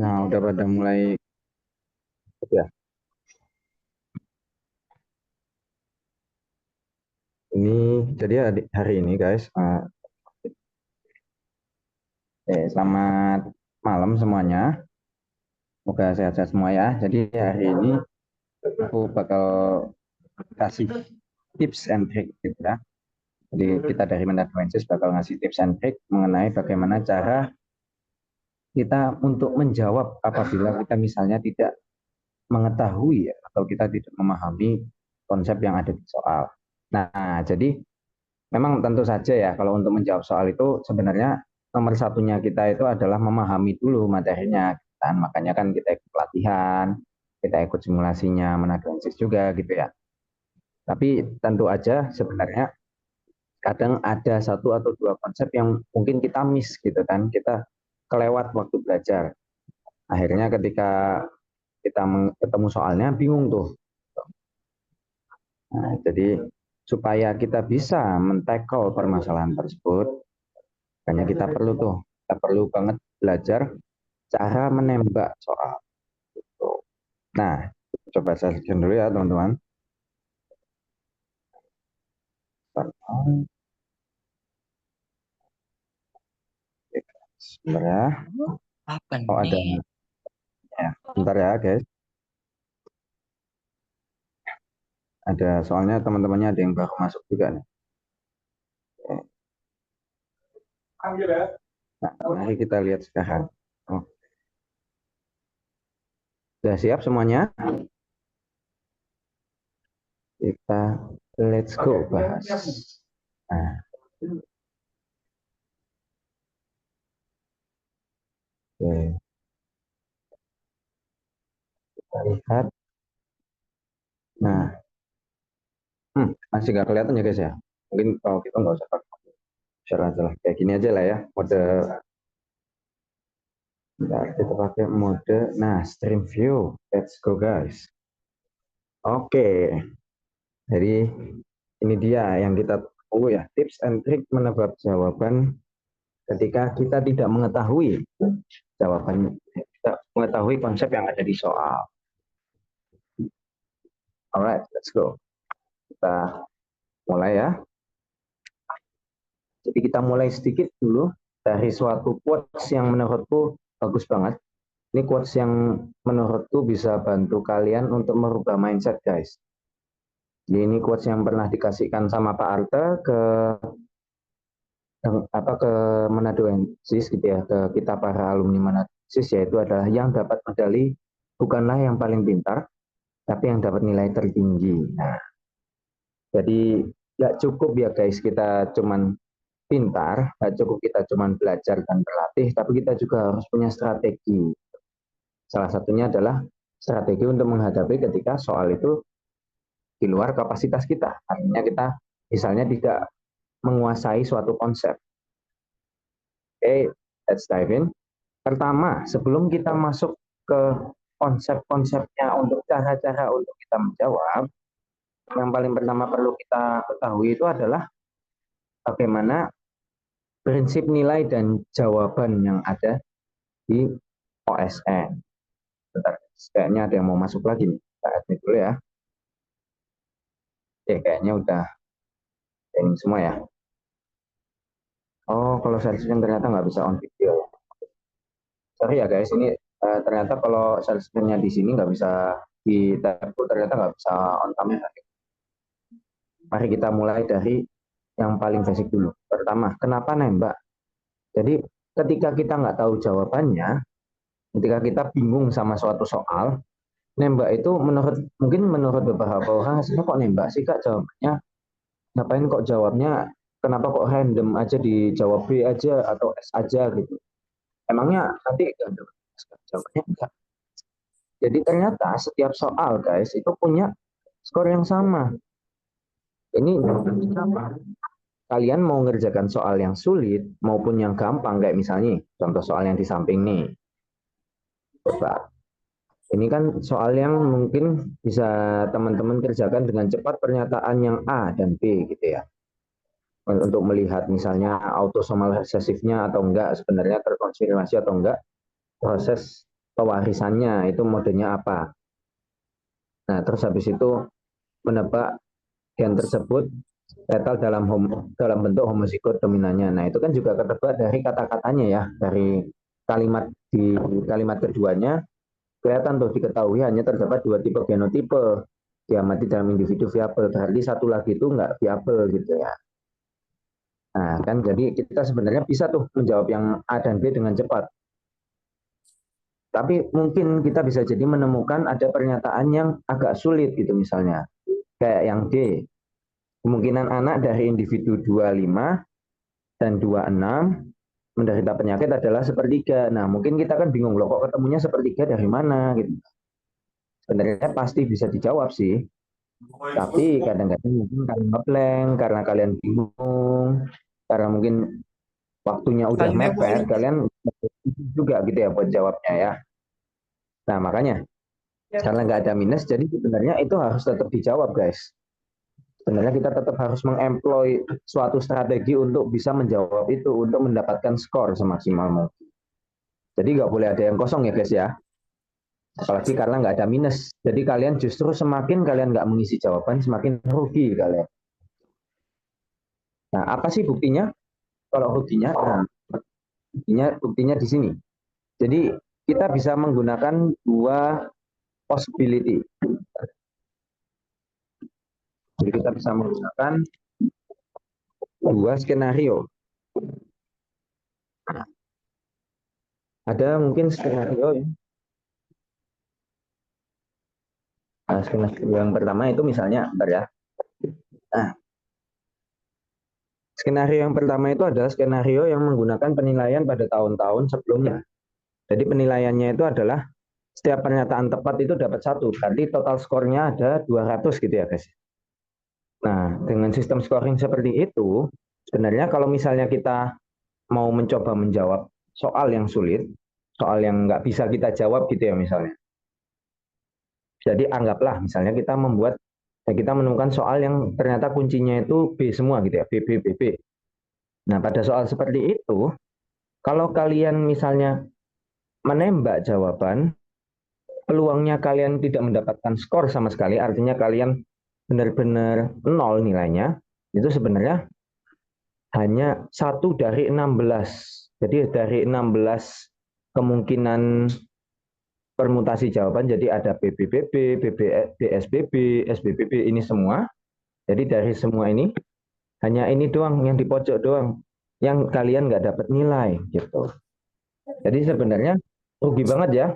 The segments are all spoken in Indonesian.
Nah, udah pada mulai ya. Ini jadi hari ini guys, selamat malam semuanya. Semoga sehat-sehat semua ya. Jadi hari ini aku bakal kasih tips and trick gitu ya. Jadi kita dari Menadwensis bakal ngasih tips and trick mengenai bagaimana cara kita untuk menjawab apabila kita misalnya tidak mengetahui ya, atau kita tidak memahami konsep yang ada di soal. Nah, jadi memang tentu saja ya, kalau untuk menjawab soal itu sebenarnya nomor satunya kita itu adalah memahami dulu materinya. Dan makanya kan kita ikut pelatihan, kita ikut simulasinya, Menadwensis juga gitu ya. Tapi tentu aja sebenarnya kadang ada satu atau dua konsep yang mungkin kita miss gitu kan, kita kelewat waktu belajar. Akhirnya ketika kita ketemu soalnya bingung tuh. Nah, jadi supaya kita bisa men-tackle permasalahan tersebut, makanya kita perlu banget belajar cara menembak soal. Nah, coba saya jelaskan dulu ya teman-teman. Sebentar ya. Apa Oh ada, nih? ya. Bentar ya guys. Ada soalnya teman-temannya ada yang baru masuk juga nih. Nah, mari kita lihat sekarang. Oh, sudah siap semuanya? Kita let's go bahas. Nah, oke. Kita lihat. Nah, masih nggak kelihatan ya guys ya. Mungkin kalau kita nggak usah pakai share aja lah. Kayak gini aja lah ya. Mode, bentar, kita pakai mode. Nah, stream view. Let's go guys. Oke, jadi ini dia yang kita tunggu ya. Tips and trick menebak jawaban ketika kita tidak mengetahui jawaban, tidak mengetahui konsep yang ada di soal. Alright, let's go. Kita mulai ya. Jadi kita mulai sedikit dulu dari suatu quotes yang menurutku bagus banget. Ini quotes yang menurutku bisa bantu kalian untuk merubah mindset guys. Jadi ini quotes yang pernah dikasihkan sama Pak Arte ke ke Manadoensis gitu ya, ke kita para alumni Manadoensis, yaitu adalah yang dapat medali bukanlah yang paling pintar, tapi yang dapat nilai tertinggi. Nah, jadi nggak cukup ya guys kita cuman pintar, nggak cukup kita cuman belajar dan berlatih, tapi kita juga harus punya strategi. Salah satunya adalah strategi untuk menghadapi ketika soal itu di luar kapasitas kita. Artinya kita misalnya tidak menguasai suatu konsep. Oke, let's dive in. Pertama, sebelum kita masuk ke konsep-konsepnya untuk cara-cara untuk kita menjawab, yang paling pertama perlu kita ketahui itu adalah bagaimana prinsip nilai dan jawaban yang ada di OSN. Bentar, kayaknya ada yang mau masuk lagi nih. Kita admit dulu ya. Oke, kayaknya udah ini semua ya. Oh, kalau salesman ternyata nggak bisa on video. Sorry ya guys, ini ternyata kalau salesman-nya di sini nggak bisa di tab, ternyata nggak bisa on kamera. Mari kita mulai dari yang paling basic dulu. Pertama, kenapa nembak? Jadi ketika kita nggak tahu jawabannya, ketika kita bingung sama suatu soal, nembak itu menurut beberapa orang hasilnya kok nembak sih kak jawabannya, ngapain kok jawabnya, kenapa kok random aja dijawab B aja atau S aja gitu. Emangnya nanti jawabannya enggak. Jadi ternyata setiap soal guys itu punya skor yang sama. Ini apa? Kalian mau ngerjakan soal yang sulit maupun yang gampang kayak misalnya contoh soal yang di samping nih. Coba. Ini kan soal yang mungkin bisa teman-teman kerjakan dengan cepat pernyataan yang A dan B gitu ya. Untuk melihat misalnya autosomal resesifnya atau enggak, sebenarnya terkonfirmasi atau enggak proses pewarisannya itu modenya apa. Nah, terus habis itu menebak gen tersebut letal dalam bentuk homozigot dominannya. Nah, itu kan juga ketebak dari kata-katanya ya, dari kalimat di kalimat keduanya kelihatan tuh diketahui hanya terdapat dua tipe genotipe diamati dalam individu viabel. Berarti satu lagi itu nggak viabel gitu ya. Nah, kan jadi kita sebenarnya bisa tuh menjawab yang A dan B dengan cepat. Tapi mungkin kita bisa jadi menemukan ada pernyataan yang agak sulit gitu misalnya. Kayak yang D, kemungkinan anak dari individu 25 dan 26 menderita penyakit adalah sepertiga. Nah, mungkin kita kan bingung loh kok ketemunya sepertiga dari mana gitu. Sebenarnya pasti bisa dijawab sih. Tapi kadang-kadang mungkin kalian ngeblank karena kalian bingung, karena mungkin waktunya udah mepet, kalian juga gitu ya buat jawabnya ya. Nah, makanya karena nggak ada minus, jadi sebenarnya itu harus tetap dijawab, guys. Sebenarnya kita tetap harus mengemploy suatu strategi untuk bisa menjawab itu, untuk mendapatkan skor semaksimal mungkin. Jadi nggak boleh ada yang kosong ya, guys ya. Apalagi karena nggak ada minus. Jadi kalian justru semakin kalian nggak mengisi jawaban, semakin rugi kalian. Nah, apa sih buktinya? Kalau ruginya, nah, buktinya di sini. Jadi kita bisa menggunakan dua possibility. Jadi kita bisa menggunakan dua skenario. Ada mungkin skenario ya. Nah, skenario yang pertama itu misalnya, bentar ya. Nah, skenario yang pertama itu adalah skenario yang menggunakan penilaian pada tahun-tahun sebelumnya. Jadi penilaiannya itu adalah setiap pernyataan tepat itu dapat satu. Berarti total skornya ada 200 gitu ya guys. Nah, dengan sistem scoring seperti itu, sebenarnya kalau misalnya kita mau mencoba menjawab soal yang sulit, soal yang nggak bisa kita jawab gitu ya misalnya. Jadi anggaplah misalnya kita membuat, kita menemukan soal yang ternyata kuncinya itu B semua gitu ya, B, B, B, B. Nah, pada soal seperti itu, kalau kalian misalnya menembak jawaban, peluangnya kalian tidak mendapatkan skor sama sekali, artinya kalian benar-benar nol nilainya, itu sebenarnya hanya 1 dari 16. Jadi dari 16 kemungkinan permutasi jawaban, jadi ada BBBB, BSBB, SBBB, ini semua. Jadi dari semua ini, hanya ini doang, yang di pojok doang, yang kalian nggak dapat nilai gitu. Jadi sebenarnya rugi banget ya,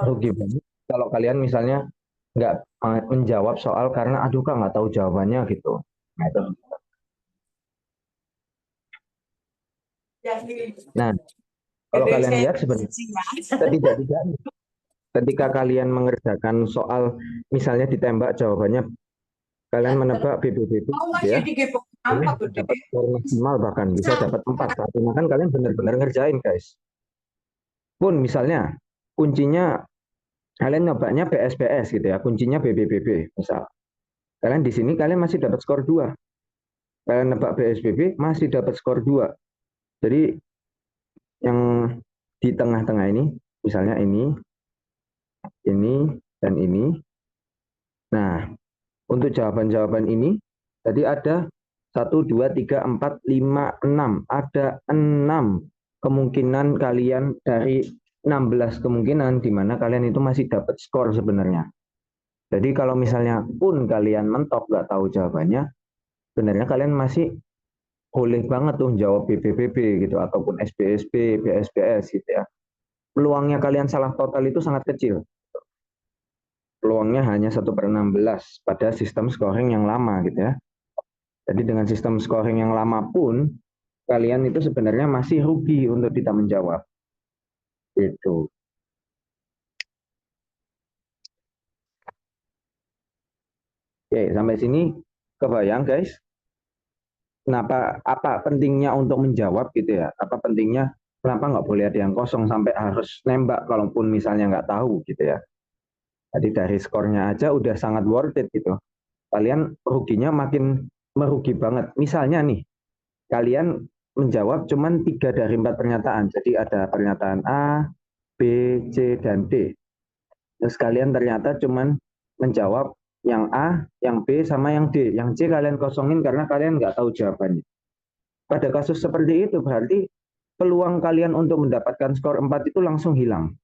rugi banget kalau kalian misalnya nggak menjawab soal karena aduh kak nggak tahu jawabannya gitu. Nah, itu. Nah, kalau kalian lihat sebenarnya tidak ketika kalian mengerjakan soal misalnya ditembak jawabannya kalian menebak BBBB gitu ya, kalian dapat skor maksimal bahkan bisa dapat 4 karena kan kalian benar-benar ngerjain guys. Pun misalnya kuncinya kalian nebaknya PSPS gitu ya, kuncinya BBBB misal. Kalian di sini kalian masih dapat skor 2. Kalian nebak PSBB masih dapat skor 2. Jadi yang di tengah-tengah ini, misalnya ini, dan ini. Nah, untuk jawaban-jawaban ini, tadi ada 1, 2, 3, 4, 5, 6. Ada 6 kemungkinan kalian dari 16 kemungkinan di mana kalian itu masih dapat skor sebenarnya. Jadi kalau misalnya pun kalian mentok nggak tahu jawabannya, sebenarnya kalian masih boleh banget tuh jawab BBBB gitu ataupun SBSB, BSBS gitu ya. Peluangnya kalian salah total itu sangat kecil. Peluangnya hanya 1/16 pada sistem scoring yang lama gitu ya. Jadi dengan sistem scoring yang lama pun kalian itu sebenarnya masih rugi untuk tidak menjawab. Itu. Oke, sampai sini kebayang guys. Kenapa apa pentingnya untuk menjawab gitu ya? Apa pentingnya kenapa nggak boleh ada yang kosong sampai harus nembak kalaupun misalnya nggak tahu gitu ya? Jadi dari skornya aja udah sangat worth it gitu. Kalian ruginya makin merugi banget. Misalnya nih, kalian menjawab cuman 3 dari 4 pernyataan. Jadi ada pernyataan A, B, C, dan D. Terus kalian ternyata cuman menjawab yang A, yang B, sama yang D. Yang C kalian kosongin karena kalian nggak tahu jawabannya. Pada kasus seperti itu berarti peluang kalian untuk mendapatkan skor 4 itu langsung hilang.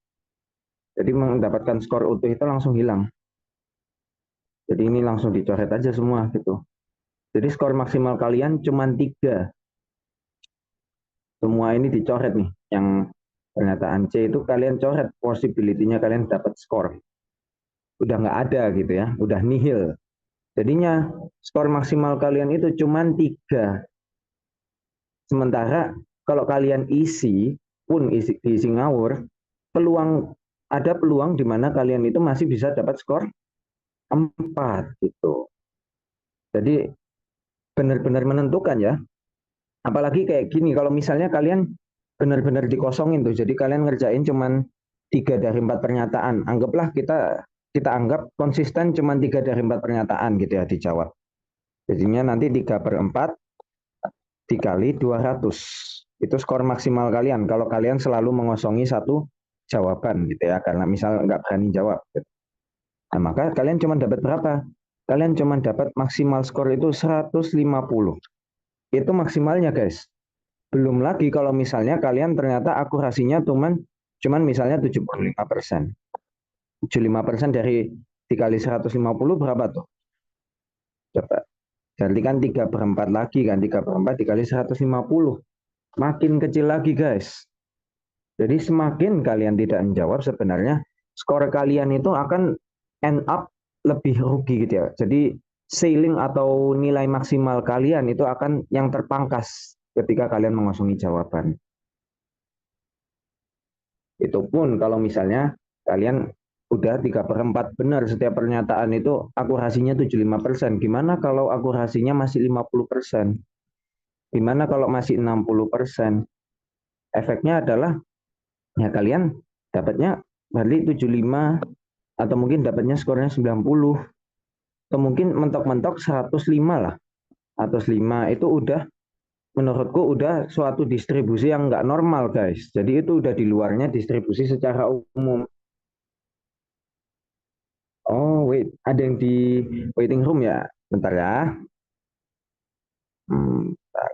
Jadi mendapatkan skor utuh itu langsung hilang. Jadi ini langsung dicoret aja semua gitu. Jadi skor maksimal kalian cuma 3. Semua ini dicoret nih. Yang pernyataan C itu kalian coret possibility-nya kalian dapat skor. Udah nggak ada gitu ya, udah nihil. Jadinya skor maksimal kalian itu cuma 3. Sementara kalau kalian isi pun isi ngawur, ada peluang di mana kalian itu masih bisa dapat skor 4 gitu. Jadi benar-benar menentukan ya. Apalagi kayak gini, kalau misalnya kalian benar-benar dikosongin tuh, jadi kalian ngerjain cuman 3 dari 4 pernyataan. Anggaplah kita anggap konsisten cuman 3 dari 4 pernyataan gitu ya dijawab. Jadinya nanti 3/4 dikali 200. Itu skor maksimal kalian kalau kalian selalu mengosongi satu jawaban gitu ya, karena misal nggak berani jawab. Nah, maka kalian cuma dapat berapa? Kalian cuma dapat maksimal skor itu 150. Itu maksimalnya guys. Belum lagi kalau misalnya kalian ternyata akurasinya cuman misalnya 75%. 75% dari dikali 150 berapa tuh? Coba. Jadi kan 3/4 lagi kan, 3/4 dikali 150. Makin kecil lagi guys. Jadi semakin kalian tidak menjawab sebenarnya skor kalian itu akan end up lebih rugi gitu ya. Jadi ceiling atau nilai maksimal kalian itu akan yang terpangkas ketika kalian mengosongi jawaban. Itu pun kalau misalnya kalian udah 3/4 benar setiap pernyataan itu akurasinya 75%. Gimana kalau akurasinya masih 50%? Gimana kalau masih 60%? Efeknya adalah ya kalian dapatnya berarti 75 atau mungkin dapatnya skornya 90 atau mungkin mentok-mentok 105 lah. 105 itu udah menurutku udah suatu distribusi yang nggak normal guys. Jadi itu udah di luarnya distribusi secara umum. Oh wait, ada yang di waiting room ya? Bentar ya. Bentar,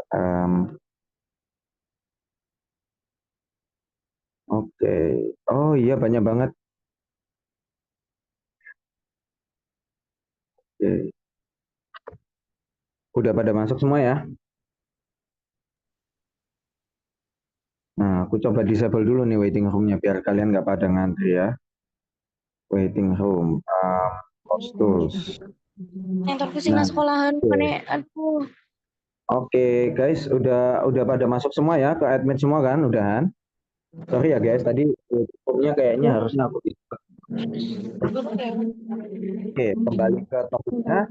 oke. Oh iya banyak banget. Oke. Udah pada masuk semua ya? Nah, aku coba disable dulu nih waiting roomnya biar kalian nggak pada ngantri ya. Waiting room, host tools. Yang terpusing Nah, sekolahan oke. mana aduh. Oke, guys, udah pada masuk semua ya ke admin semua kan? Udahan. Sorry ya guys, tadi waiting roomnya kayaknya harusnya aku Oke, kembali ke topiknya.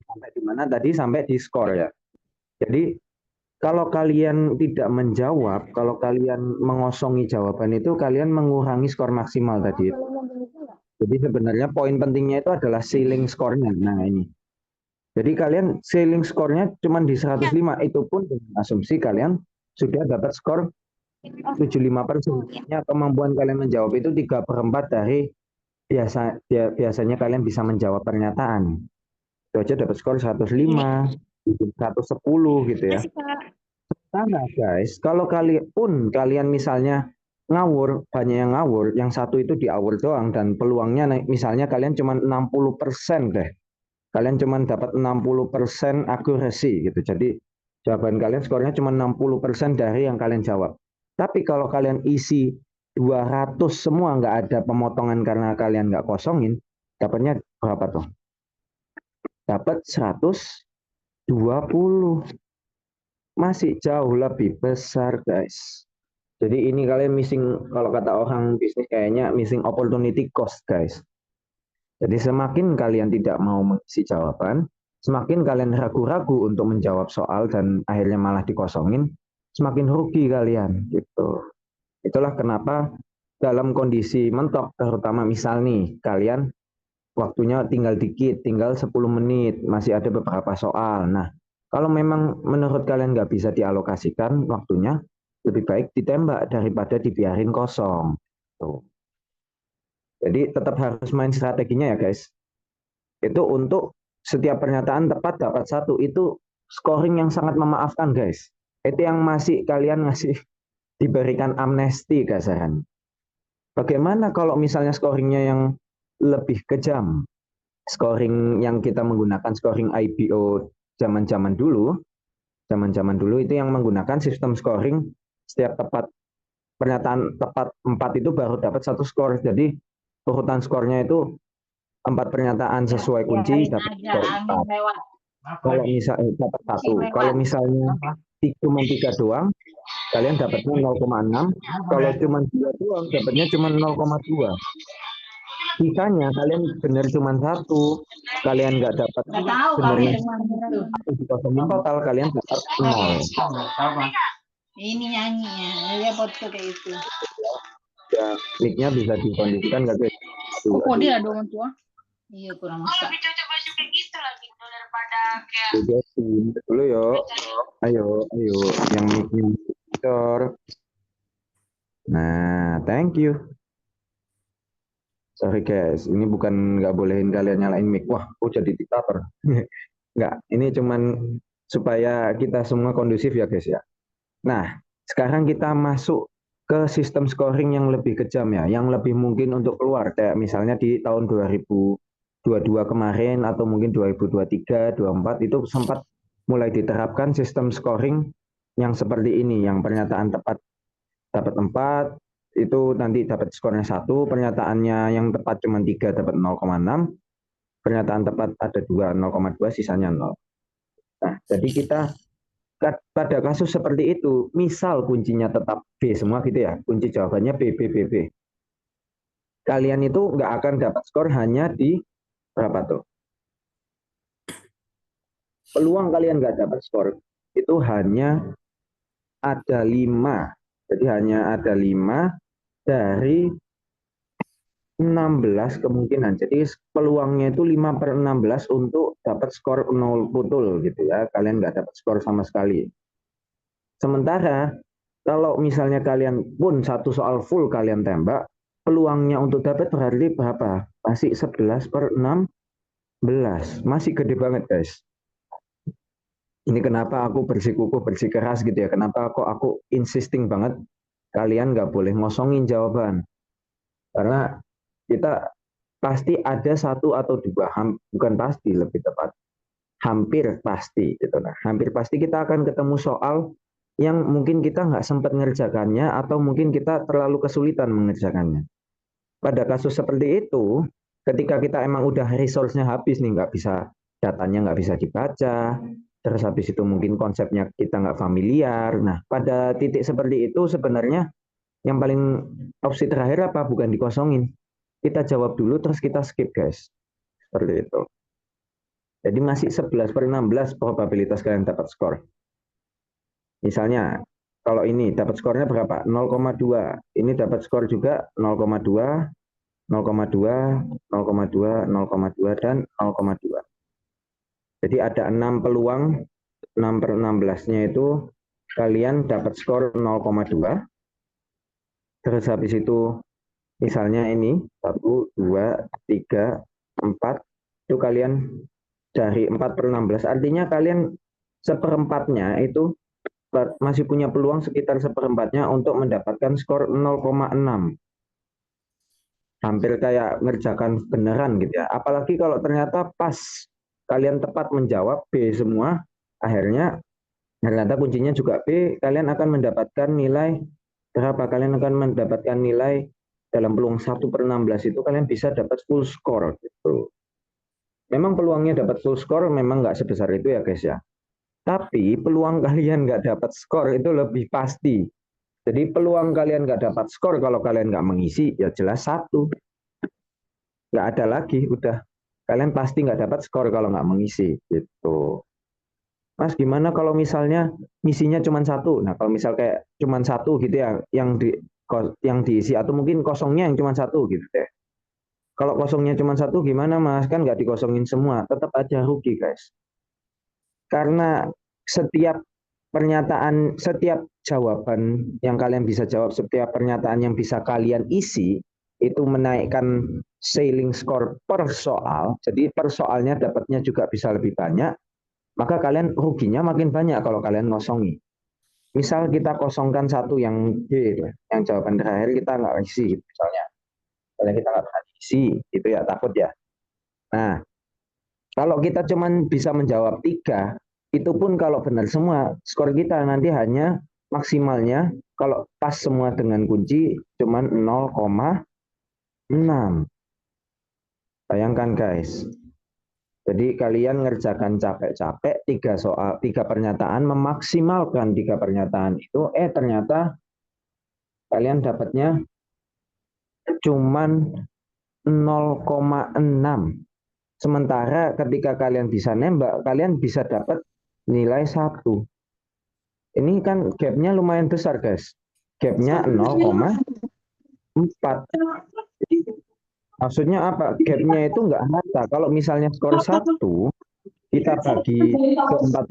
Sampai di mana tadi? Sampai di skor ya. Jadi kalau kalian tidak menjawab, kalau kalian mengosongi jawaban itu, kalian mengurangi skor maksimal tadi. Jadi sebenarnya poin pentingnya itu adalah ceiling skornya. Nah ini. Jadi kalian ceiling skornya cuma di 105. Itu pun dengan asumsi kalian sudah dapat skor 75%. Kemampuan kalian menjawab itu 3/4 dari biasanya kalian bisa menjawab pernyataan. Itu aja dapat skor 105, 110 gitu ya. Karena guys, kalau kalian misalnya ngawur, banyak yang ngawur, yang satu itu di awur doang dan peluangnya misalnya kalian cuma 60% deh. Kalian cuma dapat 60% akurasi gitu. Jadi jawaban kalian skornya cuma 60% dari yang kalian jawab. Tapi kalau kalian isi 200 semua nggak ada pemotongan karena kalian nggak kosongin, dapatnya berapa tuh? Dapat 120. Masih jauh lebih besar guys. Jadi ini kalian missing, kalau kata orang bisnis kayaknya missing opportunity cost guys. Jadi semakin kalian tidak mau mengisi jawaban, semakin kalian ragu-ragu untuk menjawab soal dan akhirnya malah dikosongin, semakin rugi kalian gitu. Itulah kenapa dalam kondisi mentok, terutama misal nih kalian waktunya tinggal dikit, tinggal 10 menit, masih ada beberapa soal. Nah, Kalau memang menurut kalian nggak bisa dialokasikan waktunya, lebih baik ditembak daripada dibiarin kosong. Tuh. Jadi tetap harus main strateginya ya guys. Itu untuk setiap pernyataan tepat dapat satu, itu scoring yang sangat memaafkan guys. Itu yang masih kalian ngasih diberikan amnesti kasaran. Bagaimana kalau misalnya scoringnya yang lebih kejam? Scoring yang kita menggunakan scoring IBO zaman-zaman dulu, itu yang menggunakan sistem scoring setiap tepat pernyataan tepat 4 itu baru dapat satu skor. Jadi urutan skornya itu 4 pernyataan sesuai kunci dapat skor 4. Kalau misalnya dapat satu, kalau misalnya cuma 3 doang, kalian dapatnya 0,6. Kalau cuma 2 doang, dapatnya cuma 0,2. Sisanya kalian benar cuma satu, kalian nggak dapat benernya dikosongin total, kalian dapat 0. Ini nyanyinya, dia foto kayak itu. Ya, mic-nya bisa dikondisikan nggak guys? Kok dia dong tua? Iya kurang masak. Lebih cocok masuk kayak gitu lagi daripada kayak Dulu yuk, ayo, yang mic-nya bocor. Nah, thank you. Sorry guys, ini bukan nggak bolehin kalian nyalain mic. Wah, aku jadi diktator. Nggak, ini cuman supaya kita semua kondusif ya guys ya. Nah, sekarang kita masuk ke sistem scoring yang lebih kejam ya, yang lebih mungkin untuk keluar. Kayak misalnya di tahun 2022 kemarin atau mungkin 2023, 2024 itu sempat mulai diterapkan sistem scoring yang seperti ini, yang pernyataan tepat dapat 4, itu nanti dapat skornya 1, pernyataannya yang tepat cuma 3 dapat 0,6, pernyataan tepat ada 2, 0,2, sisanya 0. Nah, jadi kita pada kasus seperti itu, misal kuncinya tetap B semua gitu ya, kunci jawabannya B, B, B, B. Kalian itu nggak akan dapat skor hanya di berapa tuh? Peluang kalian nggak dapat skor itu hanya ada 5. Jadi hanya ada 5 dari 16 kemungkinan. Jadi peluangnya itu 5/16 untuk dapat skor 0 putul gitu ya. Kalian nggak dapat skor sama sekali. Sementara kalau misalnya kalian pun satu soal full kalian tembak, peluangnya untuk dapat berarti berapa? Masih 11/16. Masih gede banget guys. Ini kenapa aku bersikukuh, bersikeras gitu ya. Kenapa aku insisting banget kalian nggak boleh ngosongin jawaban. Karena kita pasti ada satu atau dua, bukan pasti lebih tepat, hampir pasti gitu. Nah, hampir pasti kita akan ketemu soal yang mungkin kita nggak sempat mengerjakannya atau mungkin kita terlalu kesulitan mengerjakannya. Pada kasus seperti itu, ketika kita emang udah resource-nya habis nih, nggak bisa, datanya nggak bisa dibaca, terus habis itu mungkin konsepnya kita nggak familiar. Nah, pada titik seperti itu sebenarnya yang paling opsi terakhir apa? Bukan dikosongin. Kita jawab dulu terus kita skip guys. Seperti itu. Jadi masih 11/16 probabilitas kalian dapat skor. Misalnya kalau ini dapat skornya berapa? 0,2. Ini dapat skor juga 0,2, 0,2, 0,2, 0,2 dan 0,2. Jadi ada 6 peluang, 6/16-nya itu kalian dapat skor 0,2. Terus habis itu misalnya ini 1, 2, 3, 4, itu kalian dari 4/16, artinya kalian seperempatnya itu masih punya peluang sekitar seperempatnya untuk mendapatkan skor 0,6. Hampir kayak ngerjakan beneran gitu ya. Apalagi kalau ternyata pas kalian tepat menjawab B semua, akhirnya ternyata kuncinya juga B, kalian akan mendapatkan nilai berapa? Kalian akan mendapatkan nilai dalam peluang 1/16 itu kalian bisa dapat full score gitu. Memang peluangnya dapat full score memang nggak sebesar itu ya guys ya. Tapi peluang kalian nggak dapat skor itu lebih pasti. Jadi peluang kalian nggak dapat skor kalau kalian nggak mengisi ya jelas 1. Nggak ada lagi, udah. Kalian pasti nggak dapat skor kalau nggak mengisi gitu. Mas gimana kalau misalnya misinya cuma 1? Nah kalau misal kayak cuma 1 gitu ya yang diisi atau mungkin kosongnya yang cuma 1 gitu deh. Kalau kosongnya cuma 1 gimana mas? Kan nggak dikosongin semua, tetap aja rugi guys. Karena setiap pernyataan, setiap jawaban yang kalian bisa jawab, setiap pernyataan yang bisa kalian isi, itu menaikkan sailing score per soal. Jadi per soalnya dapatnya juga bisa lebih banyak, maka kalian ruginya makin banyak kalau kalian ngosongi. Misal kita kosongkan satu yang D, yang jawaban terakhir kita nggak isi, misalnya. Misalnya kita nggak berani isi, itu ya takut ya. Nah, kalau kita cuman bisa menjawab 3, itu pun kalau benar semua, skor kita nanti hanya maksimalnya kalau pas semua dengan kunci cuman 0,6. Bayangkan guys. Jadi kalian ngerjakan capek-capek 3 soal, 3 pernyataan, memaksimalkan 3 pernyataan itu, ternyata kalian dapatnya cuman 0,6. Sementara ketika kalian bisa nembak, kalian bisa dapat nilai 1. Ini kan gapnya lumayan besar guys. Gapnya 0,4. Maksudnya apa? Gapnya itu nggak rata. Kalau misalnya skor 1, kita bagi ke 4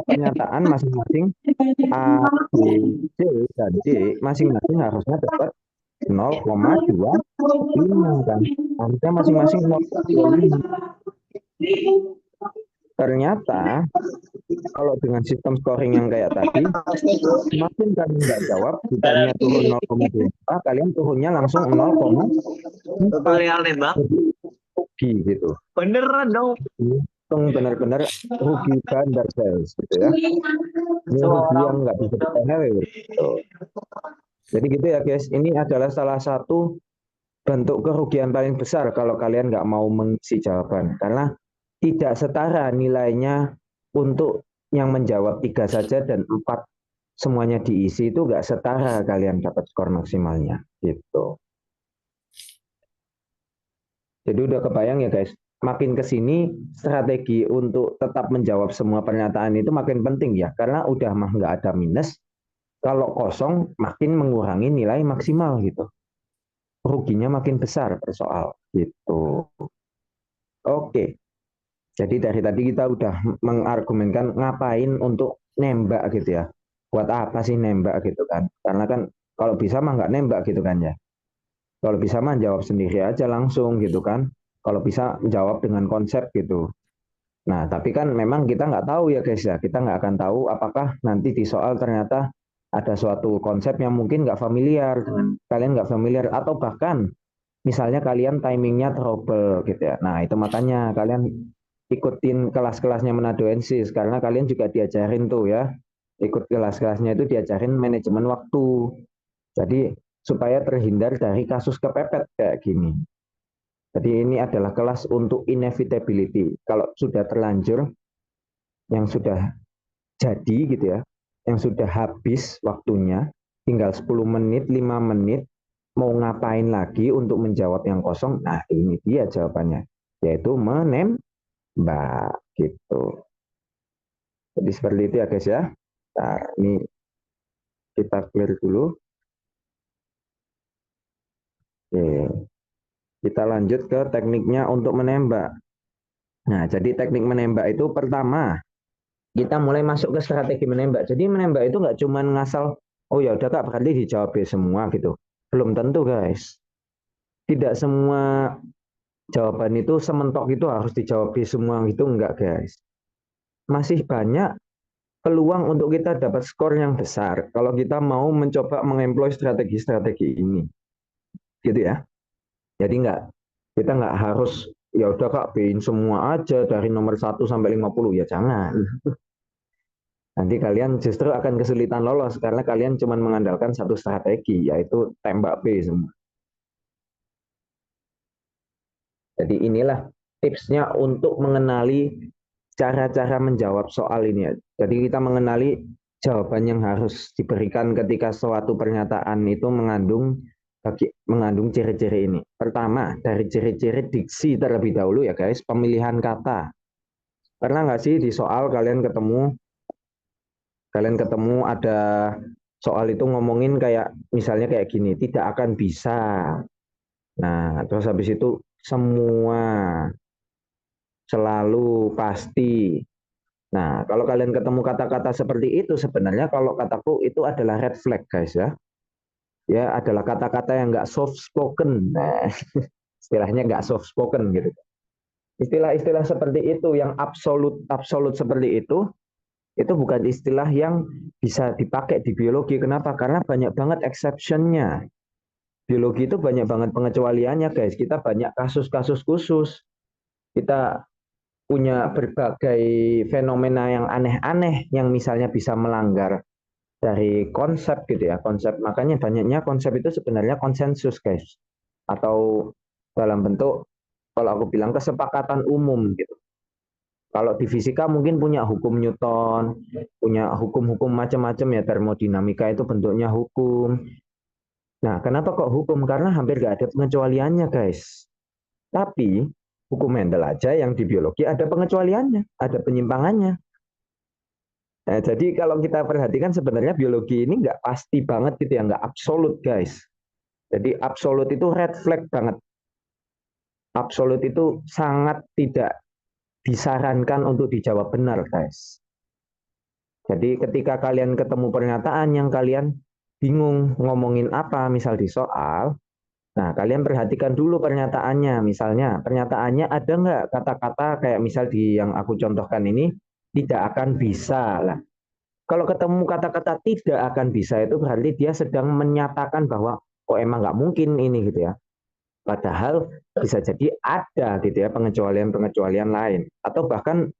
pernyataan masing-masing A, B, C, dan D, masing-masing harusnya dapat 0,25 kan. Harusnya masing-masing 0,25. Ternyata kalau dengan sistem scoring yang kayak tadi, semakin kalian nggak jawab, ditanya turun 0,2, kalian turunnya langsung 0,4 rugi gitu. Beneran dong. Untung benar-benar rugi bandar guys, gitu ya. Ini rugi yang nggak bisa ditangani gitu. Jadi gitu ya guys, ini adalah salah satu bentuk kerugian paling besar kalau kalian nggak mau mengisi jawaban, karena tidak setara nilainya untuk yang menjawab 3 saja dan 4 semuanya diisi, itu nggak setara kalian dapat skor maksimalnya gitu. Jadi udah kebayang ya guys, makin ke sini strategi untuk tetap menjawab semua pernyataan itu makin penting ya, karena udah mah nggak ada minus, kalau kosong makin mengurangi nilai maksimal gitu. Ruginya makin besar per soal gitu. Oke. Jadi dari tadi kita udah mengargumenkan ngapain untuk nembak gitu ya. Buat apa sih nembak gitu kan? Karena kan kalau bisa mah nggak nembak gitu kan ya. Kalau bisa mah jawab sendiri aja langsung gitu kan. Kalau bisa jawab dengan konsep gitu. Nah, tapi kan memang kita nggak tahu ya guys ya. Kita nggak akan tahu apakah nanti di soal ternyata ada suatu konsep yang mungkin nggak familiar dengan kalian, nggak familiar, atau bahkan misalnya kalian timingnya trouble gitu ya. Nah, itu makanya kalian ikutin kelas-kelasnya Manadoensis, karena kalian juga diajarin tuh ya, ikut kelas-kelasnya itu diajarin manajemen waktu. Jadi supaya terhindar dari kasus kepepet kayak gini. Jadi ini adalah kelas untuk inevitability. Kalau sudah terlanjur, yang sudah jadi gitu ya, yang sudah habis waktunya, tinggal 10 menit, 5 menit, mau ngapain lagi untuk menjawab yang kosong? Nah, ini dia jawabannya, yaitu menembak gitu. Jadi seperti itu ya guys ya. Nah, ini kita clear dulu. Oke. Kita lanjut ke tekniknya untuk menembak. Nah, jadi teknik menembak itu pertama, kita mulai masuk ke strategi menembak. Jadi menembak itu nggak cuma ngasal, oh ya udah Kak, berarti dijawab semua gitu. Belum tentu guys. Tidak semua jawaban itu sementok itu harus dijawab semua gitu, enggak guys. Masih banyak peluang untuk kita dapat skor yang besar kalau kita mau mencoba mengemploy strategi-strategi ini. Gitu ya. Jadi kita nggak harus ya udah Kak, B-in semua aja dari nomor 1 sampai 50, ya jangan. Nanti kalian justru akan kesulitan lolos karena kalian cuma mengandalkan satu strategi, yaitu tembak B semua. Jadi inilah tipsnya untuk mengenali cara-cara menjawab soal ini. Jadi kita mengenali jawaban yang harus diberikan ketika suatu pernyataan itu mengandung ciri-ciri ini. Pertama, dari ciri-ciri diksi terlebih dahulu ya guys, pemilihan kata. Pernah nggak sih di soal kalian ketemu ada soal itu ngomongin kayak misalnya kayak gini, tidak akan bisa. Nah, terus habis itu semua, selalu, pasti. Nah, kalau kalian ketemu kata-kata seperti itu, sebenarnya kalau kataku itu adalah red flag, guys ya. Ya, adalah kata-kata yang nggak soft spoken. Nah, istilahnya nggak soft spoken gitu. Istilah-istilah seperti itu yang absolut seperti itu bukan istilah yang bisa dipakai di biologi. Kenapa? Karena banyak banget exception-nya. Biologi itu banyak banget pengecualiannya, guys. Kita banyak kasus-kasus khusus. Kita punya berbagai fenomena yang aneh-aneh yang misalnya bisa melanggar dari konsep gitu ya, konsep. Makanya banyaknya konsep itu sebenarnya konsensus, guys. Atau dalam bentuk kalau aku bilang kesepakatan umum gitu. Kalau di fisika mungkin punya hukum Newton, punya hukum-hukum macam-macam ya, termodinamika itu bentuknya hukum. Nah, kenapa kok hukum? Karena hampir nggak ada pengecualiannya, guys. Tapi hukum Mendel aja yang di biologi ada pengecualiannya, ada penyimpangannya. Nah, jadi kalau kita perhatikan sebenarnya biologi ini nggak pasti banget gitu ya, nggak absolut, guys. Jadi absolut itu red flag banget. Absolut itu sangat tidak disarankan untuk dijawab benar, guys. Jadi ketika kalian ketemu pernyataan yang kalian bingung ngomongin apa, misal di soal, nah kalian perhatikan dulu pernyataannya. Misalnya pernyataannya ada nggak kata-kata kayak misal di yang aku contohkan ini, tidak akan bisa lah. Kalau ketemu kata-kata tidak akan bisa itu berarti dia sedang menyatakan bahwa kok emang nggak mungkin ini gitu ya. Padahal bisa jadi ada gitu ya pengecualian-pengecualian lain. Atau bahkan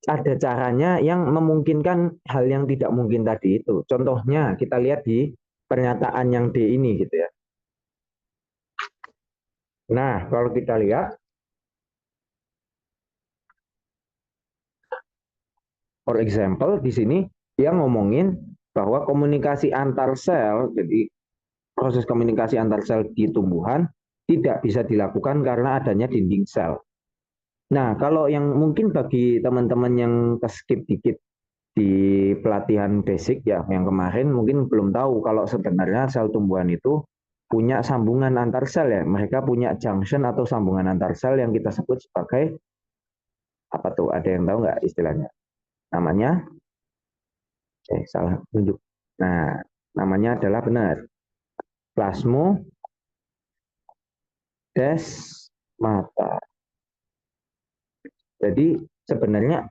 ada caranya yang memungkinkan hal yang tidak mungkin tadi itu. Contohnya kita lihat di pernyataan yang D ini gitu ya. Nah, kalau kita lihat, for example, di sini dia ngomongin bahwa komunikasi antar sel, jadi proses komunikasi antar sel di tumbuhan tidak bisa dilakukan karena adanya dinding sel. Nah, kalau yang mungkin bagi teman-teman yang keskip dikit di pelatihan basic ya yang kemarin mungkin belum tahu kalau sebenarnya sel tumbuhan itu punya sambungan antar sel ya. Mereka punya junction atau sambungan antar sel yang kita sebut sebagai apa tuh? Ada yang tahu nggak istilahnya? Namanya salah tunjuk. Nah, namanya adalah benar. Plasmodesmata. Jadi sebenarnya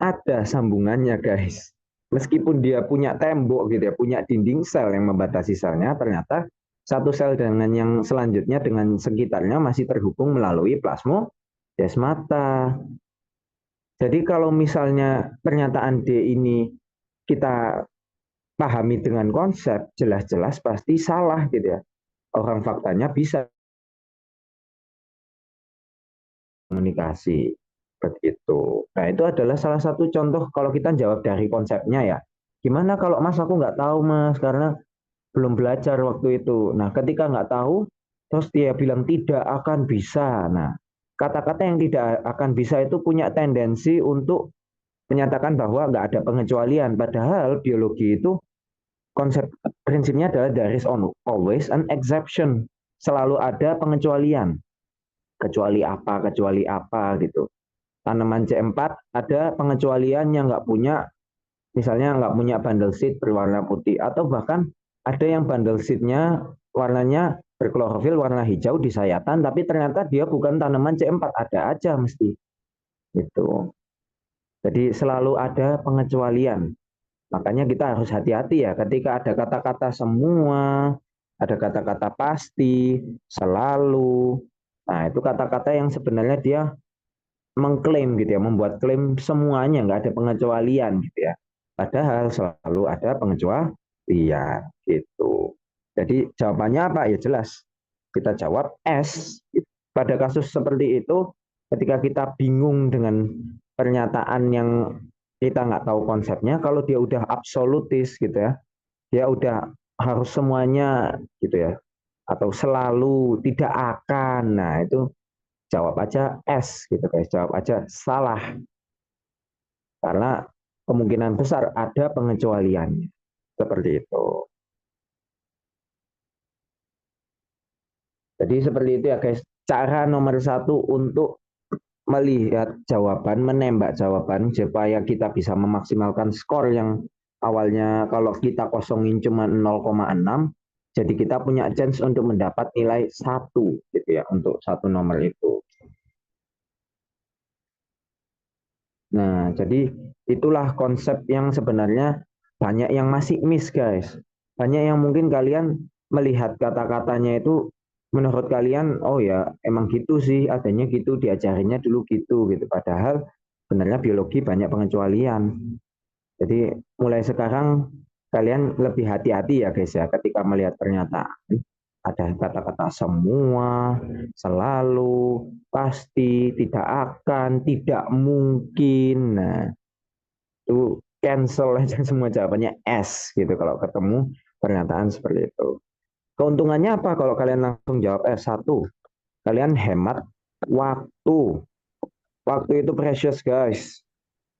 ada sambungannya, guys. Meskipun dia punya tembok gitu ya, punya dinding sel yang membatasi selnya, ternyata satu sel dengan yang selanjutnya dengan sekitarnya masih terhubung melalui plasmodesmata. Jadi kalau misalnya pernyataan D ini kita pahami dengan konsep, jelas-jelas pasti salah gitu ya. Orang faktanya bisa komunikasi begitu. Nah itu adalah salah satu contoh kalau kita jawab dari konsepnya ya. Gimana kalau Mas aku nggak tahu Mas karena belum belajar waktu itu. Nah ketika nggak tahu terus dia bilang tidak akan bisa. Nah kata-kata yang tidak akan bisa itu punya tendensi untuk menyatakan bahwa nggak ada pengecualian. Padahal biologi itu konsep prinsipnya adalah there is always an exception. Selalu ada pengecualian. Kecuali apa gitu. Tanaman C4 ada pengecualian yang nggak punya, misalnya nggak punya bundle seed berwarna putih, atau bahkan ada yang bundle seednya warnanya berklorofil warna hijau di sayatan, tapi ternyata dia bukan tanaman C4, ada aja mesti. Gitu. Jadi selalu ada pengecualian. Makanya kita harus hati-hati ya ketika ada kata-kata semua, ada kata-kata pasti, selalu. Nah, itu kata-kata yang sebenarnya dia mengklaim gitu ya, membuat klaim semuanya nggak ada pengecualian gitu ya. Padahal selalu ada pengecualian gitu. Jadi jawabannya apa? Ya jelas. Kita jawab S. Pada kasus seperti itu, ketika kita bingung dengan pernyataan yang kita nggak tahu konsepnya, kalau dia udah absolutis gitu ya, dia udah harus semuanya gitu ya, atau selalu tidak akan. Nah itu jawab aja S gitu guys, jawab aja salah karena kemungkinan besar ada pengecualiannya seperti itu. Jadi seperti itu ya guys, cara nomor satu untuk melihat jawaban, menembak jawaban supaya kita bisa memaksimalkan skor yang awalnya kalau kita kosongin cuma 0,6, jadi kita punya chance untuk mendapat nilai 1 gitu ya untuk satu nomor itu. Nah, jadi itulah konsep yang sebenarnya banyak yang masih miss, guys. Banyak yang mungkin kalian melihat kata-katanya itu menurut kalian, oh ya emang gitu sih, adanya gitu, diajarinnya dulu gitu. Padahal sebenarnya biologi banyak pengecualian. Jadi mulai sekarang kalian lebih hati-hati ya guys ya ketika melihat pernyataan. Ada kata-kata semua, selalu, pasti, tidak akan, tidak mungkin. Nah, itu cancel aja semua jawabannya S gitu kalau ketemu pernyataan seperti itu. Keuntungannya apa kalau kalian langsung jawab S1? Kalian hemat waktu. Waktu itu precious guys.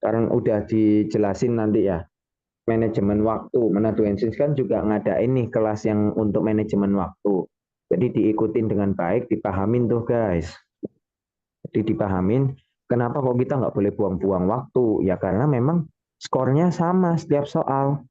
Sekarang udah dijelasin nanti ya. Manajemen waktu. Management kan juga ngadain nih kelas yang untuk manajemen waktu. Jadi diikutin dengan baik, dipahamin tuh guys. Jadi dipahamin kenapa kok kita nggak boleh buang-buang waktu. Ya karena memang skornya sama setiap soal.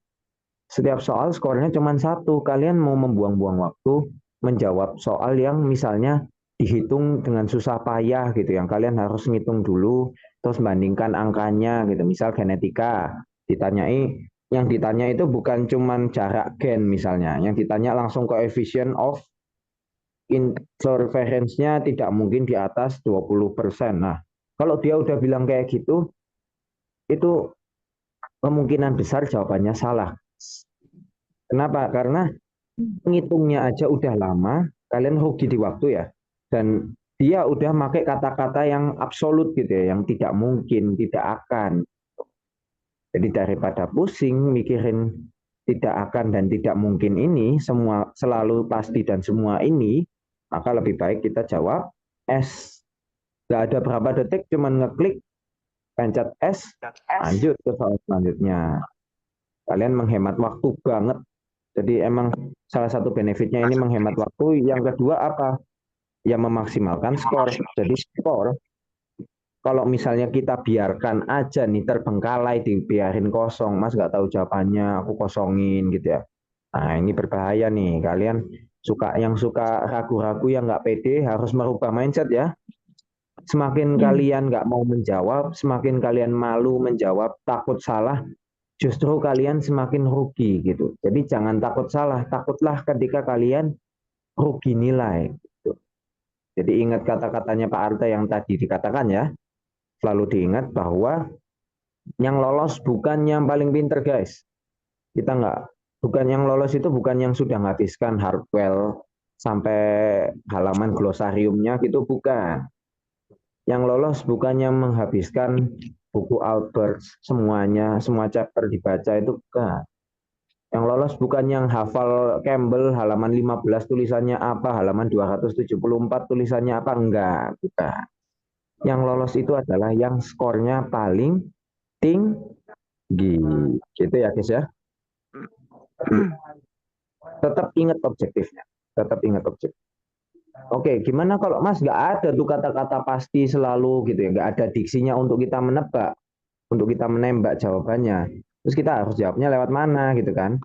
Setiap soal skornya cuma satu. Kalian mau membuang-buang waktu menjawab soal yang misalnya dihitung dengan susah payah gitu. Yang kalian harus ngitung dulu, terus bandingkan angkanya gitu. Misal genetika, yang ditanya itu bukan cuma jarak gen misalnya. Yang ditanya langsung coefficient of interference-nya tidak mungkin di atas 20%. Nah, kalau dia udah bilang kayak gitu, itu kemungkinan besar jawabannya salah. Kenapa? Karena ngitungnya aja udah lama, kalian rugi di waktu ya. Dan dia udah pakai kata-kata yang absolut gitu ya, yang tidak mungkin, tidak akan. Jadi daripada pusing mikirin tidak akan dan tidak mungkin ini, semua selalu pasti dan semua ini, maka lebih baik kita jawab S. Gak ada berapa detik, cuman ngeklik, pencet S, lanjut ke soal selanjutnya. Kalian menghemat waktu banget. Jadi emang salah satu benefitnya ini menghemat waktu. Yang kedua apa? Ya memaksimalkan skor. Jadi skor, kalau misalnya kita biarkan aja nih terbengkalai, dibiarin kosong, Mas nggak tahu jawabannya, aku kosongin gitu ya. Nah ini berbahaya nih. Kalian yang suka ragu-ragu, yang nggak pede, harus merubah mindset ya. Semakin kalian nggak mau menjawab, semakin kalian malu menjawab, takut salah, justru kalian semakin rugi gitu. Jadi jangan takut salah, takutlah ketika kalian rugi nilai. Gitu. Jadi ingat kata-katanya Pak Arte yang tadi dikatakan ya, selalu diingat bahwa yang lolos bukan yang paling pinter guys. Kita nggak, bukan yang lolos itu bukan yang sudah menghabiskan Harpwell sampai halaman glosariumnya gitu, bukan. Yang lolos bukannya menghabiskan buku Albert semuanya, semua chapter dibaca itu bukan. Yang lolos bukan yang hafal Campbell halaman 15 tulisannya apa, halaman 274 tulisannya apa, enggak, bukan. Yang lolos itu adalah yang skornya paling tinggi. Gitu ya guys ya. Tetap ingat objektifnya. Tetap ingat objektif. Oke, gimana kalau Mas nggak ada tuh kata-kata pasti selalu gitu ya, nggak ada diksinya untuk kita menebak, untuk kita menembak jawabannya. Terus kita harus jawabnya lewat mana gitu kan?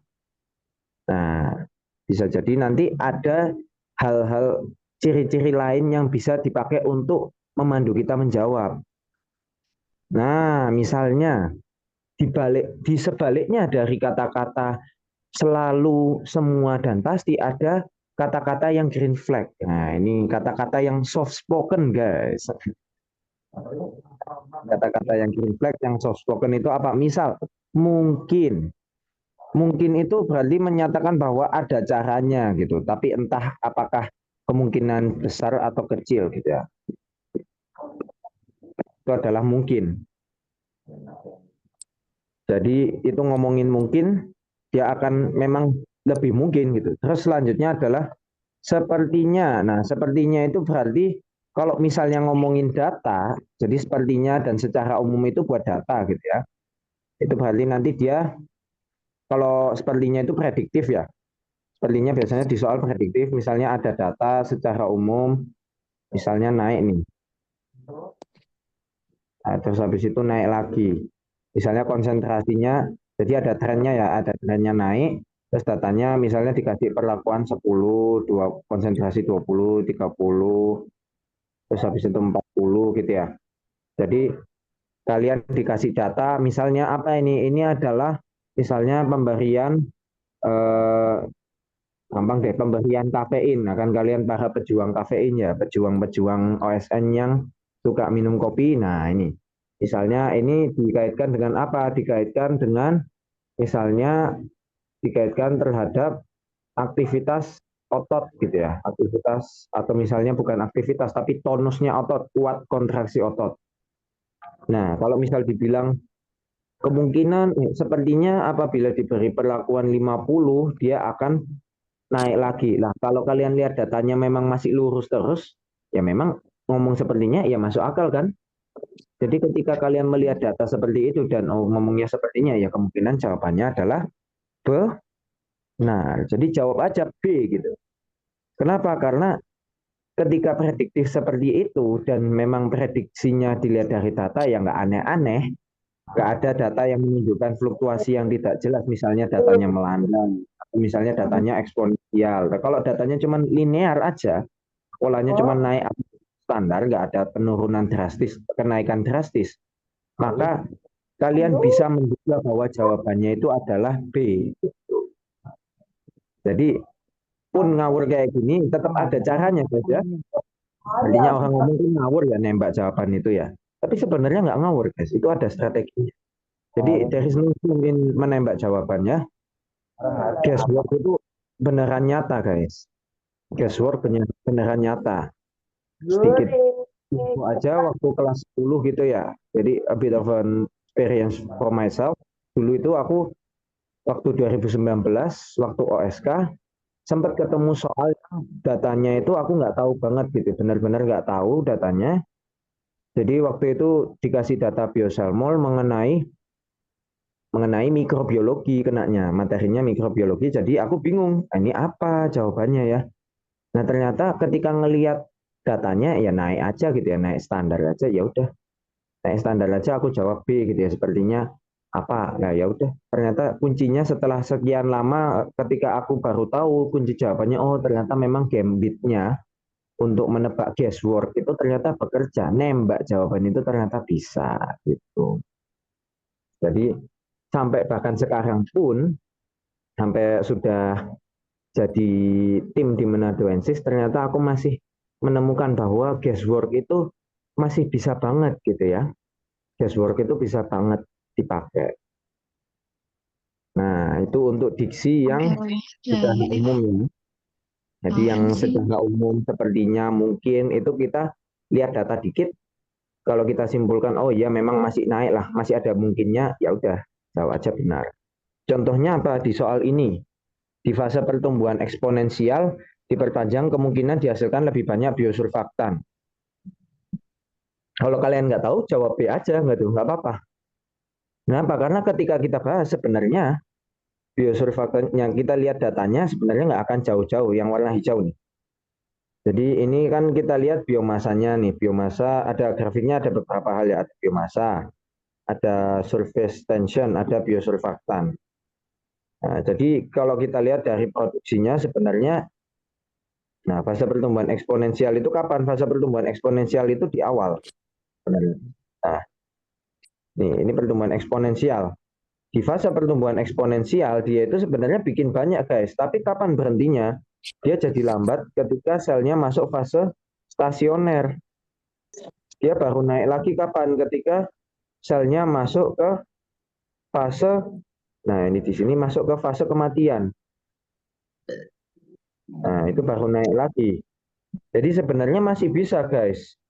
Nah, bisa jadi nanti ada hal-hal ciri-ciri lain yang bisa dipakai untuk memandu kita menjawab. Nah, misalnya di sebaliknya dari kata-kata selalu, semua, dan pasti ada kata-kata yang green flag. Nah, ini kata-kata yang soft spoken, guys. Kata-kata yang green flag, yang soft spoken itu apa? Misal, mungkin. Mungkin itu berarti menyatakan bahwa ada caranya gitu, tapi entah apakah kemungkinan besar atau kecil gitu ya. Itu adalah mungkin. Jadi itu ngomongin mungkin, dia akan memang lebih mungkin gitu. Terus selanjutnya adalah sepertinya. Nah, sepertinya itu berarti kalau misalnya ngomongin data, jadi sepertinya dan secara umum itu buat data gitu ya. Itu berarti nanti dia, kalau sepertinya itu prediktif ya. Sepertinya biasanya di soal prediktif, misalnya ada data secara umum, misalnya naik nih. Nah, terus habis itu naik lagi. Misalnya konsentrasinya, jadi ada trennya ya, ada trennya naik, terus datanya misalnya dikasih perlakuan 10, konsentrasi 20, 30, terus habis itu 40 gitu ya. Jadi kalian dikasih data, misalnya apa ini? Ini adalah misalnya pemberian, eh, gampang deh, pemberian kafein. Nah kan kalian para pejuang kafein ya, pejuang-pejuang OSN yang suka minum kopi. Nah ini, misalnya ini dikaitkan dengan apa? Dikaitkan dengan misalnya dikaitkan terhadap aktivitas otot gitu ya, aktivitas atau misalnya bukan aktivitas tapi tonusnya otot, kuat kontraksi otot. Nah, kalau misal dibilang kemungkinan sepertinya apabila diberi perlakuan 50 dia akan naik lagi. Lah, kalau kalian lihat datanya memang masih lurus terus, ya memang ngomong sepertinya ya masuk akal kan? Jadi ketika kalian melihat data seperti itu dan ngomongnya sepertinya ya kemungkinan jawabannya adalah benar. Jadi jawab aja B gitu. Kenapa? Karena ketika prediktif seperti itu dan memang prediksinya dilihat dari data yang nggak aneh-aneh, nggak ada data yang menunjukkan fluktuasi yang tidak jelas, misalnya datanya melandai, misalnya datanya eksponensial. Nah, kalau datanya cuma linear aja, polanya cuma naik standar, nggak ada penurunan drastis, kenaikan drastis, maka kalian bisa menduga bahwa jawabannya itu adalah B. Jadi pun ngawur kayak gini, tetap ada caranya guys ya. Artinya orang ngomong itu ngawur ya nembak jawaban itu ya. Tapi sebenarnya nggak ngawur guys, itu ada strateginya. Jadi dari mungkin menembak jawabannya, guesswork itu beneran nyata guys. Guesswork beneran nyata. Sedikit info aja waktu kelas 10 gitu ya. Jadi a bit of an experience for myself. Dulu itu aku waktu 2019 waktu OSK sempat ketemu soal datanya itu aku nggak tahu banget gitu, benar-benar nggak tahu datanya. Jadi waktu itu dikasih data biosalmol mengenai mikrobiologi kenanya, materinya mikrobiologi. Jadi aku bingung, ini apa jawabannya ya? Nah ternyata ketika ngelihat datanya ya naik aja gitu ya, naik standar aja ya udah, naik standar aja aku jawab B gitu ya. Sepertinya apa? Nah ya udah, ternyata kuncinya setelah sekian lama ketika aku baru tahu kunci jawabannya, oh ternyata memang gambitnya untuk menebak guesswork itu ternyata bekerja, nembak jawaban itu ternyata bisa gitu. Jadi sampai bahkan sekarang pun sampai sudah jadi tim di Manadoensis ternyata aku masih menemukan bahwa guesswork itu masih bisa banget gitu ya. Guesswork itu bisa banget dipakai. Nah, itu untuk diksi yang sudah umum ya. Jadi yang secara umum sepertinya mungkin itu kita lihat data dikit, kalau kita simpulkan oh ya memang masih naik lah, masih ada mungkinnya, ya udah jawab aja benar. Contohnya apa di soal ini? Di fase pertumbuhan eksponensial diperpanjang kemungkinan dihasilkan lebih banyak biosurfaktan. Kalau kalian nggak tahu jawab B aja, nggak apa-apa. Kenapa? Karena ketika kita bahas sebenarnya biosurfaktan yang kita lihat datanya sebenarnya nggak akan jauh-jauh yang warna hijau nih. Jadi ini kan kita lihat biomasanya nih, biomasa ada grafiknya, ada beberapa hal ya, ada biomasa, ada surface tension, ada biosurfaktan. Nah, jadi kalau kita lihat dari produksinya sebenarnya, nah fase pertumbuhan eksponensial itu kapan? Fase pertumbuhan eksponensial itu di awal. Nah, ini pertumbuhan eksponensial. Di fase pertumbuhan eksponensial dia itu sebenarnya bikin banyak guys, tapi kapan berhentinya? Dia jadi lambat ketika selnya masuk fase stasioner. Dia baru naik lagi kapan? Ketika selnya masuk ke fase, nah ini di sini masuk ke fase kematian. Nah itu baru naik lagi. Jadi sebenarnya masih bisa guys.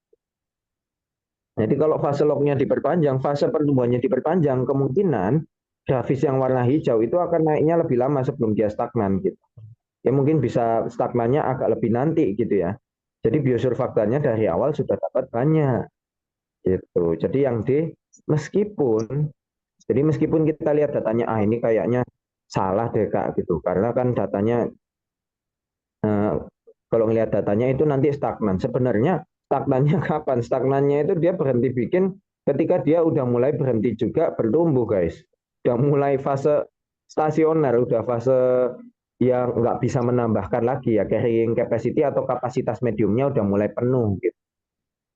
Jadi kalau fase lognya diperpanjang, fase pertumbuhannya diperpanjang, kemungkinan grafis yang warna hijau itu akan naiknya lebih lama sebelum dia stagnan gitu. Ya mungkin bisa stagnannya agak lebih nanti gitu ya. Jadi biosurfaktannya dari awal sudah dapat banyak gitu. Jadi yang D meskipun meskipun kita lihat datanya ini kayaknya salah deh Kak gitu. Karena kan datanya kalau ngelihat datanya itu nanti stagnan. Sebenarnya stagnannya kapan? Stagnannya itu dia berhenti bikin ketika dia udah mulai berhenti juga bertumbuh guys, udah mulai fase stasioner, udah fase yang nggak bisa menambahkan lagi ya, carrying capacity atau kapasitas mediumnya udah mulai penuh gitu.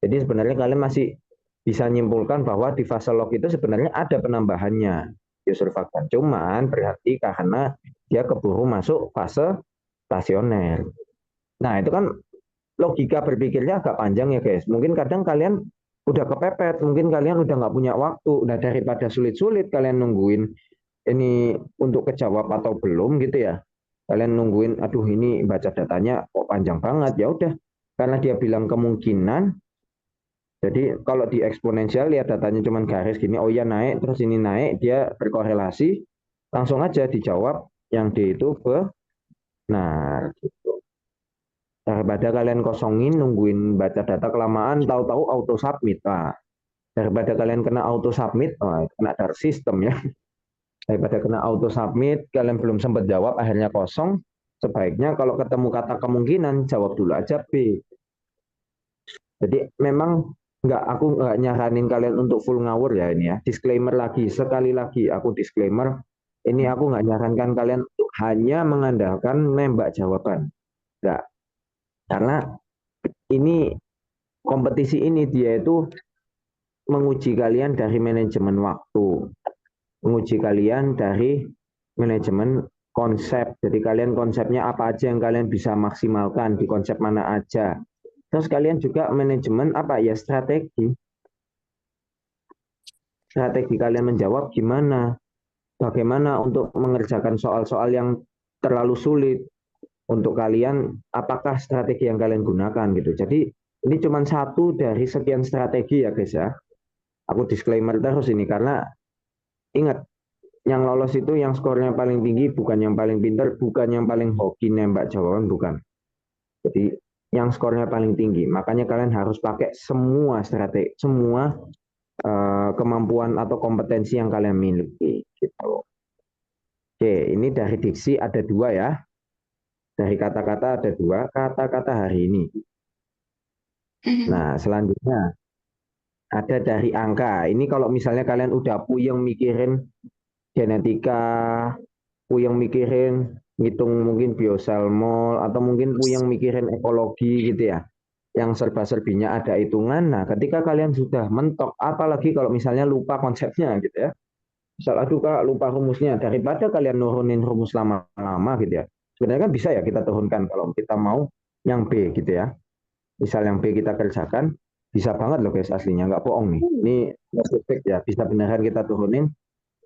Jadi sebenarnya kalian masih bisa nyimpulkan bahwa di fase log itu sebenarnya ada penambahannya di surfaktan. Cuman berarti karena dia keburu masuk fase stasioner. Nah, itu kan logika berpikirnya agak panjang ya guys. Mungkin kadang kalian udah kepepet, mungkin kalian udah nggak punya waktu. Nah, daripada sulit-sulit kalian nungguin ini untuk kejawab atau belum gitu ya. Kalian nungguin, aduh ini baca datanya kok panjang banget. Ya udah, karena dia bilang kemungkinan, jadi kalau di eksponensial lihat datanya cuma garis gini, oh ya naik, terus ini naik, dia berkorelasi, langsung aja dijawab yang D itu benar. Daripada kalian kosongin, nungguin baca data kelamaan, tahu-tahu auto submit. Nah, daripada kalian kena auto submit, kena dari sistem ya. Daripada kena auto submit, kalian belum sempat jawab, akhirnya kosong. Sebaiknya kalau ketemu kata kemungkinan, jawab dulu aja B. Jadi memang aku nggak nyaranin kalian untuk full ngawur ya ini ya. Disclaimer lagi, sekali lagi aku disclaimer, ini aku nggak nyarankan kalian untuk hanya mengandalkan nembak jawaban. Nggak. Karena ini kompetisi ini dia itu menguji kalian dari manajemen waktu, menguji kalian dari manajemen konsep. Jadi kalian konsepnya apa aja yang kalian bisa maksimalkan di konsep mana aja. Terus kalian juga manajemen apa ya strategi. Strategi kalian menjawab gimana? Bagaimana untuk mengerjakan soal-soal yang terlalu sulit untuk kalian? Apakah strategi yang kalian gunakan gitu? Jadi ini cuma satu dari sekian strategi ya guys ya. Aku disclaimer terus ini karena ingat yang lolos itu yang skornya paling tinggi, bukan yang paling pinter, bukan yang paling hoki nembak jawaban, bukan. Jadi yang skornya paling tinggi. Makanya kalian harus pakai semua strategi, semua kemampuan atau kompetensi yang kalian miliki. Gitu. Oke, ini dari diksi ada dua ya. Dari kata-kata ada dua, kata-kata hari ini. Nah, selanjutnya ada dari angka. Ini kalau misalnya kalian udah puyeng mikirin genetika, puyeng mikirin ngitung mungkin biosalmol, atau mungkin puyeng mikirin ekologi gitu ya. Yang serba-serbinya ada hitungan. Nah, ketika kalian sudah mentok, apalagi kalau misalnya lupa konsepnya gitu ya. Misal, aduh kak lupa rumusnya, daripada kalian nurunin rumus lama-lama gitu ya. Sebenarnya kan bisa ya kita turunkan kalau kita mau yang B gitu ya. Misal yang B kita kerjakan, bisa banget loh guys aslinya, nggak bohong nih. Ini ya, bisa beneran kita turunin.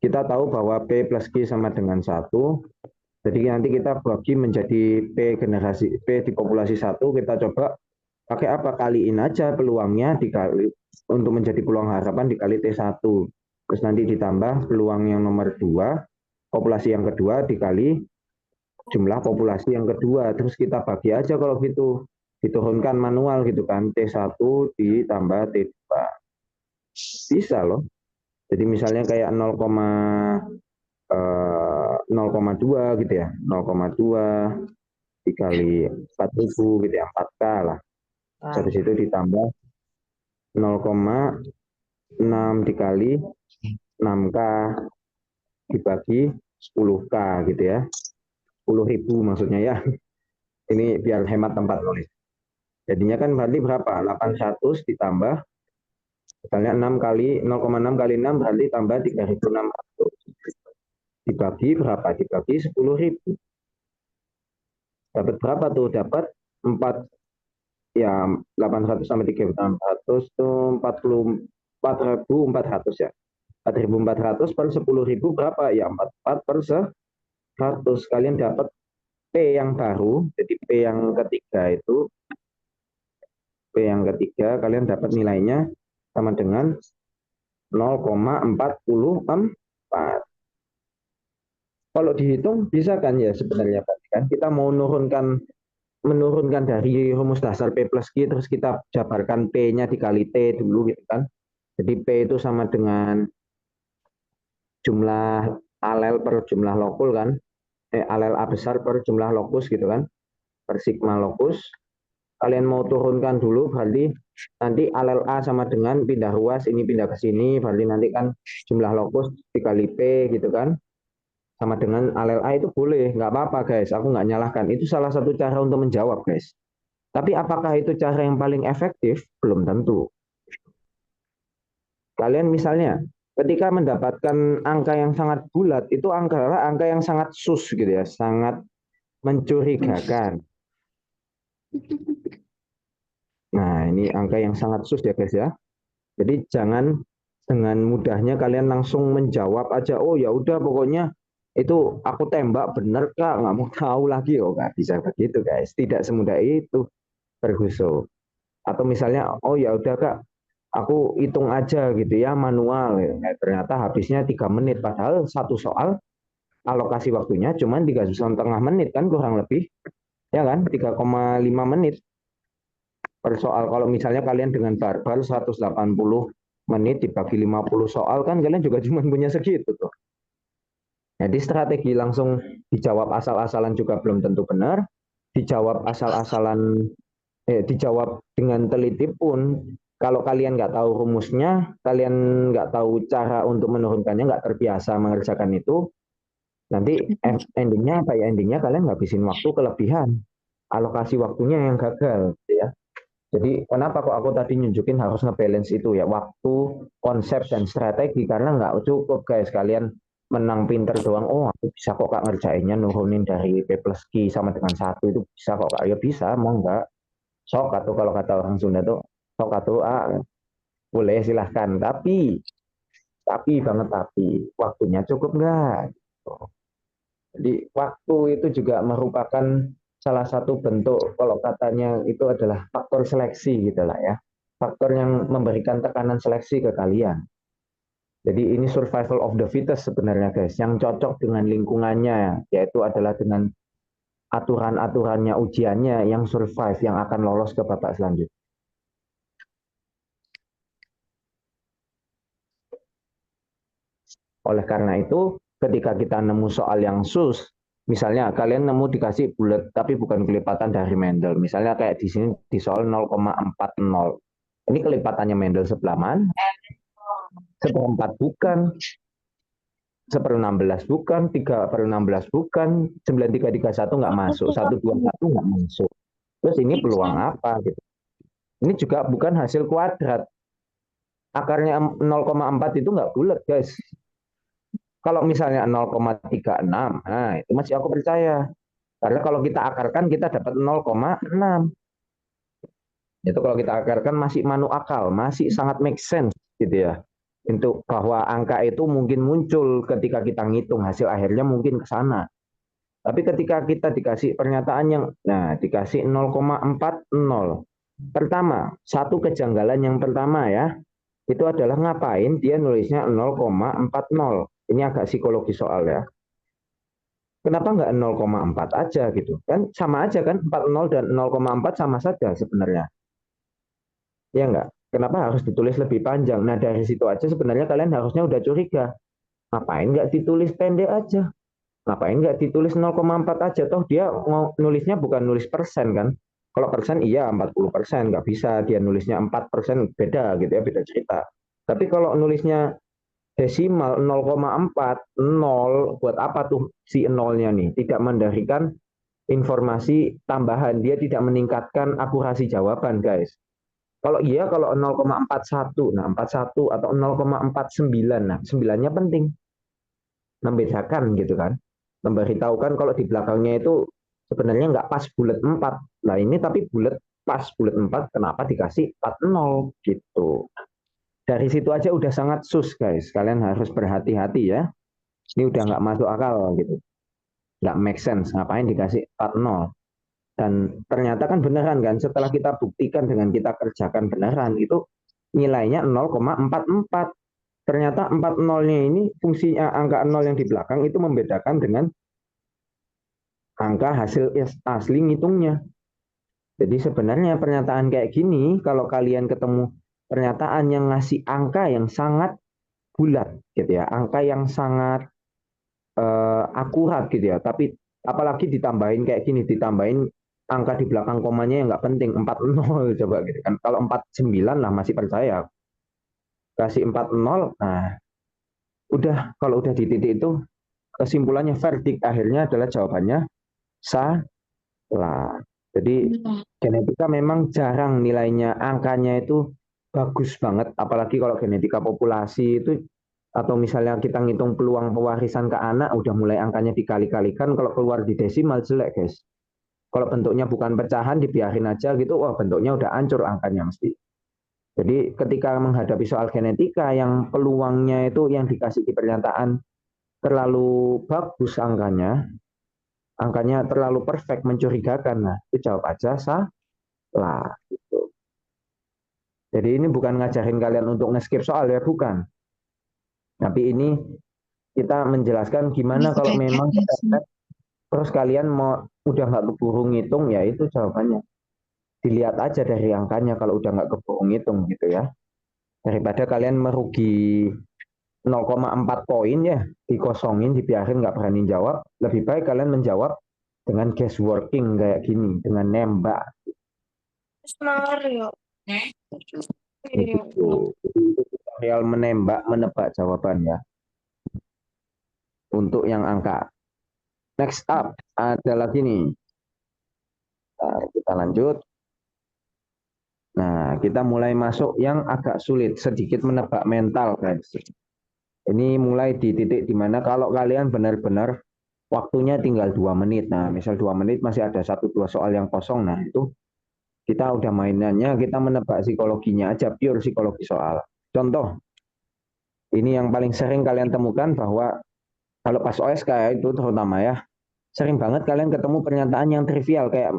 Kita tahu bahwa P plus Q sama dengan 1. Jadi nanti kita bagi menjadi P generasi P di populasi 1, kita coba pakai apa? Kaliin aja peluangnya dikali untuk menjadi peluang harapan dikali T1. Terus nanti ditambah peluang yang nomor 2, populasi yang kedua dikali jumlah populasi yang kedua. Terus kita bagi aja kalau gitu. Diturunkan manual gitu kan. T1 ditambah T2. Bisa loh. Jadi misalnya kayak 0,2 gitu ya. 0,2 dikali 4.000 gitu ya. 4K lah. Dari situ ditambah 0,6 dikali 6K dibagi 10K gitu ya. 10.000 maksudnya ya. Ini biar hemat tempat nulis. Jadinya kan berarti berapa? 800 ditambah misalnya 6 kali 0,6 kali 6 berarti tambah 3.600. Dibagi berapa? Dibagi 10.000. Dapat berapa tuh? Dapat 4 ya 800 sampai 3.600 tuh 4.400 ya. 4.400 per 10.000 berapa? Ya 44 per 100. Kalian dapat P yang baru, jadi P yang ketiga itu, P yang ketiga kalian dapat nilainya sama dengan 0,44. Kalau dihitung bisa kan ya sebenarnya kan kita mau menurunkan dari rumus dasar P plus Q terus kita jabarkan P-nya dikali T dulu gitu kan. Jadi P itu sama dengan jumlah alel per jumlah lokul kan. Alel A besar per jumlah lokus gitu kan. Per sigma lokus kalian mau turunkan dulu, berarti nanti alel A sama dengan pindah ruas, ini pindah ke sini, berarti nanti kan jumlah lokus dikali P gitu kan, sama dengan alel A itu boleh, nggak apa-apa guys, aku nggak nyalahkan. Itu salah satu cara untuk menjawab guys. Tapi apakah itu cara yang paling efektif? Belum tentu. Kalian misalnya ketika mendapatkan angka yang sangat bulat, itu angka yang sangat sus gitu ya, sangat mencurigakan. Nah, ini angka yang sangat sus ya guys ya. Jadi jangan dengan mudahnya kalian langsung menjawab aja, oh ya udah pokoknya itu aku tembak bener kak, nggak mau tahu lagi, oh nggak bisa begitu guys, tidak semudah itu berguso. Atau misalnya, oh ya udah kak, aku hitung aja gitu ya manual, nah, ternyata habisnya 3 menit, padahal satu soal alokasi waktunya cuma 3,5 menit kan kurang lebih, ya kan, 3,5 menit per soal. Kalau misalnya kalian dengan baru 180 menit dibagi 50 soal kan kalian juga cuma punya segitu tuh. Jadi strategi langsung dijawab asal-asalan juga belum tentu benar, dijawab asal-asalan, dijawab dengan teliti pun kalau kalian nggak tahu rumusnya, kalian nggak tahu cara untuk menurunkannya, nggak terbiasa mengerjakan itu, nanti endingnya apa ya, endingnya kalian ngabisin waktu kelebihan, alokasi waktunya yang gagal gitu ya. Jadi kenapa kok aku tadi nunjukin harus ngebalance itu ya, waktu, konsep, dan strategi, karena nggak cukup guys kalian menang pinter doang, oh aku bisa kok kak ngerjainnya nurunin dari P plus Q sama dengan 1 itu bisa kok kak, ya bisa, mau nggak, sok atau kalau kata orang Sunda tuh, sok atau boleh silahkan, tapi banget tapi, waktunya cukup nggak? Gitu. Jadi waktu itu juga merupakan salah satu bentuk, kalau katanya itu adalah faktor seleksi gitu lah ya. Faktor yang memberikan tekanan seleksi ke kalian. Jadi ini survival of the fittest sebenarnya guys, yang cocok dengan lingkungannya, yaitu adalah dengan aturan-aturannya, ujiannya yang survive, yang akan lolos ke babak selanjutnya. Oleh karena itu, ketika kita nemu soal yang sus, misalnya kalian nemu dikasih bulat tapi bukan kelipatan dari Mendel. Misalnya kayak di sini di soal 0,40. Ini kelipatannya Mendel sebelah mana? Seperempat bukan, 1/16 bukan, 3/16 bukan, 9331 nggak masuk, 121 nggak masuk. Terus ini peluang apa gitu? Ini juga bukan hasil kuadrat. Akarnya 0,4 itu nggak bulat guys. Kalau misalnya 0,36, nah itu masih aku percaya. Karena kalau kita akarkan kita dapat 0,6. Itu kalau kita akarkan masih masuk akal, masih sangat make sense gitu ya. Untuk bahwa angka itu mungkin muncul ketika kita ngitung, hasil akhirnya mungkin ke sana. Tapi ketika kita dikasih pernyataan yang, nah dikasih 0,40. Pertama, satu kejanggalan yang pertama ya, itu adalah ngapain dia nulisnya 0,40. Ini agak psikologi soal ya. Kenapa nggak 0,4 aja gitu? Kan sama aja kan, 40 dan 0,4 sama saja sebenarnya. Ya nggak? Kenapa harus ditulis lebih panjang? Nah dari situ aja sebenarnya kalian harusnya udah curiga. Ngapain nggak ditulis pendek aja? Ngapain nggak ditulis 0,4 aja? Toh dia nulisnya bukan nulis persen kan? Kalau persen iya 40%, nggak bisa dia nulisnya 4%, beda gitu ya, beda cerita. Tapi kalau nulisnya desimal 0,4, 0, buat apa tuh si nolnya nih? Tidak mendarikan informasi tambahan, dia tidak meningkatkan akurasi jawaban guys. Kalau iya, kalau 0,41, nah 41 atau 0,49, nah 9-nya penting. Membedakan gitu kan. Memberitahukan kalau di belakangnya itu sebenarnya nggak pas bulat 4. Nah ini tapi bulat pas bulat 4, kenapa dikasih 40 gitu. Dari situ aja udah sangat sus guys. Kalian harus berhati-hati ya. Ini udah nggak masuk akal gitu. Nggak make sense. Ngapain dikasih 40? Dan ternyata kan beneran kan, setelah kita buktikan dengan kita kerjakan beneran, itu nilainya 0,44. Ternyata 40-nya ini fungsinya angka 0 yang di belakang itu membedakan dengan angka hasil asli ngitungnya. Jadi sebenarnya pernyataan kayak gini, kalau kalian ketemu pernyataan yang ngasih angka yang sangat bulat gitu ya, angka yang sangat akurat gitu ya, tapi apalagi ditambahin kayak gini, ditambahin angka di belakang komanya yang nggak penting, 40 coba gitu kan. Kalau 49 lah masih percaya. Kasih 40, nah udah, kalau udah di titik itu kesimpulannya verdict akhirnya adalah jawabannya salah. Jadi genetika memang jarang nilainya, angkanya itu bagus banget, apalagi kalau genetika populasi itu, atau misalnya kita ngitung peluang pewarisan ke anak, udah mulai angkanya dikali-kalikan, kalau keluar di desimal jelek guys. Kalau bentuknya bukan pecahan, dibiarin aja gitu, wah bentuknya udah hancur angkanya mesti. Jadi ketika menghadapi soal genetika yang peluangnya itu yang dikasih di pernyataan terlalu bagus angkanya terlalu perfect, mencurigakan, nah itu jawab aja salah. Gitu. Jadi ini bukan ngajarin kalian untuk nge-skip soal ya, bukan. Tapi ini kita menjelaskan gimana kalau memang terus kalian mau udah nggak keburu ngitung, ya itu jawabannya. Dilihat aja dari angkanya kalau udah nggak keburu ngitung gitu ya. Daripada kalian merugi 0,4 poin ya, dikosongin, dibiarin nggak berani jawab, lebih baik kalian menjawab dengan guessworking kayak gini, dengan nembak. Mario. Itu tutorial menembak, menebak jawaban ya. Untuk yang angka. Next up, ada lagi nih. Nah, kita lanjut. Nah, kita mulai masuk yang agak sulit, sedikit menebak mental, guys. Ini mulai di titik dimana kalau kalian benar-benar waktunya tinggal 2 menit. Nah, misal 2 menit masih ada 1-2 soal yang kosong. Nah, itu kita udah mainannya, kita menebak psikologinya aja, pure psikologi soal. Contoh, ini yang paling sering kalian temukan bahwa kalau pas OSK itu terutama ya, sering banget kalian ketemu pernyataan yang trivial, kayak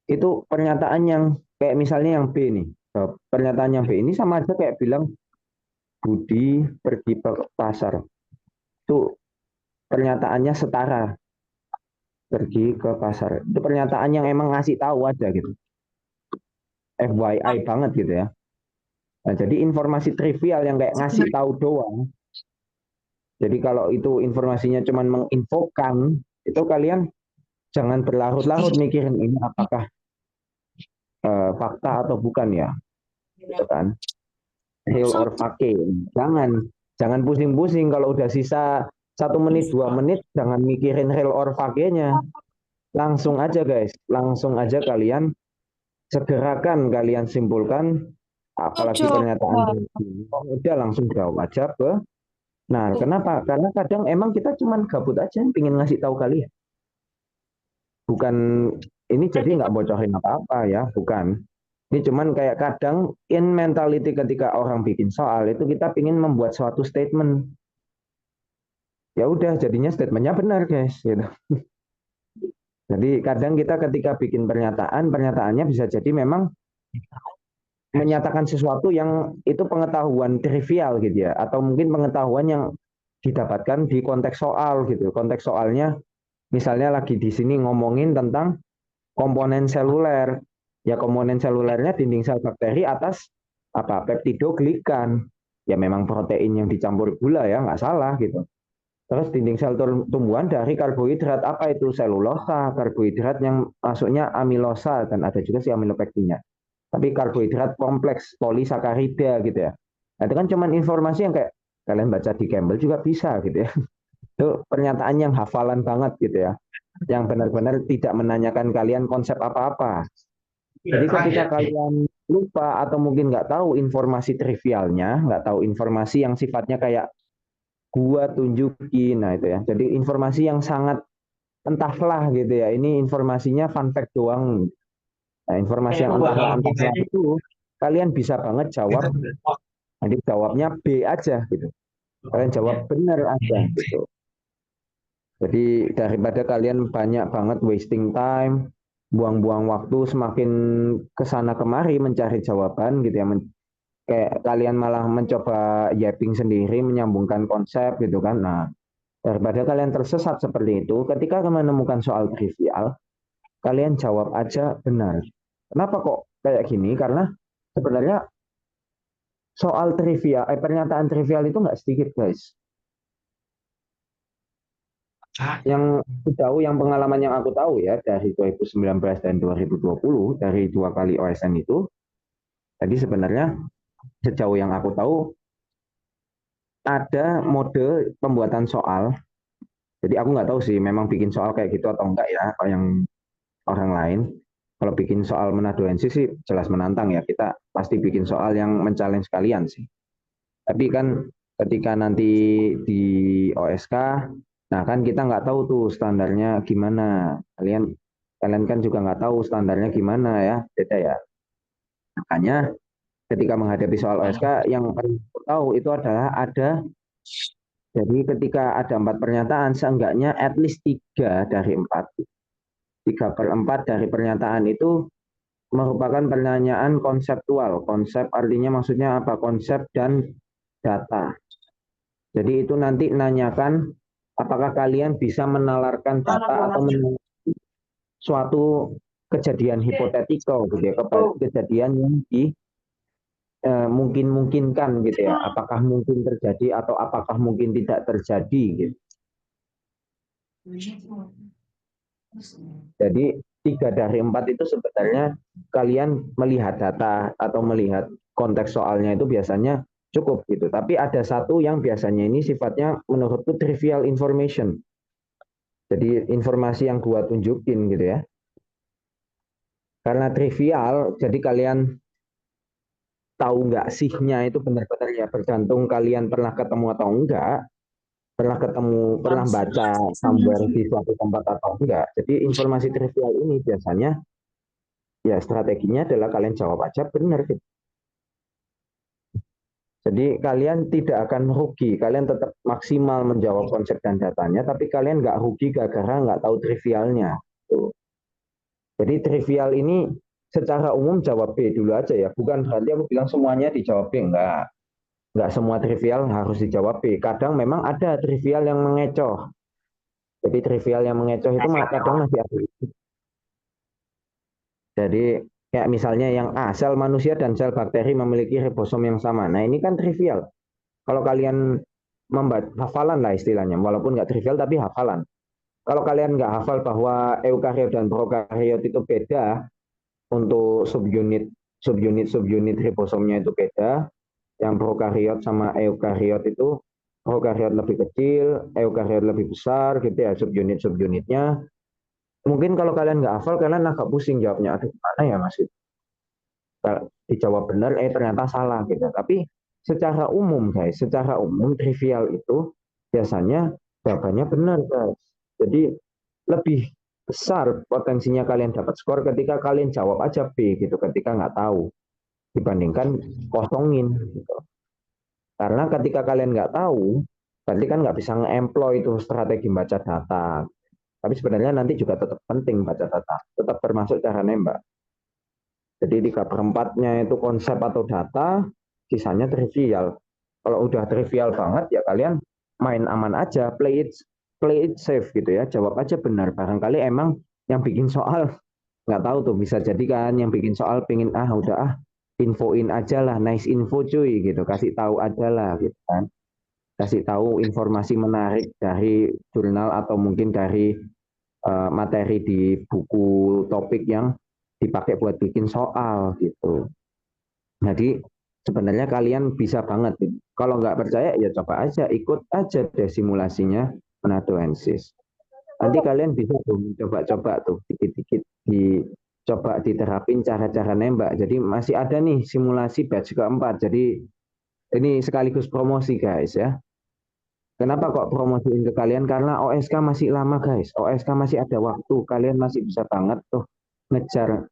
itu pernyataan yang kayak misalnya yang B nih. Pernyataan yang B ini sama aja kayak bilang Budi pergi ke pasar. Itu pernyataannya setara, pergi ke pasar. Itu pernyataan yang emang ngasih tahu aja gitu. FYI banget gitu ya. Nah, jadi informasi trivial yang kayak ngasih tahu doang. Jadi kalau itu informasinya cuma menginfokan, itu kalian jangan berlarut-larut mikirin ini apakah fakta atau bukan ya, gitu kan? Real or fake. Jangan pusing-pusing kalau udah sisa 1 menit 2 menit, jangan mikirin real or fake-nya. Langsung aja guys, langsung aja kalian segerakan kalian simpulkan, apalagi pernyataan udah langsung jawab aja ke. Nah, kenapa? Karena kadang emang kita cuman gabut aja, pengen ngasih tahu kalian. Bukan ini jadi nggak bocorin apa-apa ya, bukan. Ini cuman kayak kadang in mentality ketika orang bikin soal itu kita ingin membuat suatu statement. Ya udah jadinya statementnya benar guys. Gitu. Jadi kadang kita ketika bikin pernyataan, pernyataannya bisa jadi memang menyatakan sesuatu yang itu pengetahuan trivial gitu ya, atau mungkin pengetahuan yang didapatkan di konteks soal gitu. Konteks soalnya misalnya lagi di sini ngomongin tentang komponen seluler. Ya komponen selulernya dinding sel bakteri atas apa peptidoglikan. Ya memang protein yang dicampur gula ya nggak salah gitu. Terus dinding sel tumbuhan dari karbohidrat, apa itu selulosa, karbohidrat yang masuknya amilosa dan ada juga si amilopektinnya. Tapi karbohidrat kompleks polisakarida gitu ya. Nah, itu kan cuma informasi yang kayak kalian baca di Campbell juga bisa gitu ya. Itu pernyataan yang hafalan banget gitu ya. Yang benar-benar tidak menanyakan kalian konsep apa-apa. Jadi ketika kalian lupa atau mungkin nggak tahu informasi trivialnya, nggak tahu informasi yang sifatnya kayak gua tunjukin, nah itu ya. Jadi informasi yang sangat entahlah gitu ya. Ini informasinya fun fact doang. Nah, informasi yang entahlah itu kalian bisa banget jawab. Nanti jawabnya B aja gitu. Kalian jawab benar aja gitu. Jadi daripada kalian banyak banget wasting time, buang-buang waktu semakin kesana kemari mencari jawaban gitu ya. Kayak kalian malah mencoba yapping sendiri, menyambungkan konsep gitu kan. Nah, daripada kalian tersesat seperti itu, ketika kalian menemukan soal trivial, kalian jawab aja benar. Kenapa kok kayak gini? Karena sebenarnya soal trivial, pernyataan trivial itu nggak sedikit guys. Yang aku tahu, yang pengalaman yang aku tahu ya dari 2019 dan 2020 dari 2 kali OSN itu, tadi sebenarnya sejauh yang aku tahu ada mode pembuatan soal. Jadi aku nggak tahu sih memang bikin soal kayak gitu atau enggak ya, kalau yang orang lain. Kalau bikin soal menaduensi sih jelas menantang ya. Kita pasti bikin soal yang men-challenge kalian sih. Tapi kan ketika nanti di OSK, nah kan kita nggak tahu tuh standarnya gimana. Kalian kalian kan juga nggak tahu standarnya gimana ya, beda ya. Makanya ketika menghadapi soal OSK, yang perlu tahu itu adalah ada, jadi ketika ada 4 pernyataan, seenggaknya at least 3 dari 4. 3/4 dari pernyataan itu merupakan pertanyaan konseptual. Konsep artinya maksudnya apa? Konsep dan data. Jadi itu nanti nanyakan apakah kalian bisa menalarkan data atau suatu kejadian hipotetikal gitu ya, kejadian yang mungkin-mungkinkan gitu ya, apakah mungkin terjadi atau apakah mungkin tidak terjadi gitu. Jadi 3/4 itu sebenarnya kalian melihat data atau melihat konteks soalnya itu biasanya cukup gitu. Tapi ada satu yang biasanya ini sifatnya menurutku trivial information. Jadi informasi yang gua tunjukin gitu ya. Karena trivial, jadi kalian tahu nggak sihnya itu benar-benar ya bergantung kalian pernah ketemu atau enggak, pernah ketemu, pernah baca somewhere di suatu tempat atau enggak. Jadi informasi trivial ini biasanya ya strateginya adalah kalian jawab aja benar gitu. Jadi kalian tidak akan rugi, kalian tetap maksimal menjawab konsep dan datanya, tapi kalian nggak rugi gara-gara nggak tahu trivialnya. Tuh. Jadi trivial ini secara umum jawab B dulu aja ya, bukan berarti aku bilang semuanya dijawab B, enggak. Enggak semua trivial harus dijawab B. Kadang memang ada trivial yang mengecoh. Jadi trivial yang mengecoh itu kadang masih ada. Jadi kayak misalnya yang A, sel manusia dan sel bakteri memiliki ribosom yang sama. Nah ini kan trivial. Kalau kalian membaca hafalan lah istilahnya, walaupun nggak trivial tapi hafalan. Kalau kalian nggak hafal bahwa eukariot dan prokariot itu beda untuk subunit ribosomnya itu beda. Yang prokariot sama eukariot itu prokariot lebih kecil, eukariot lebih besar gitu ya subunitnya. Mungkin kalau kalian nggak hafal kalian agak pusing jawabnya. Aduh, mana ya Mas? Dijawab benar, ternyata salah gitu. Tapi secara umum guys, secara umum trivial itu biasanya jawabannya benar guys. Jadi lebih besar potensinya kalian dapat skor ketika kalian jawab aja B gitu, ketika nggak tahu dibandingkan kosongin gitu. Karena ketika kalian nggak tahu, berarti kan nggak bisa nge-employ itu strategi baca data. Tapi sebenarnya nanti juga tetap penting baca data, tetap termasuk cara nembak. Jadi 3/4-nya itu konsep atau data, sisanya trivial. Kalau udah trivial banget ya kalian main aman aja, play it safe gitu ya, jawab aja benar. Barangkali emang yang bikin soal nggak tahu tuh, bisa jadi kan yang bikin soal pengen udah infoin aja lah, nice info cuy gitu, kasih tahu aja lah gitu kan, kasih tahu informasi menarik dari jurnal atau mungkin dari materi di buku topik yang dipakai buat bikin soal gitu. Jadi sebenarnya kalian bisa banget. Kalau nggak percaya ya coba aja, ikut aja deh simulasinya menadoensis. Nanti kalian bisa tuh coba-coba tuh dikit-dikit dicoba diterapin cara-cara nembak. Jadi masih ada nih simulasi batch keempat. Jadi ini sekaligus promosi guys ya. Kenapa kok promosiin ke kalian? Karena OSK masih lama guys. OSK masih ada waktu. Kalian masih bisa banget tuh ngejar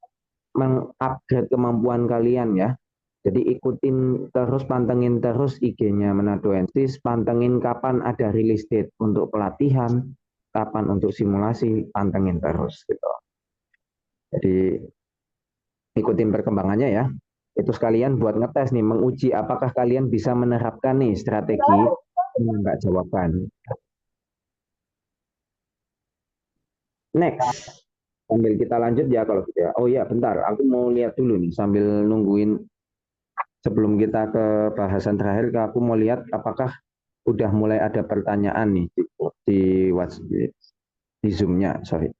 mengupgrade kemampuan kalian ya. Jadi ikutin terus, pantengin terus IG-nya Menadoensis, pantengin kapan ada release date untuk pelatihan, kapan untuk simulasi, pantengin terus gitu. Jadi ikutin perkembangannya ya. Itu sekalian buat ngetes nih, menguji apakah kalian bisa menerapkan nih strategi menembak jawaban. Next, sambil kita lanjut ya kalau gitu ya. Oh iya, bentar, aku mau lihat dulu nih sambil nungguin sebelum kita ke bahasan terakhir, aku mau lihat apakah udah mulai ada pertanyaan nih di WhatsApp, di Zoom-nya, sorry.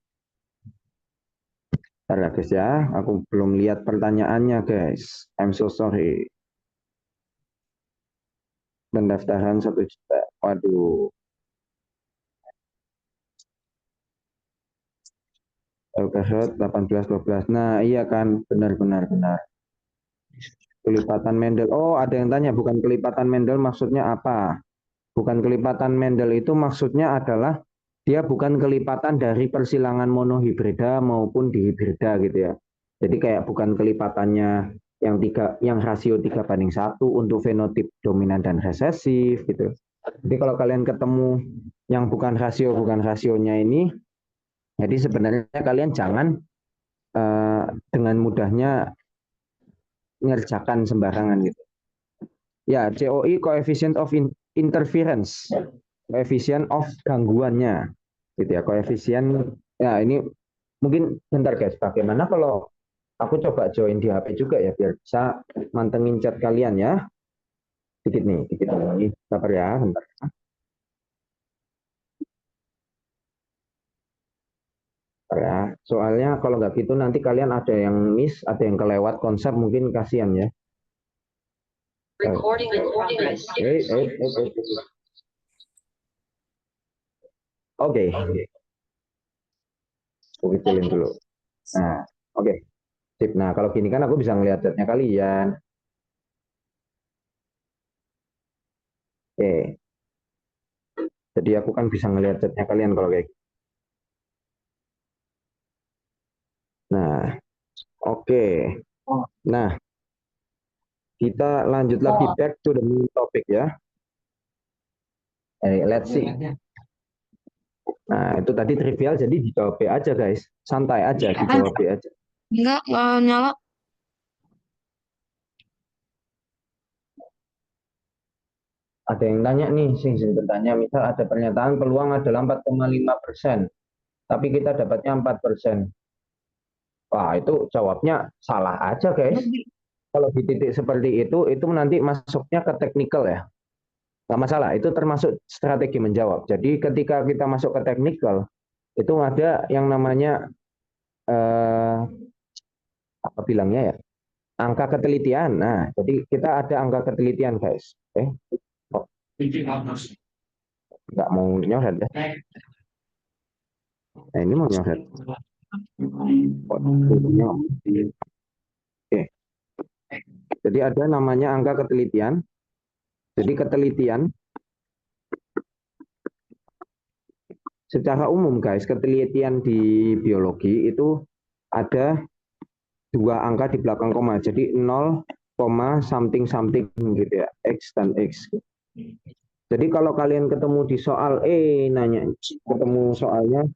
Bentar ya guys ya, aku belum lihat pertanyaannya guys. I'm so sorry. Pendaftaran 1 juta. Waduh. Kasut 18-12. Nah iya kan, benar-benar benar. Kelipatan Mendel. Oh ada yang tanya, bukan kelipatan Mendel maksudnya apa? Bukan kelipatan Mendel itu maksudnya adalah dia bukan kelipatan dari persilangan monohibrida maupun dihibrida gitu ya. Jadi kayak bukan kelipatannya yang rasio 3:1 untuk fenotip dominan dan resesif gitu. Jadi kalau kalian ketemu yang bukan rasionya ini, jadi sebenarnya kalian jangan dengan mudahnya ngerjakan sembarangan gitu. Ya, COI coefficient of interference, koefisien of gangguannya gitu ya, koefisien. Ya ini mungkin bentar guys, bagaimana kalau aku coba join di HP juga ya biar bisa mantengin chat kalian ya. Dikit nih, sabar ya, bentar. Ya, soalnya kalau nggak gitu nanti kalian ada yang miss, ada yang kelewat konsep, mungkin kasihan ya. Recording in progress. Oke, aku kecilin dulu. Nah, oke. Sip. Nah, kalau gini kan aku bisa ngeliat chatnya kalian. Oke. Jadi aku kan bisa ngeliat chatnya kalian kalau kayak gitu. Nah, oke. Nah, kita lanjut lagi back to the main topic ya. Let's see. Nah, itu tadi trivial, jadi dijawab B aja guys. Santai aja, dijawab B aja. Enggak nyala. Ada yang tanya nih, sing bertanya, misal ada pernyataan peluang adalah 4,5%, tapi kita dapatnya 4%. Wah, itu jawabnya salah aja guys. Kalau di titik seperti itu nanti masuknya ke teknikal ya. Nggak masalah, itu termasuk strategi menjawab. Jadi ketika kita masuk ke teknikal, itu ada yang namanya apa bilangnya ya, angka ketelitian. Nah, jadi kita ada angka ketelitian guys. Oh, nggak mau nyoret ya. Nah, ini mau nyoret. Oke. Jadi ada namanya angka ketelitian. Jadi ketelitian secara umum guys, ketelitian di biologi itu ada dua angka di belakang koma. Jadi 0, something something gitu ya, X dan X. Jadi kalau kalian ketemu di soal nanya, ketemu soalnya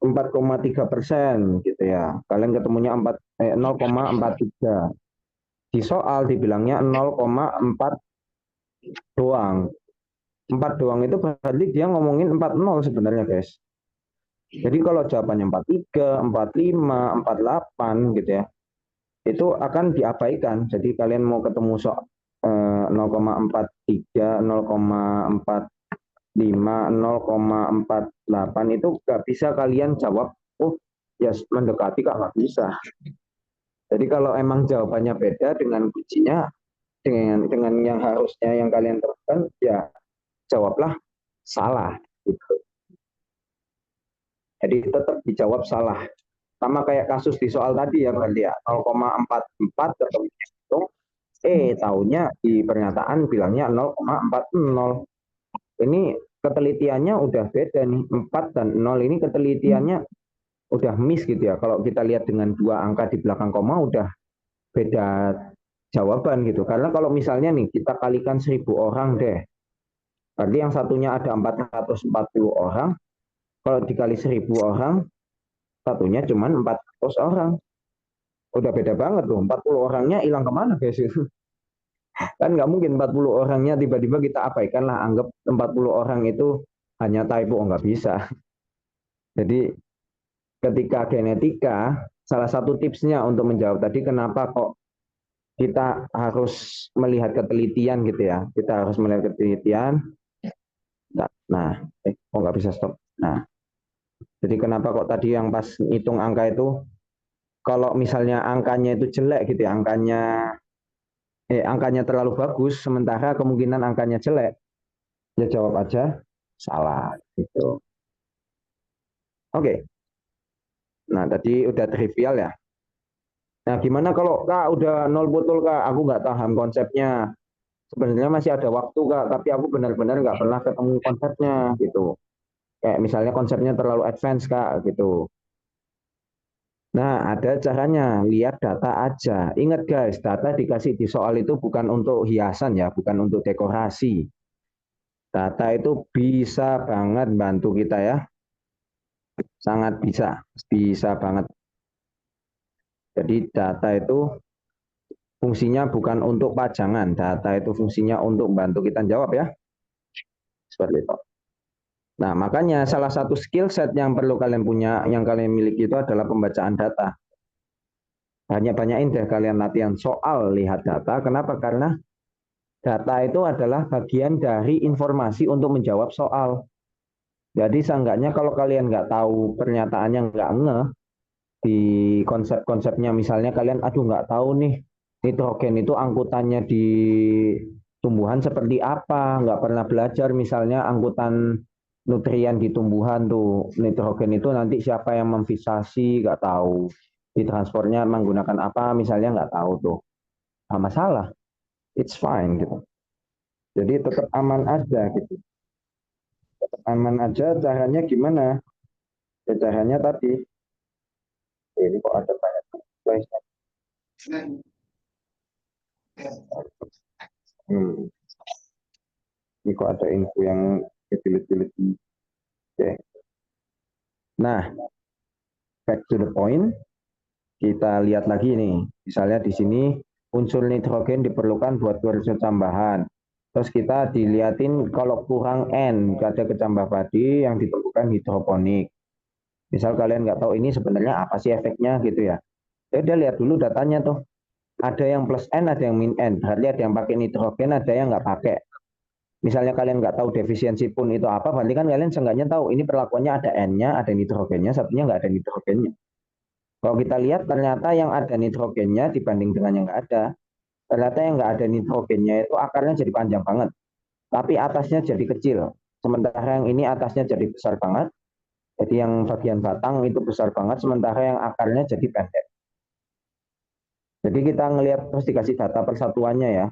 4,3% gitu ya. Kalian ketemunya 0,43. Di soal dibilangnya 0,4 doang. 4 doang itu berarti dia ngomongin 40 sebenarnya guys. Jadi kalau jawabannya 43, 45, 48 gitu ya, itu akan diabaikan. Jadi kalian mau ketemu soal 0,43, 0,45, 0,48 itu nggak bisa kalian jawab, oh ya mendekati kak nggak bisa. Jadi kalau emang jawabannya beda dengan kuncinya, dengan yang harusnya yang kalian terapkan, ya jawablah salah. Gitu. Jadi tetap dijawab salah. Sama kayak kasus di soal tadi ya berarti ya 0,44 ketemu itu tahunnya di pernyataan bilangnya 0,40. Ini ketelitiannya udah beda nih, 4 dan 0 ini ketelitiannya udah miss gitu ya. Kalau kita lihat dengan dua angka di belakang koma udah beda jawaban gitu. Karena kalau misalnya nih kita kalikan 1.000 orang deh. Berarti yang satunya ada 440 orang. Kalau dikali 1.000 orang, satunya cuma 400 orang. Udah beda banget tuh. 40 orangnya hilang kemana guys itu? Kan nggak mungkin 40 orangnya tiba-tiba kita abaikan lah. Anggap 40 orang itu hanya typo, nggak bisa. Jadi ketika genetika, salah satu tipsnya untuk menjawab tadi kenapa kok kita harus melihat ketelitian gitu ya. Kita harus melihat ketelitian. Nah, kok nggak bisa stop? Nah, jadi kenapa kok tadi yang pas hitung angka itu, kalau misalnya angkanya itu jelek gitu ya, angkanya terlalu bagus, sementara kemungkinan angkanya jelek, ya jawab aja salah gitu. Oke. Nah, tadi udah trivial ya. Nah, gimana kalau Kak udah nol botol Kak, aku nggak paham konsepnya. Sebenarnya masih ada waktu Kak, tapi aku benar-benar nggak pernah ketemu konsepnya gitu. Kayak misalnya konsepnya terlalu advance Kak gitu. Nah, ada caranya, lihat data aja. Ingat guys, data dikasih di soal itu bukan untuk hiasan ya, bukan untuk dekorasi. Data itu bisa banget bantu kita ya, sangat bisa, bisa banget. Jadi data itu fungsinya bukan untuk pajangan, data itu fungsinya untuk bantu kita jawab ya, seperti itu. Nah, makanya salah satu skill set yang perlu kalian punya, yang kalian miliki itu adalah pembacaan data. Banyak-banyakin deh kalian latihan soal lihat data. Kenapa? Karena data itu adalah bagian dari informasi untuk menjawab soal. Jadi seenggaknya kalau kalian nggak tahu pernyataannya nggak ngeh di konsep-konsepnya, misalnya kalian aduh nggak tahu nih nitrogen itu angkutannya di tumbuhan seperti apa, nggak pernah belajar misalnya angkutan nutrien di tumbuhan tuh nitrogen itu nanti siapa yang memfisasi nggak tahu, ditransportnya menggunakan apa misalnya nggak tahu tuh, nggak masalah, it's fine gitu. Jadi tetap aman aja gitu. Tetap aman aja, caranya gimana? Ya, caranya tadi, ini kok ada banyak tulisan. Ini kok ada info yang kecil-kecil. Oke. Nah, back to the point. Kita lihat lagi nih. Misalnya di sini unsur nitrogen diperlukan buat kursus tambahan. Terus kita dilihatin kalau kurang N, ada kecambah padi yang ditemukan hidroponik. Misal kalian nggak tahu ini sebenarnya apa sih efeknya gitu ya. Ya udah lihat dulu datanya tuh. Ada yang plus N, ada yang min N. Berarti ada yang pakai nitrogen, ada yang nggak pakai. Misalnya kalian nggak tahu defisiensi pun itu apa, berarti kan kalian seenggaknya tahu ini perlakuannya ada N-nya, ada nitrogennya, satunya nggak ada nitrogennya. Kalau kita lihat ternyata yang ada nitrogennya dibanding dengan yang nggak ada, ternyata yang nggak ada nitrogennya itu akarnya jadi panjang banget, tapi atasnya jadi kecil. Sementara yang ini atasnya jadi besar banget, jadi yang bagian batang itu besar banget, sementara yang akarnya jadi pendek. Jadi kita ngelihat terus dikasih data persatuannya ya.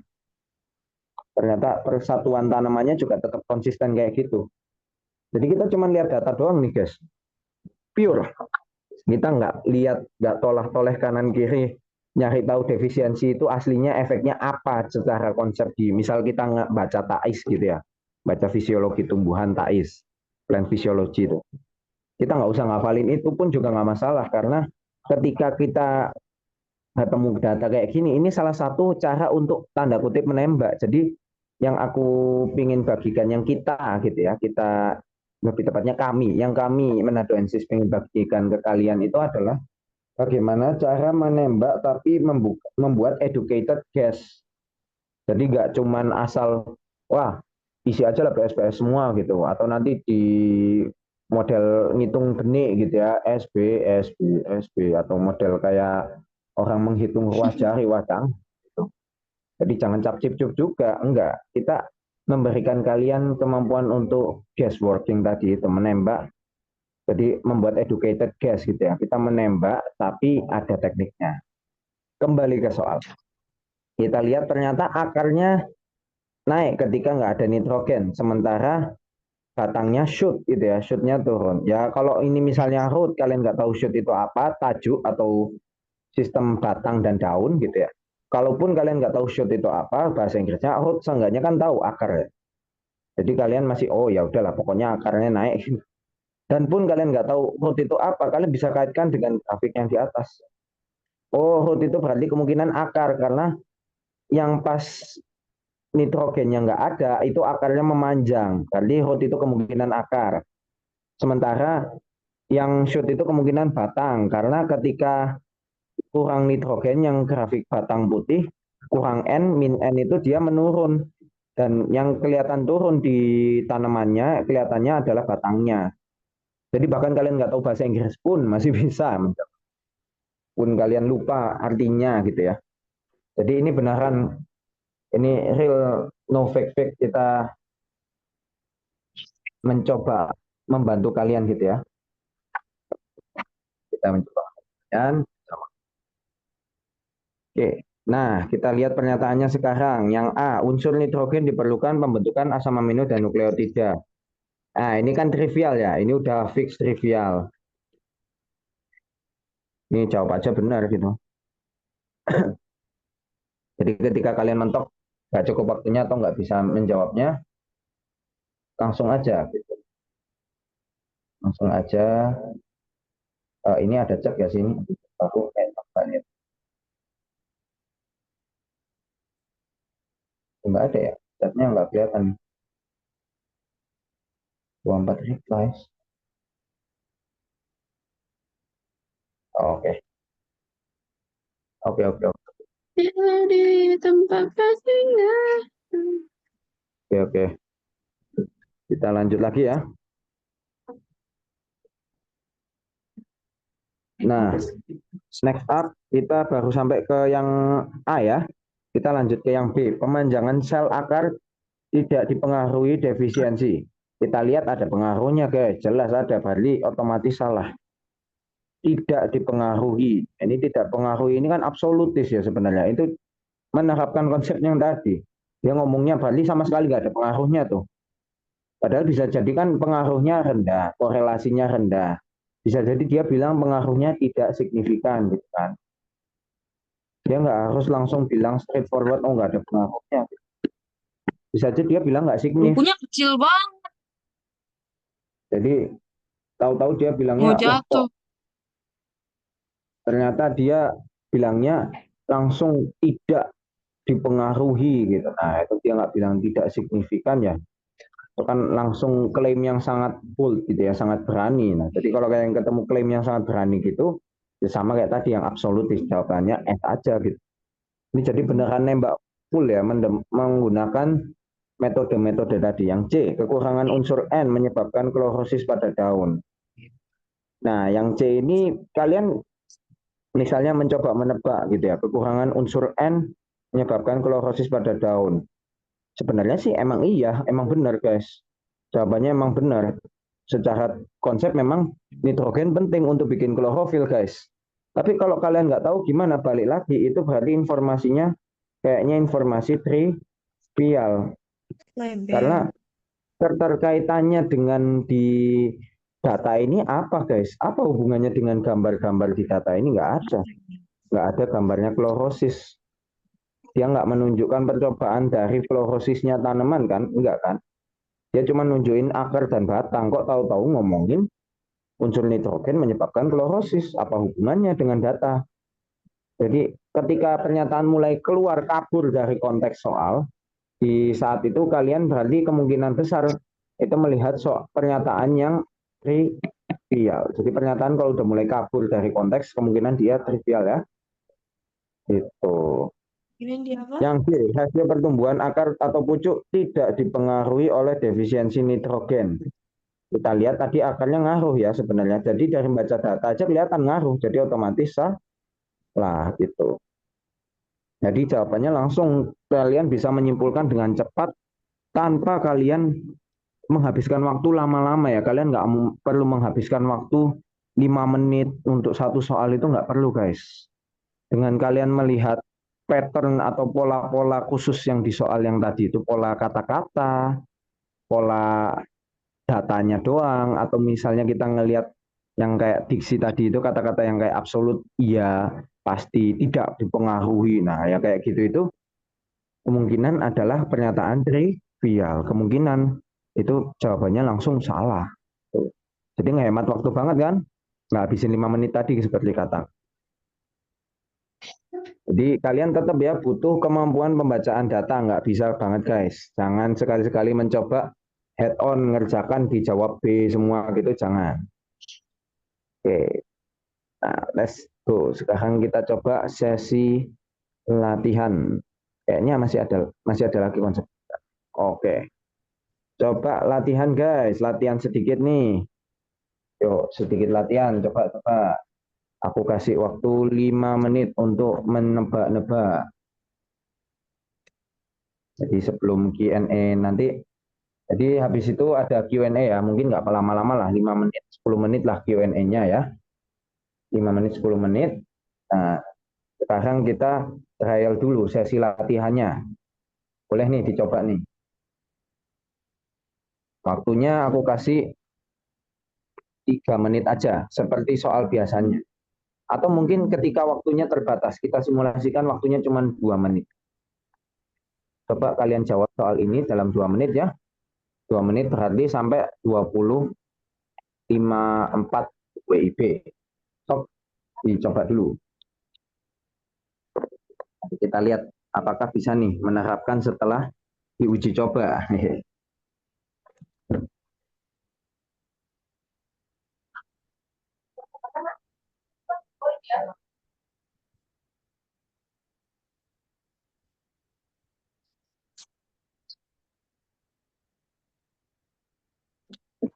Ternyata persatuan tanamannya juga tetap konsisten kayak gitu. Jadi kita cuma lihat data doang nih guys, pure. Kita nggak lihat, nggak toleh kanan kiri, nyari tahu defisiensi itu aslinya efeknya apa secara konsep di, misal kita nggak baca TAIS gitu ya, baca fisiologi tumbuhan TAIS, plant fisiologi itu. Kita nggak usah ngafalin itu pun juga nggak masalah, karena ketika kita ketemu data kayak gini, ini salah satu cara untuk tanda kutip menembak. Jadi yang aku pingin bagikan, yang kita gitu ya, kita lebih tepatnya kami Menadoensis pengen bagikan ke kalian itu adalah bagaimana cara menembak tapi membuat educated guess. Jadi nggak cuman asal, wah isi aja lah PS semua gitu. Atau nanti di model ngitung benih gitu ya, SB, SB, SB. Atau model kayak orang menghitung ruas jari, wadang. Gitu. Jadi jangan cap-cip-cup juga, enggak. Kita memberikan kalian kemampuan untuk guessworking tadi itu, menembak. Jadi membuat educated guess gitu ya. Kita menembak tapi ada tekniknya. Kembali ke soal. Kita lihat ternyata akarnya naik ketika nggak ada nitrogen. Sementara batangnya shoot gitu ya. Shootnya turun. Ya kalau ini misalnya root, kalian nggak tahu shoot itu apa, tajuk atau sistem batang dan daun gitu ya. Kalaupun kalian nggak tahu shoot itu apa, bahasa Inggrisnya root, seenggaknya kan tahu akar ya. Jadi kalian masih, oh ya udahlah pokoknya akarnya naik. Dan pun kalian nggak tahu root itu apa, kalian bisa kaitkan dengan grafik yang di atas. Oh, root itu berarti kemungkinan akar, karena yang pas nitrogennya nggak ada, itu akarnya memanjang. Berarti root itu kemungkinan akar. Sementara yang shoot itu kemungkinan batang, karena ketika kurang nitrogen yang grafik batang putih, kurang N, min N itu dia menurun. Dan yang kelihatan turun di tanamannya, kelihatannya adalah batangnya. Jadi bahkan kalian nggak tahu bahasa Inggris pun masih bisa. Pun kalian lupa artinya gitu ya. Jadi ini beneran, ini real, no fake-fake, kita mencoba membantu kalian gitu ya. Kita mencoba. Dan oke. Nah, kita lihat pernyataannya sekarang. Yang A, unsur nitrogen diperlukan pembentukan asam amino dan nukleotida. Nah, ini kan trivial ya. Ini udah fix trivial. Ini jawab aja benar gitu. Jadi ketika kalian mentok, nggak cukup waktunya atau nggak bisa menjawabnya, langsung aja gitu. Langsung aja. Ini ada cek ya sini. Aku kayak lihat. Nggak ada ya. Chatnya nggak kelihatan. 24 replies. Oke. Oke, oke, oke. Di tempat pastinya. Oke, oke. Kita lanjut lagi ya. Nah, next up kita baru sampai ke yang A ya. Kita lanjut ke yang B. Pemanjangan sel akar tidak dipengaruhi defisiensi. Kita lihat ada pengaruhnya guys. Jelas ada, berarti otomatis salah. Tidak dipengaruhi. Ini tidak pengaruhi, ini kan absolutis ya sebenarnya. Itu menerapkan konsep yang tadi. Dia ngomongnya berarti sama sekali nggak ada pengaruhnya tuh. Padahal bisa jadi kan pengaruhnya rendah, korelasinya rendah. Bisa jadi dia bilang pengaruhnya tidak signifikan gitu kan. Dia nggak harus langsung bilang straightforward, oh nggak ada pengaruhnya. Bisa aja dia bilang nggak signifikan. Bukunya kecil banget. Jadi tahu-tahu dia Mau bilangnya, wah jatuh. kok ternyata dia bilangnya langsung tidak dipengaruhi gitu. Nah itu dia nggak bilang tidak signifikan ya. Itu kan langsung klaim yang sangat bold gitu ya, sangat berani. Nah jadi kalau kalian ketemu klaim yang sangat berani gitu, ya sama kayak tadi yang absolutis, jawabannya S aja gitu. Ini jadi beneran nembak full ya, menggunakan metode-metode tadi. Yang C, kekurangan unsur N menyebabkan klorosis pada daun. Nah, yang C ini kalian misalnya mencoba menebak gitu ya, kekurangan unsur N menyebabkan klorosis pada daun. Sebenarnya sih emang iya, emang benar guys. Jawabannya emang benar. Secara konsep memang nitrogen penting untuk bikin klorofil guys. Tapi kalau kalian nggak tahu gimana, balik lagi, itu berarti informasinya kayaknya informasi trivial. Karena keterkaitannya dengan di data ini apa guys? Apa hubungannya dengan gambar-gambar di data ini? Nggak ada. Nggak ada gambarnya klorosis. Dia nggak menunjukkan percobaan dari klorosisnya tanaman kan? Enggak kan? Dia cuma nunjukin akar dan batang. Kok tahu-tahu ngomongin unsur nitrogen menyebabkan klorosis? Apa hubungannya dengan data? Jadi ketika pernyataan mulai keluar kabur dari konteks soal, di saat itu kalian berarti kemungkinan besar itu melihat pernyataan yang trivial. Jadi pernyataan kalau udah mulai kabur dari konteks, kemungkinan dia trivial ya. Itu. Yang B, hasil pertumbuhan akar atau pucuk tidak dipengaruhi oleh defisiensi nitrogen. Kita lihat tadi akarnya ngaruh ya sebenarnya. Jadi dari baca data aja kelihatan ngaruh. Jadi otomatis salah gitu. Jadi jawabannya langsung kalian bisa menyimpulkan dengan cepat tanpa kalian menghabiskan waktu lama-lama ya. Kalian nggak perlu menghabiskan waktu 5 menit untuk satu soal, itu nggak perlu guys. Dengan kalian melihat pattern atau pola-pola khusus yang di soal yang tadi itu, pola kata-kata, pola datanya doang, atau misalnya kita ngelihat yang kayak diksi tadi itu, kata-kata yang kayak absolut, iya, pasti, tidak dipengaruhi. Nah ya kayak gitu itu kemungkinan adalah pernyataan trivial. Kemungkinan itu jawabannya langsung salah. Jadi ngehemat waktu banget kan? Nggak habisin 5 menit tadi seperti kata. Jadi kalian tetap ya butuh kemampuan pembacaan data, nggak bisa banget guys. Jangan sekali-sekali mencoba head on ngerjakan dijawab B semua gitu, jangan. Oke, nah let's go. Sekarang kita coba sesi latihan. Kayaknya masih ada lagi konsep. Oke. Coba latihan guys, latihan sedikit nih. Yuk, sedikit latihan. Coba. Aku kasih waktu 5 menit untuk menebak-nebak. Jadi sebelum Q&A nanti, jadi habis itu ada Q&A ya. Mungkin nggak lama-lama lah, 5 menit, 10 menit lah Q&A-nya ya. 5 menit, 10 menit. Nah, sekarang kita trial dulu sesi latihannya. Boleh nih dicoba nih. Waktunya aku kasih 3 menit aja, seperti soal biasanya. Atau mungkin ketika waktunya terbatas, kita simulasikan waktunya cuma 2 menit. Coba kalian jawab soal ini dalam 2 menit ya. 2 menit berarti sampai 20,54 WIB. Sok, dicoba dulu. Kita lihat apakah bisa nih menerapkan setelah diuji coba.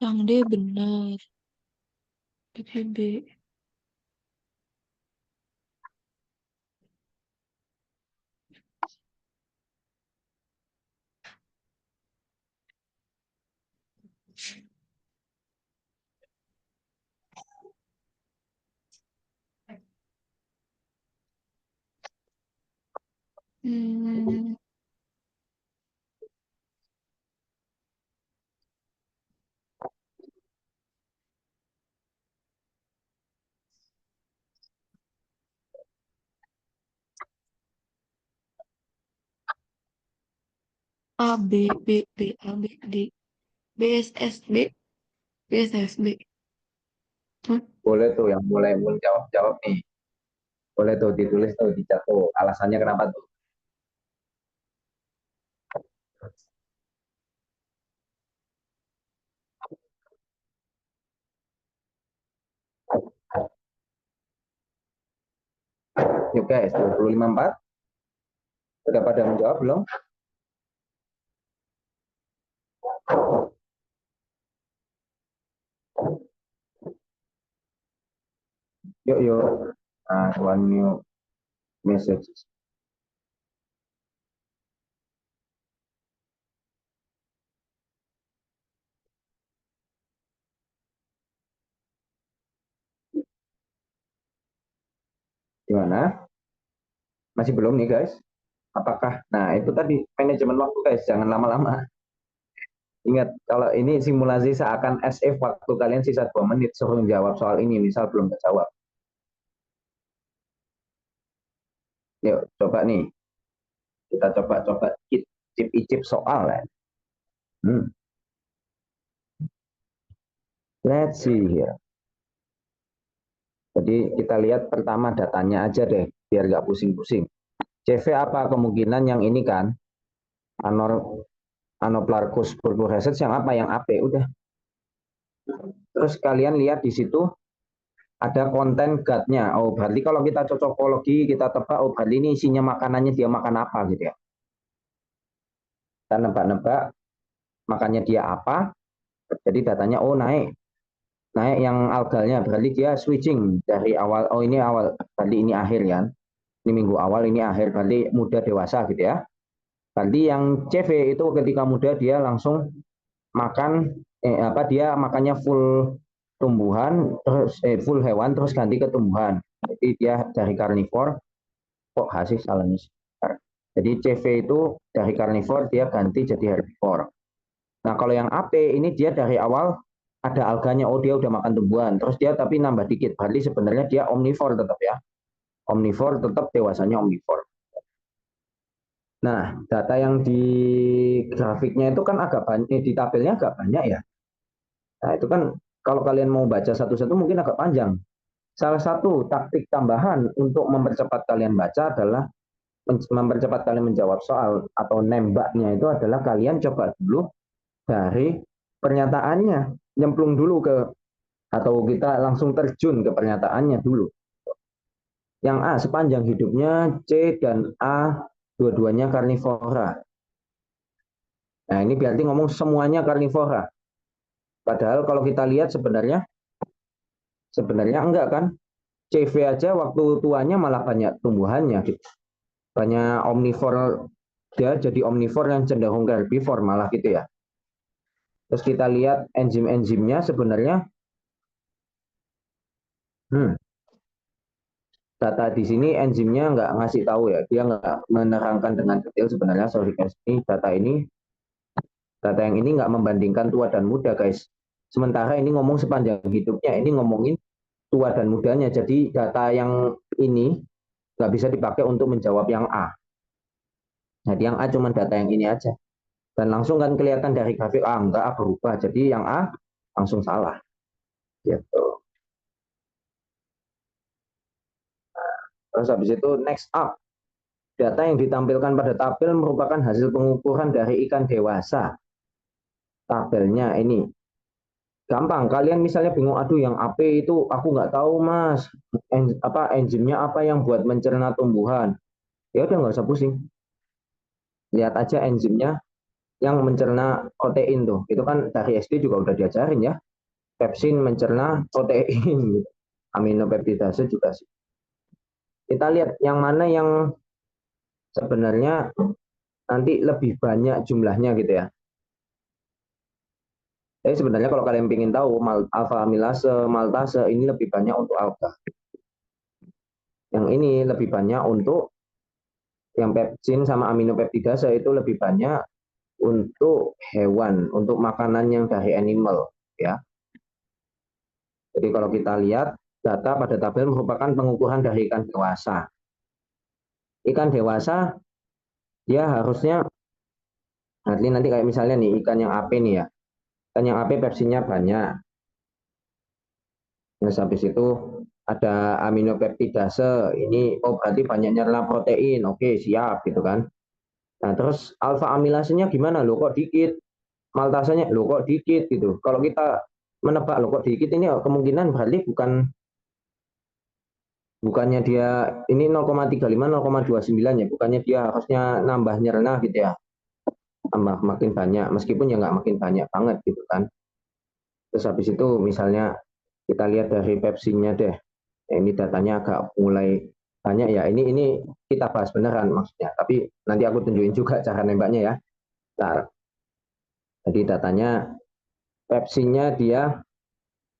Yang D benar. PPB. Hmm. A, B, B, B, A, B, D. BSSB. BSSB. Hah? Boleh tuh yang mulai jawab-jawab nih. Boleh tuh ditulis tuh di chat tuh. Alasannya kenapa tuh? Yuk guys, 25,4. Sudah pada menjawab belum? Yuk. Nah, one new message. Gimana? Masih belum nih guys? Apakah? Nah, itu tadi manajemen waktu guys, jangan lama-lama. Ingat, kalau ini simulasi seakan as if waktu kalian sisa 2 menit suruh jawab soal ini, misal belum terjawab. Yuk, coba nih. Kita coba icip-icip soal ya. Let's see here. Jadi kita lihat pertama datanya aja deh, biar nggak pusing-pusing. CV apa kemungkinan yang ini kan? Anoplargus purpuresus yang apa? Yang AP, udah. Terus kalian lihat di situ ada konten guide-nya. Oh, berarti kalau kita cocokologi, kita tebak, oh berarti ini isinya makanannya dia makan apa gitu ya. Kita nebak-nebak makannya dia apa, jadi datanya oh naik. Naik yang algalnya, berarti dia switching dari awal, oh ini awal, berarti ini akhir kan. Ini minggu awal, ini akhir, berarti muda dewasa gitu ya. Berarti yang CV itu ketika muda dia langsung makan, dia makannya full tumbuhan, terus full hewan, terus ganti ke tumbuhan. Jadi dia dari karnivor, kok hasil salahnya. Jadi CV itu dari karnivor dia ganti jadi herbivore. Nah kalau yang AP ini dia dari awal ada alganya, oh dia udah makan tumbuhan, terus dia tapi nambah dikit, berarti sebenarnya dia omnivore tetap ya. Omnivore tetap dewasanya omnivore. Nah, data yang di grafiknya itu kan agak banyak, di tabelnya agak banyak ya. Nah, itu kan kalau kalian mau baca satu-satu mungkin agak panjang. Salah satu taktik tambahan untuk mempercepat kalian baca adalah mempercepat kalian menjawab soal atau nembaknya itu adalah kalian coba dulu dari pernyataannya, nyemplung dulu ke atau kita langsung terjun ke pernyataannya dulu. Yang A sepanjang hidupnya, C dan A dua-duanya karnivora. Nah, ini berarti ngomong semuanya karnivora. Padahal kalau kita lihat sebenarnya enggak kan. CV aja waktu tuanya malah banyak tumbuhannya gitu. Banyak omnivore, dia jadi omnivore yang cenderung ke herbivore malah gitu ya. Terus kita lihat enzim-enzimnya sebenarnya data di sini enzimnya nggak ngasih tahu ya, dia nggak menerangkan dengan detail sebenarnya. Sorry guys, ini data yang ini nggak membandingkan tua dan muda guys. Sementara ini ngomong sepanjang hidupnya, ini ngomongin tua dan mudanya. Jadi data yang ini nggak bisa dipakai untuk menjawab yang A. Jadi yang A cuma data yang ini aja. Dan langsung kan kelihatan dari grafik, enggak A berubah. Jadi yang A langsung salah. Gitu. Terus habis itu next up. Data yang ditampilkan pada tabel merupakan hasil pengukuran dari ikan dewasa. Tabelnya ini gampang. Kalian misalnya bingung, aduh yang AP itu aku nggak tahu mas. Enzimnya apa yang buat mencerna tumbuhan? Ya udah nggak usah pusing. Lihat aja enzimnya yang mencerna protein tuh. Itu kan dari SD juga udah diajarin ya. Pepsin mencerna protein. Aminopeptidase juga sih. Kita lihat yang mana yang sebenarnya nanti lebih banyak jumlahnya gitu ya. Jadi sebenarnya kalau kalian ingin tahu alfa amilase, maltase ini lebih banyak untuk alga. Yang ini lebih banyak untuk yang pepsin sama aminopeptidase itu lebih banyak untuk hewan, untuk makanan yang dari animal ya. Jadi kalau kita lihat data pada tabel merupakan pengukuran dari ikan dewasa. Ikan dewasa dia harusnya nanti kayak misalnya nih ikan yang AP nih ya. Ikan yang AP pepsinnya banyak. Terus habis itu ada aminopeptidase. Ini berarti banyak nyerap protein. Oke, siap gitu kan. Nah, terus alfa amilasenya gimana? Loh kok dikit? Maltasenya loh kok dikit gitu. Kalau kita menebak loh kok dikit ini kemungkinan berarti bukannya dia ini 0,35 0,29 ya, bukannya dia harusnya nambah nyerna gitu ya. Tambah makin banyak meskipun ya nggak makin banyak banget gitu kan. Terus habis itu misalnya kita lihat dari Pepsi-nya deh. Ya, ini datanya agak mulai banyak ya. Ini kita bahas beneran maksudnya. Tapi nanti aku tunjukin juga cara nembaknya ya. Bentar. Jadi datanya Pepsi-nya dia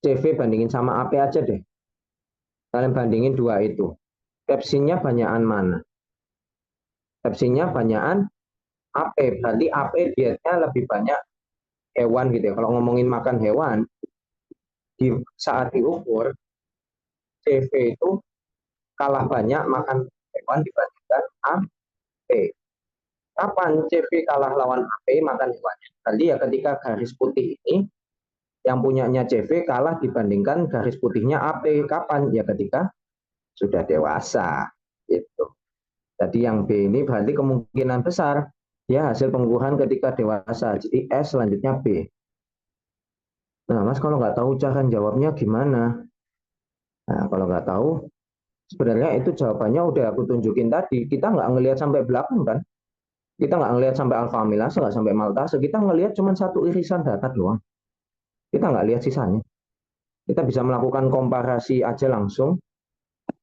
CV bandingin sama AP aja deh. Kalian bandingin dua itu. Pepsi-nya banyakan mana? Pepsi-nya banyakan AP. Berarti AP dietnya lebih banyak hewan gitu ya. Kalau ngomongin makan hewan, saat diukur, CV itu kalah banyak makan hewan dibandingkan AP. Kapan CV kalah lawan AP makan hewan? Tadi ya ketika garis putih ini yang punyanya CV kalah dibandingkan garis putihnya AP. Kapan? Ya ketika sudah dewasa. Gitu. Jadi yang B ini berarti kemungkinan besar dia hasil pengukuran ketika dewasa. Jadi S selanjutnya B. Nah, Mas kalau nggak tahu cara jawabnya gimana? Nah, kalau nggak tahu, sebenarnya itu jawabannya udah aku tunjukin tadi. Kita nggak ngelihat sampai belakang kan? Kita nggak ngelihat sampai alfa amilase, nggak sampai maltase. Kita ngelihat cuma satu irisan data doang. Kita nggak lihat sisanya. Kita bisa melakukan komparasi aja langsung.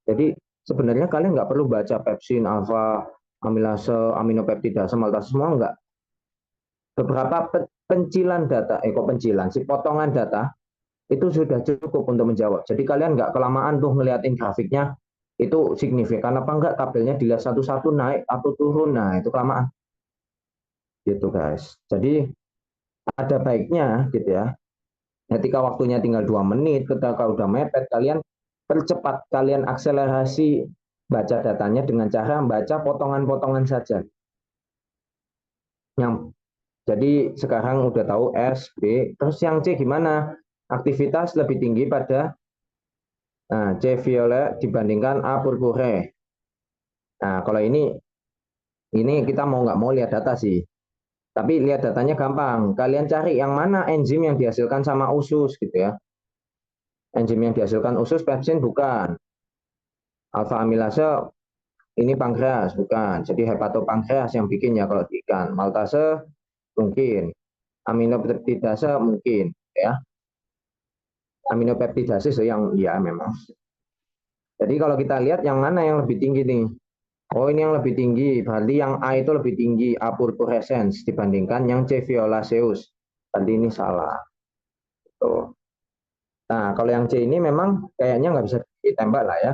Jadi sebenarnya kalian nggak perlu baca pepsin, alfa, amilase, aminopeptidase, maltase semua nggak. Beberapa pencilan data, kok pencilan sih, potongan data itu sudah cukup untuk menjawab. Jadi kalian nggak kelamaan tuh ngeliatin grafiknya itu signifikan apa enggak, tabelnya dilihat satu-satu naik atau turun, nah itu kelamaan gitu guys. Jadi ada baiknya gitu ya, ketika waktunya tinggal 2 menit, ketika udah mepet, kalian percepat, kalian akselerasi baca datanya dengan cara membaca potongan-potongan saja. Yang jadi sekarang udah tahu S, B, terus yang C gimana? Aktivitas lebih tinggi pada C violet dibandingkan A purpure. Nah, kalau ini kita mau nggak mau lihat data sih. Tapi lihat datanya gampang. Kalian cari yang mana enzim yang dihasilkan sama usus gitu ya. Enzim yang dihasilkan usus pepsin bukan. Alfa amilase ini pankreas bukan. Jadi hepatopankreas yang bikin ya kalau di ikan. Maltase mungkin. Aminopeptidase mungkin, ya. Aminopeptidase yang ya memang. Jadi kalau kita lihat yang mana yang lebih tinggi nih? Oh, ini yang lebih tinggi. Berarti yang A itu lebih tinggi, A purpurescens dibandingkan yang C violaceus. Berarti ini salah. Tuh. Nah, kalau yang C ini memang kayaknya nggak bisa ditembak lah ya.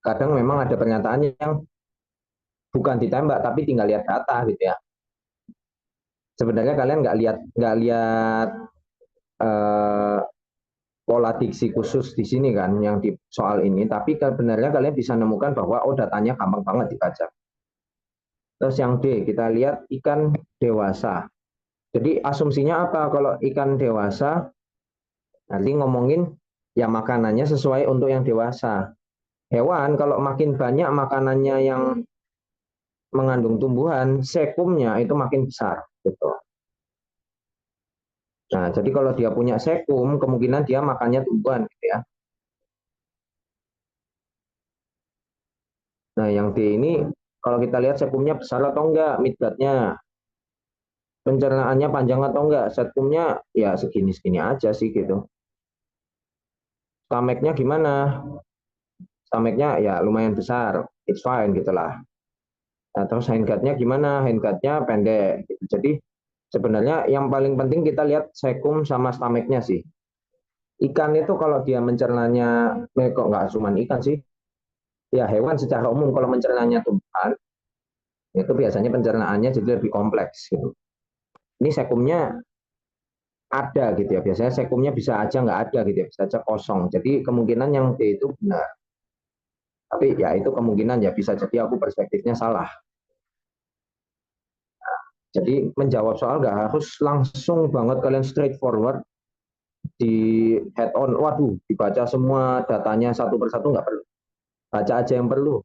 Kadang memang ada pernyataan yang bukan ditembak tapi tinggal lihat data gitu ya. Sebenarnya kalian nggak lihat eh, pola diksi khusus di sini kan yang di soal ini, tapi sebenarnya kalian bisa nemukan bahwa oh datanya gampang banget dibaca. Terus yang D, kita lihat ikan dewasa. Jadi asumsinya apa kalau ikan dewasa? Nanti ngomongin ya makanannya sesuai untuk yang dewasa. Hewan kalau makin banyak makanannya yang mengandung tumbuhan, sekumnya itu makin besar gitu. Nah, jadi kalau dia punya sekum, kemungkinan dia makannya tumbuhan gitu ya. Nah, yang D ini kalau kita lihat sekumnya besar atau enggak, midgatnya, pencernaannya panjang atau enggak, sekumnya ya segini-segini aja sih gitu. Stomachnya gimana? Stomachnya ya lumayan besar, it's fine gitulah. Nah, terus hindgutnya gimana? Hindgutnya pendek. Gitu. Jadi sebenarnya yang paling penting kita lihat sekum sama stomachnya sih. Ikan itu kalau dia mencernanya, kok nggak cuma ikan sih, ya hewan secara umum kalau mencernanya tumbuhan, itu biasanya pencernaannya jadi lebih kompleks gitu. Ini sekumnya ada gitu ya, biasanya sekumnya bisa aja nggak ada gitu ya, bisa aja kosong. Jadi kemungkinan yang D itu benar. Tapi ya itu kemungkinan ya bisa jadi aku perspektifnya salah. Jadi menjawab soal nggak harus langsung banget kalian straightforward di head on. Waduh, dibaca semua datanya satu persatu nggak perlu. Baca aja yang perlu.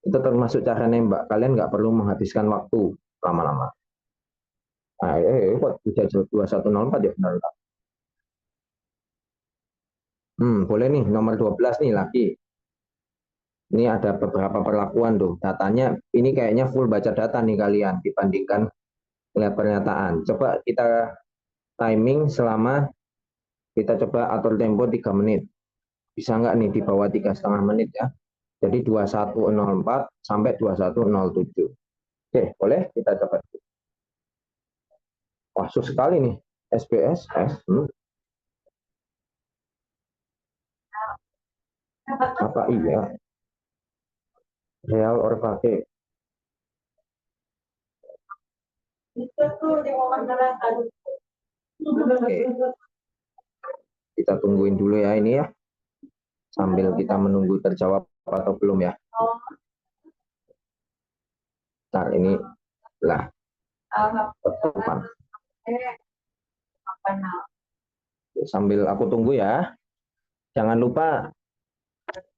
Itu termasuk cara nembak. Kalian nggak perlu menghabiskan waktu lama-lama. Nah, kok bisa 2104 ya benar. Boleh nih nomor 12 nih lagi. Ini ada beberapa perlakuan tuh. Datanya ini kayaknya full baca data nih kalian dibandingkan lihat pernyataan. Coba kita timing selama kita coba atur tempo 3 menit. Bisa nggak nih di bawah 3,5 menit ya? Jadi 2104 sampai 2107. Oke, boleh kita coba. Wah, susah sekali nih. SPSS. Apa iya? Real or pakai? Oke, kita tungguin dulu ya ini ya. Sambil kita menunggu terjawab atau belum ya. Nah, ini lah. Depan. Sambil aku tunggu ya. Jangan lupa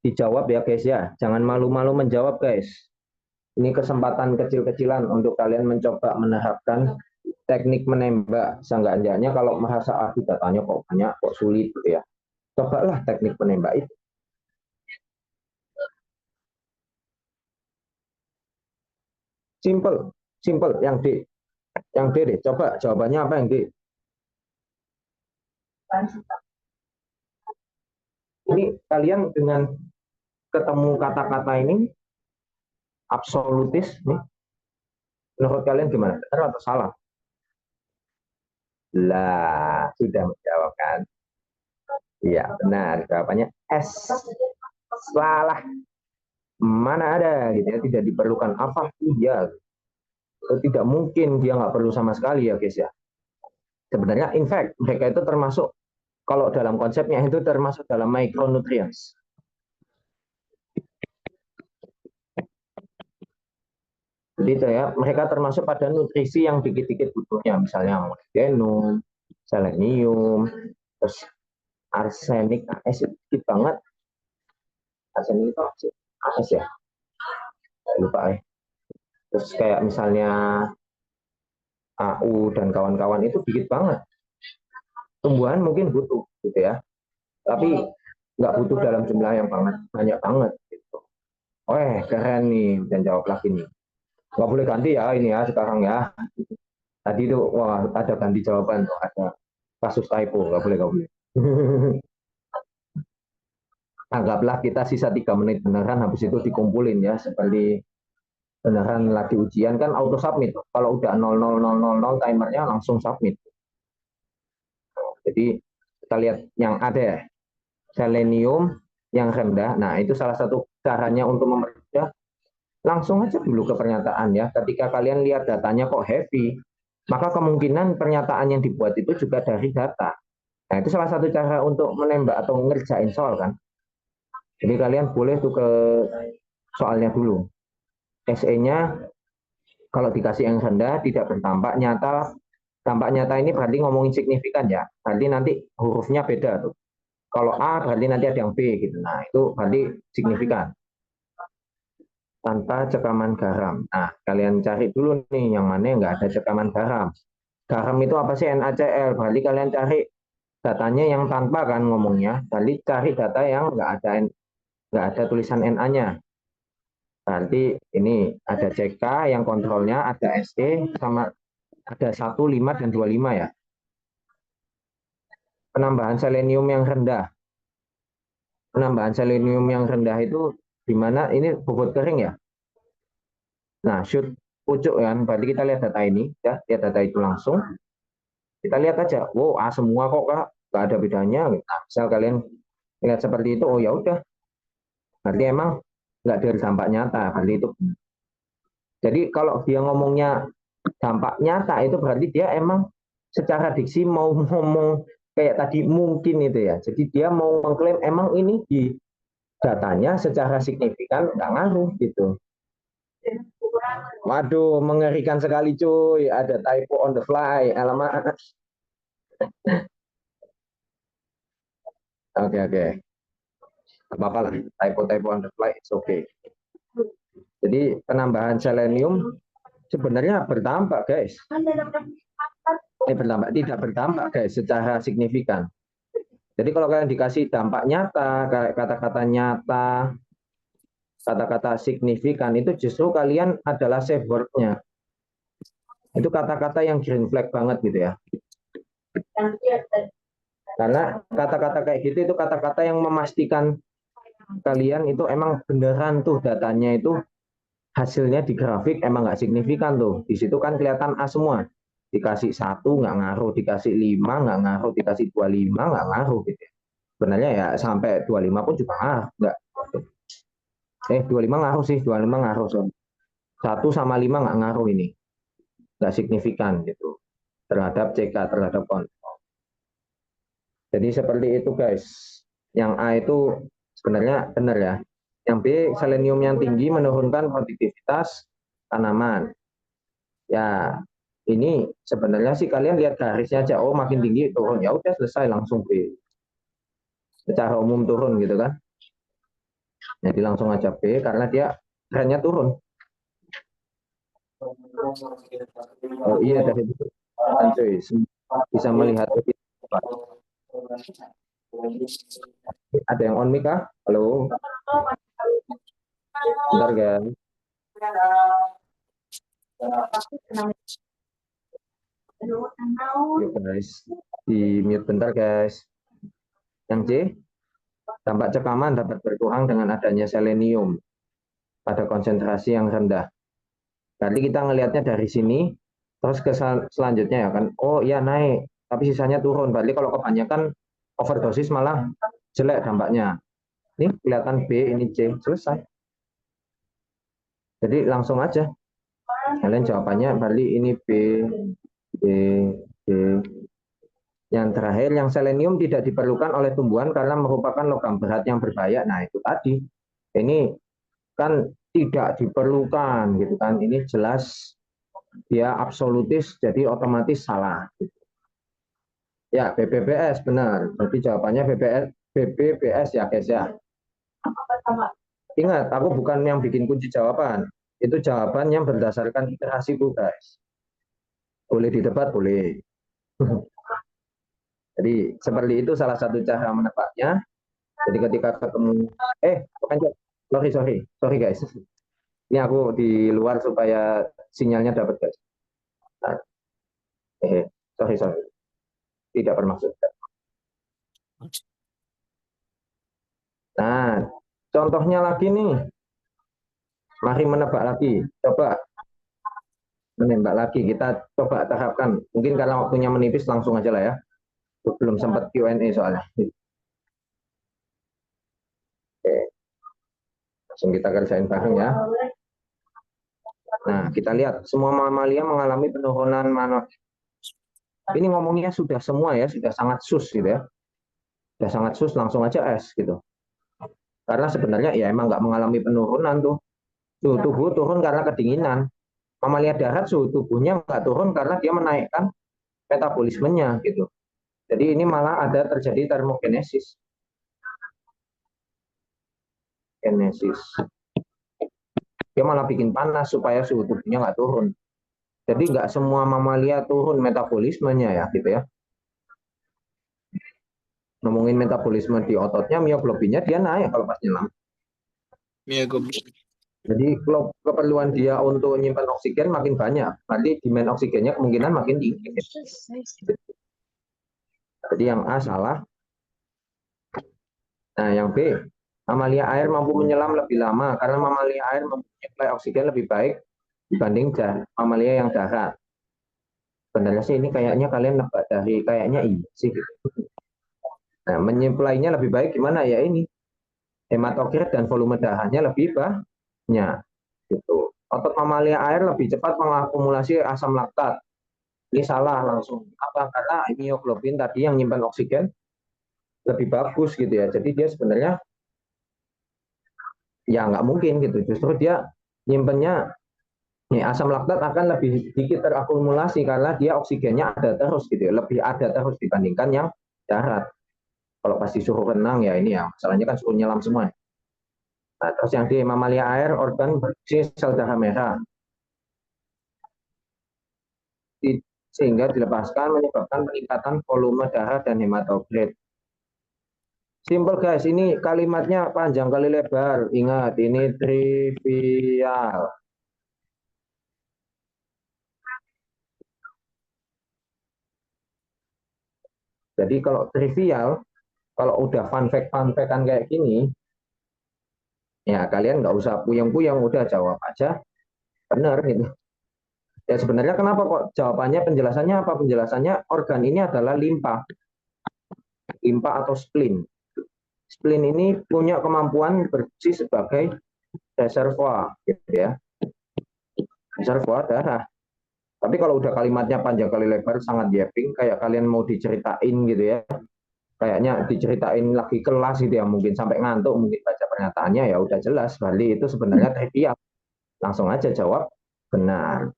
dijawab ya guys ya. Jangan malu-malu menjawab guys. Ini kesempatan kecil-kecilan untuk kalian mencoba menerapkan teknik menembak. Seenggaknya kalau merasa datanya kok banyak, kok sulit gitu ya. Cobalah teknik menembak itu. Simple, simple. Yang D, yang D deh. Coba jawabannya apa yang D? Ini kalian dengan ketemu kata-kata ini absolutis nih. Menurut kalian gimana? Benar atau salah? Lah, sudah menjawab kan? Iya, benar. Jawabannya S. Salah. Mana ada gitu ya, tidak diperlukan apa? Iya. Tidak mungkin dia nggak perlu sama sekali ya guys ya. Sebenarnya in fact mereka itu termasuk kalau dalam konsepnya itu termasuk dalam micronutrients. Jadi itu ya, mereka termasuk pada nutrisi yang dikit-dikit butuhnya, misalnya molybdenum, selenium, terus arsenik, AS itu dikit banget. Arsenik itu AS ya, lupa ya. Terus kayak misalnya AU dan kawan-kawan itu dikit banget. Tumbuhan mungkin butuh gitu ya, tapi nggak butuh dalam jumlah yang banyak banget gitu. Oh keren nih, dan jawab lagi nih. Nggak boleh ganti ya ini ya sekarang ya. Tadi itu wah ada ganti jawaban tuh, ada kasus typo, nggak boleh, nggak boleh. Anggaplah kita sisa 3 menit beneran, habis itu dikumpulin ya seperti beneran lagi ujian kan auto submit. Kalau udah 00000 timernya langsung submit. Jadi kita lihat yang ada ya, selenium yang rendah. Nah, itu salah satu caranya untuk mempermudah. Langsung aja dulu ke pernyataan ya. Ketika kalian lihat datanya kok heavy, maka kemungkinan pernyataan yang dibuat itu juga dari data. Nah, itu salah satu cara untuk menembak atau ngerjain soal kan. Jadi kalian boleh tuh ke soalnya dulu. SE-nya kalau dikasih yang rendah tidak bertampak nyata. Tampak nyata ini berarti ngomongin signifikan ya. Berarti nanti hurufnya beda tuh. Kalau A berarti nanti ada yang B gitu. Nah, itu berarti signifikan. Tanpa cekaman garam. Nah, kalian cari dulu nih yang mana yang nggak ada cekaman garam. Garam itu apa sih? NaCl. Berarti kalian cari datanya yang tanpa kan ngomongnya. Berarti cari data yang nggak ada tulisan Na-nya. Berarti ini ada CK yang kontrolnya, ada SE, sama ada 1, 5, dan 25 ya. Penambahan selenium yang rendah. Penambahan selenium yang rendah itu di mana ini bobot kering ya. Nah, shoot pucuk kan, berarti kita lihat data ini, ya, lihat data itu langsung. Kita lihat aja, wow, A semua kok kak, nggak ada bedanya. Nah, misal kalian lihat seperti itu, oh ya udah, berarti emang nggak ada dampak nyata, berarti itu. Jadi kalau dia ngomongnya dampak nyata itu berarti dia emang secara diksi mau ngomong kayak tadi mungkin itu ya. Jadi dia mau mengklaim emang ini di datanya secara signifikan nggak ngaruh gitu. Waduh, mengerikan sekali cuy. Ada typo on the fly. Alamak. Oke, oke. Apa-apa lah. Typo on the fly, it's okay. Jadi penambahan selenium sebenarnya bertambah, guys. Bertambah, tidak bertambah, guys, secara signifikan. Jadi kalau kalian dikasih dampak nyata, kayak kata-kata nyata, kata-kata signifikan, itu justru kalian adalah safe word-nya. Itu kata-kata yang green flag banget gitu ya. Karena kata-kata kayak gitu itu kata-kata yang memastikan kalian itu emang beneran tuh datanya itu hasilnya di grafik emang nggak signifikan tuh. Di situ kan kelihatan A semua. Dikasih 1 nggak ngaruh, dikasih 5 nggak ngaruh, dikasih 25 nggak ngaruh gitu. Sebenarnya ya sampai 25 pun juga nggak. 25 ngaruh sih, 25 ngaruh. So. 1 sama 5 nggak ngaruh ini. Nggak signifikan gitu. Terhadap CK, terhadap kontrol. Jadi seperti itu guys. Yang A itu sebenarnya benar ya. Yang B, selenium yang tinggi menurunkan produktivitas tanaman. Ya, ini sebenarnya sih kalian lihat garisnya aja. Oh, makin tinggi turun. Ya udah selesai langsung B. Secara umum turun gitu kan. Jadi langsung aja B karena dia trennya turun. Oh iya dari itu kan cuy bisa melihat ada yang on mic kah? Halo, bentar guys. Yuk guys, di mute bentar guys. Yang C, dampak cekaman dapat berkurang dengan adanya selenium pada konsentrasi yang rendah. Berarti kita ngelihatnya dari sini, terus ke selanjutnya ya kan, oh iya naik, tapi sisanya turun. Berarti kalau kebanyakan overdosis malah jelek dampaknya. Ini kelihatan B, ini C, selesai. Jadi langsung aja. Kalian jawabannya berarti ini B, B, B. Yang terakhir, yang selenium tidak diperlukan oleh tumbuhan karena merupakan logam berat yang berbahaya. Nah, itu tadi. Ini kan tidak diperlukan gitu kan. Ini jelas dia absolutis jadi otomatis salah. Ya, BBBS benar. Jadi jawabannya BBBS ya, guys ya. Ingat, aku bukan yang bikin kunci jawaban. Itu jawaban yang berdasarkan iterasi Bu, guys. Boleh didebat, boleh. Jadi seperti itu salah satu cara menebaknya. Jadi ketika ketemu, sorry guys. Ini aku di luar supaya sinyalnya dapat guys. Nah, sorry, tidak bermaksud. Nah, contohnya lagi nih, mari menebak lagi. Coba menembak lagi, kita coba terapkan. Mungkin karena waktunya menipis, langsung aja lah ya. Belum sempat Q&A soalnya. Oke, langsung kita kerjain bareng ya. Nah, kita lihat semua mamalia mengalami penurunan ini ngomongnya sudah semua ya, sudah sangat sus gitu ya. Sudah sangat sus, langsung aja S gitu. Karena sebenarnya ya emang nggak mengalami penurunan tuh. Suhu tubuh turun karena kedinginan. Mamalia darat suhu tubuhnya nggak turun karena dia menaikkan metabolismenya gitu. Jadi ini malah ada terjadi termogenesis. Dia malah bikin panas supaya suhu tubuhnya nggak turun. Jadi nggak semua mamalia turun metabolismenya ya gitu ya. Ngomongin metabolisme di ototnya, mioglobinnya dia naik kalau pas nyelam. Jadi kalau keperluan dia untuk menyimpan oksigen makin banyak, nanti demand oksigennya kemungkinan makin tinggi. Jadi yang A salah. Nah yang B, mamalia air mampu menyelam lebih lama karena mamalia air menyuplai oksigen lebih baik dibanding mamalia yang darat. Sebenarnya sih ini kayaknya kalian nebak dari kayaknya iya sih. Nah menyuplainya lebih baik gimana ya ini? Hematokrit dan volume darahnya lebih banyak. Gitu. Otot mamalia air lebih cepat mengakumulasi asam laktat. Ini salah langsung. Apa? Karena mioglobin tadi yang nyimpan oksigen lebih bagus gitu ya. Jadi dia sebenarnya ya nggak mungkin gitu. Justru dia nyimpennya asam laktat akan lebih sedikit terakumulasi karena dia oksigennya ada terus gitu ya. Lebih ada terus dibandingkan yang darat. Kalau pasti suruh renang ya ini ya. Masalahnya kan suruh nyelam semua. Nah, terus yang di mamalia air organ berfungsi sel darah merah. Sehingga dilepaskan menyebabkan peningkatan volume darah dan hematokrit. Simple guys, ini kalimatnya panjang kali lebar. Ingat, ini trivial. Jadi kalau trivial, kalau udah fun fact-an kayak gini, ya kalian nggak usah puyeng-puyeng, udah jawab aja, benar gitu. Ya sebenarnya kenapa kok jawabannya, penjelasannya apa? Penjelasannya organ ini adalah limpa atau spleen. Spleen ini punya kemampuan berfungsi sebagai reservoir, gitu ya. Reservoir darah. Tapi kalau udah kalimatnya panjang kali lebar, sangat yapping, kayak kalian mau diceritain gitu ya. Kayaknya diceritain lagi kelas gitu ya, mungkin sampai ngantuk, mungkin baca pernyataannya ya udah jelas, Bali itu sebenarnya trivial. Langsung aja jawab benar.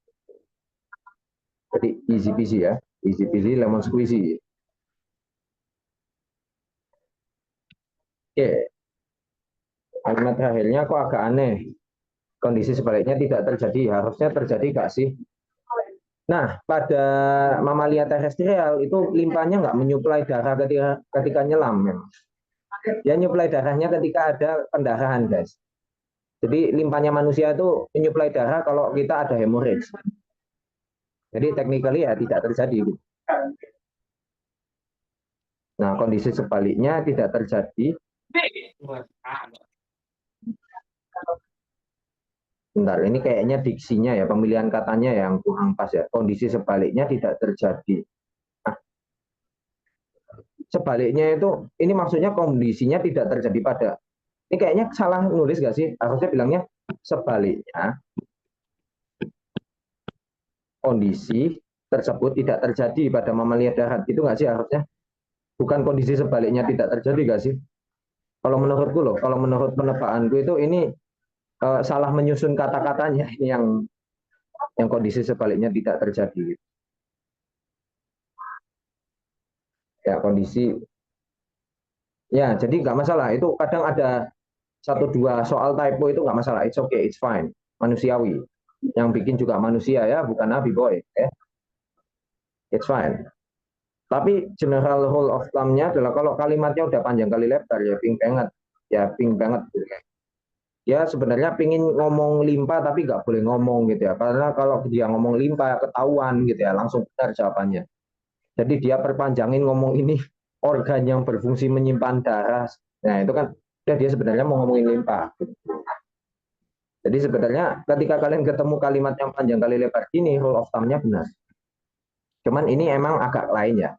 Jadi easy peasy ya, easy peasy lemon squeezy. Oke, kalimat terakhirnya kok agak aneh. Kondisi sebaliknya tidak terjadi, harusnya terjadi nggak sih? Nah, pada mamalia terestrial itu limpahnya nggak menyuplai darah ketika nyelam memang. Dia nyuplai darahnya ketika ada pendarahan, guys. Jadi limpahnya manusia itu menyuplai darah kalau kita ada hemorrhage. Jadi technically ya tidak terjadi. Nah, kondisi sebaliknya tidak terjadi. Bentar, ini kayaknya diksinya ya, pemilihan katanya yang kurang pas ya. Kondisi sebaliknya tidak terjadi. Nah, sebaliknya itu, ini maksudnya kondisinya tidak terjadi pada. Ini kayaknya salah nulis nggak sih? Harusnya bilangnya sebaliknya kondisi tersebut tidak terjadi pada mamalia darat. Itu nggak sih harusnya? Bukan kondisi sebaliknya tidak terjadi nggak sih? Kalau menurutku loh, kalau menurut penebakanku itu ini salah menyusun kata-katanya ini yang kondisi sebaliknya tidak terjadi. Ya kondisi ya jadi nggak masalah. Itu kadang ada satu dua soal typo itu nggak masalah. It's okay, it's fine. Manusiawi. Yang bikin juga manusia ya, bukan nabi boy. It's fine. Tapi general rule of thumb-nya adalah kalau kalimatnya udah panjang kali lebar ya ping banget. Ya ping banget. dia sebenarnya pingin ngomong limpa tapi nggak boleh ngomong gitu ya. Karena kalau dia ngomong limpa ketahuan gitu ya, langsung benar jawabannya. Jadi dia perpanjangin ngomong ini organ yang berfungsi menyimpan darah. Nah itu kan dia sebenarnya mau ngomongin limpa. Jadi sebenarnya ketika kalian ketemu kalimat yang panjang kali lebar gini, rule of thumb-nya benar. Cuman ini emang agak lain ya.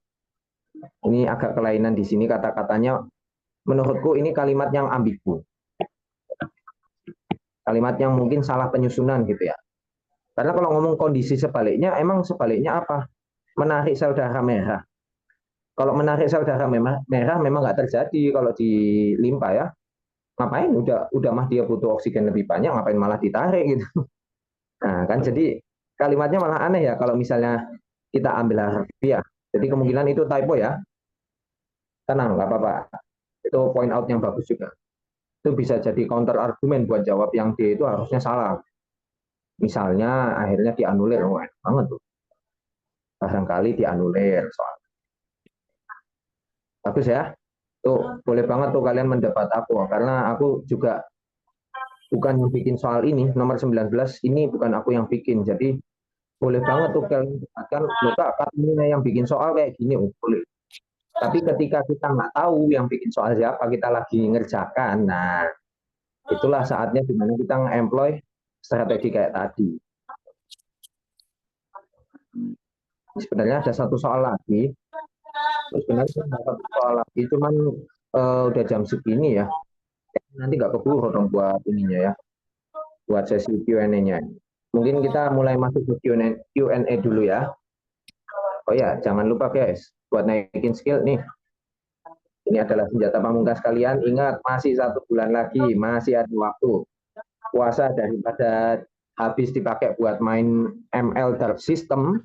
Ini agak kelainan di sini kata-katanya. Menurutku ini kalimat yang ambigu. Kalimat yang mungkin salah penyusunan gitu ya. Karena kalau ngomong kondisi sebaliknya, emang sebaliknya apa? Menarik sel darah merah. Kalau menarik sel darah merah memang nggak terjadi kalau di limpa ya. Ngapain? Udah mah dia butuh oksigen lebih banyak, ngapain malah ditarik gitu. Nah kan jadi kalimatnya malah aneh ya kalau misalnya kita ambil harfiah. Jadi kemungkinan itu typo ya. Tenang, nggak apa-apa. Itu point out yang bagus juga. Itu bisa jadi counter argumen buat jawab yang D itu harusnya salah. Misalnya akhirnya dianulir, oh, enak banget tuh. Barangkali dianulir soal. Bagus ya. Tuh, boleh banget tuh kalian mendebat aku karena aku juga bukan yang bikin soal ini, nomor 19 ini bukan aku yang bikin. Jadi boleh banget tuh kalian debatkan, loh kak, katanya yang bikin soal kayak gini, oh, boleh. Tapi ketika kita nggak tahu yang bikin soal siapa, kita lagi ngerjakan, nah itulah saatnya dimana kita nge-employ strategi kayak tadi. Sebenarnya ada satu soal lagi, sebenarnya ada satu soal lagi, cuman udah jam segini ya, nanti nggak keburu dong buat ininya ya, buat sesi Q&A-nya. Mungkin kita mulai masuk ke Q&A dulu ya. Oh ya, jangan lupa guys, buat naikin skill nih. Ini adalah senjata pamungkas kalian. Ingat, masih 1 bulan lagi, masih ada waktu. Puasa daripada habis dipakai buat main ML Dark System,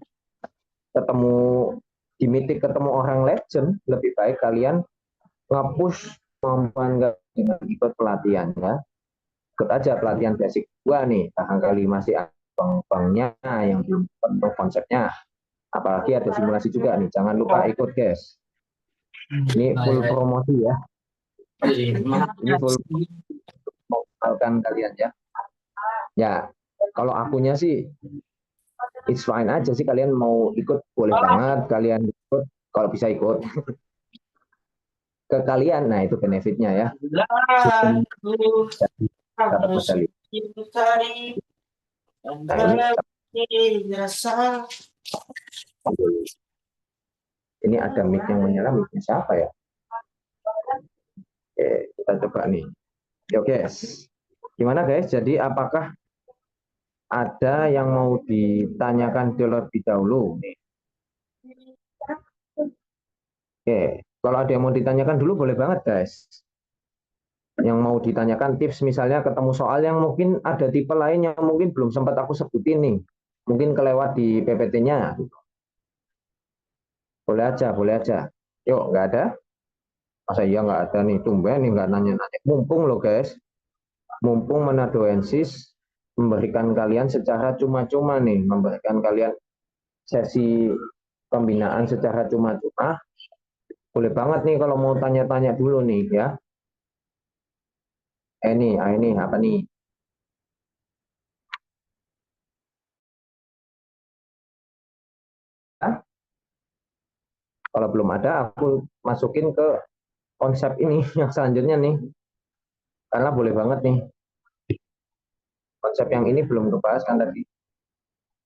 ketemu di meeting ketemu orang legend, lebih baik kalian nge-push kemampuan dengan ikut pelatihan ya. Ikut aja pelatihan basic 2 nih, barangkali masih ada bang-bangnya yang belum penuh konsepnya. Apalagi ada simulasi juga nih, jangan lupa ikut guys. Ini full promosi ya. Ini full mengenalkan kalian ya. Ya, kalau akunya sih it's fine aja sih, kalian mau ikut boleh banget, kalian ikut kalau bisa ikut ke kalian, nah itu benefitnya ya. Dapat medali. Nah, ini ada mic yang menyala, mic siapa ya? Oke, kita coba nih. Oke guys, gimana guys? Jadi apakah ada yang mau ditanyakan terlebih dahulu? Oke, kalau ada yang mau ditanyakan dulu boleh banget guys. Yang mau ditanyakan tips misalnya ketemu soal yang mungkin ada tipe lain yang mungkin belum sempat aku sebutin nih. Mungkin kelewat di PPT-nya. Boleh aja, boleh aja. Yuk, nggak ada? Masa iya nggak ada nih, tumben nih nggak nanya-nanya. Mumpung loh guys, mumpung Manadoensis memberikan kalian secara cuma-cuma nih, memberikan kalian sesi pembinaan secara cuma-cuma. Boleh banget nih kalau mau tanya-tanya dulu nih ya. Ini apa nih? Hah? Kalau belum ada, aku masukin ke konsep ini yang selanjutnya nih. Karena boleh banget nih. Konsep yang ini belum kebahas kan tadi.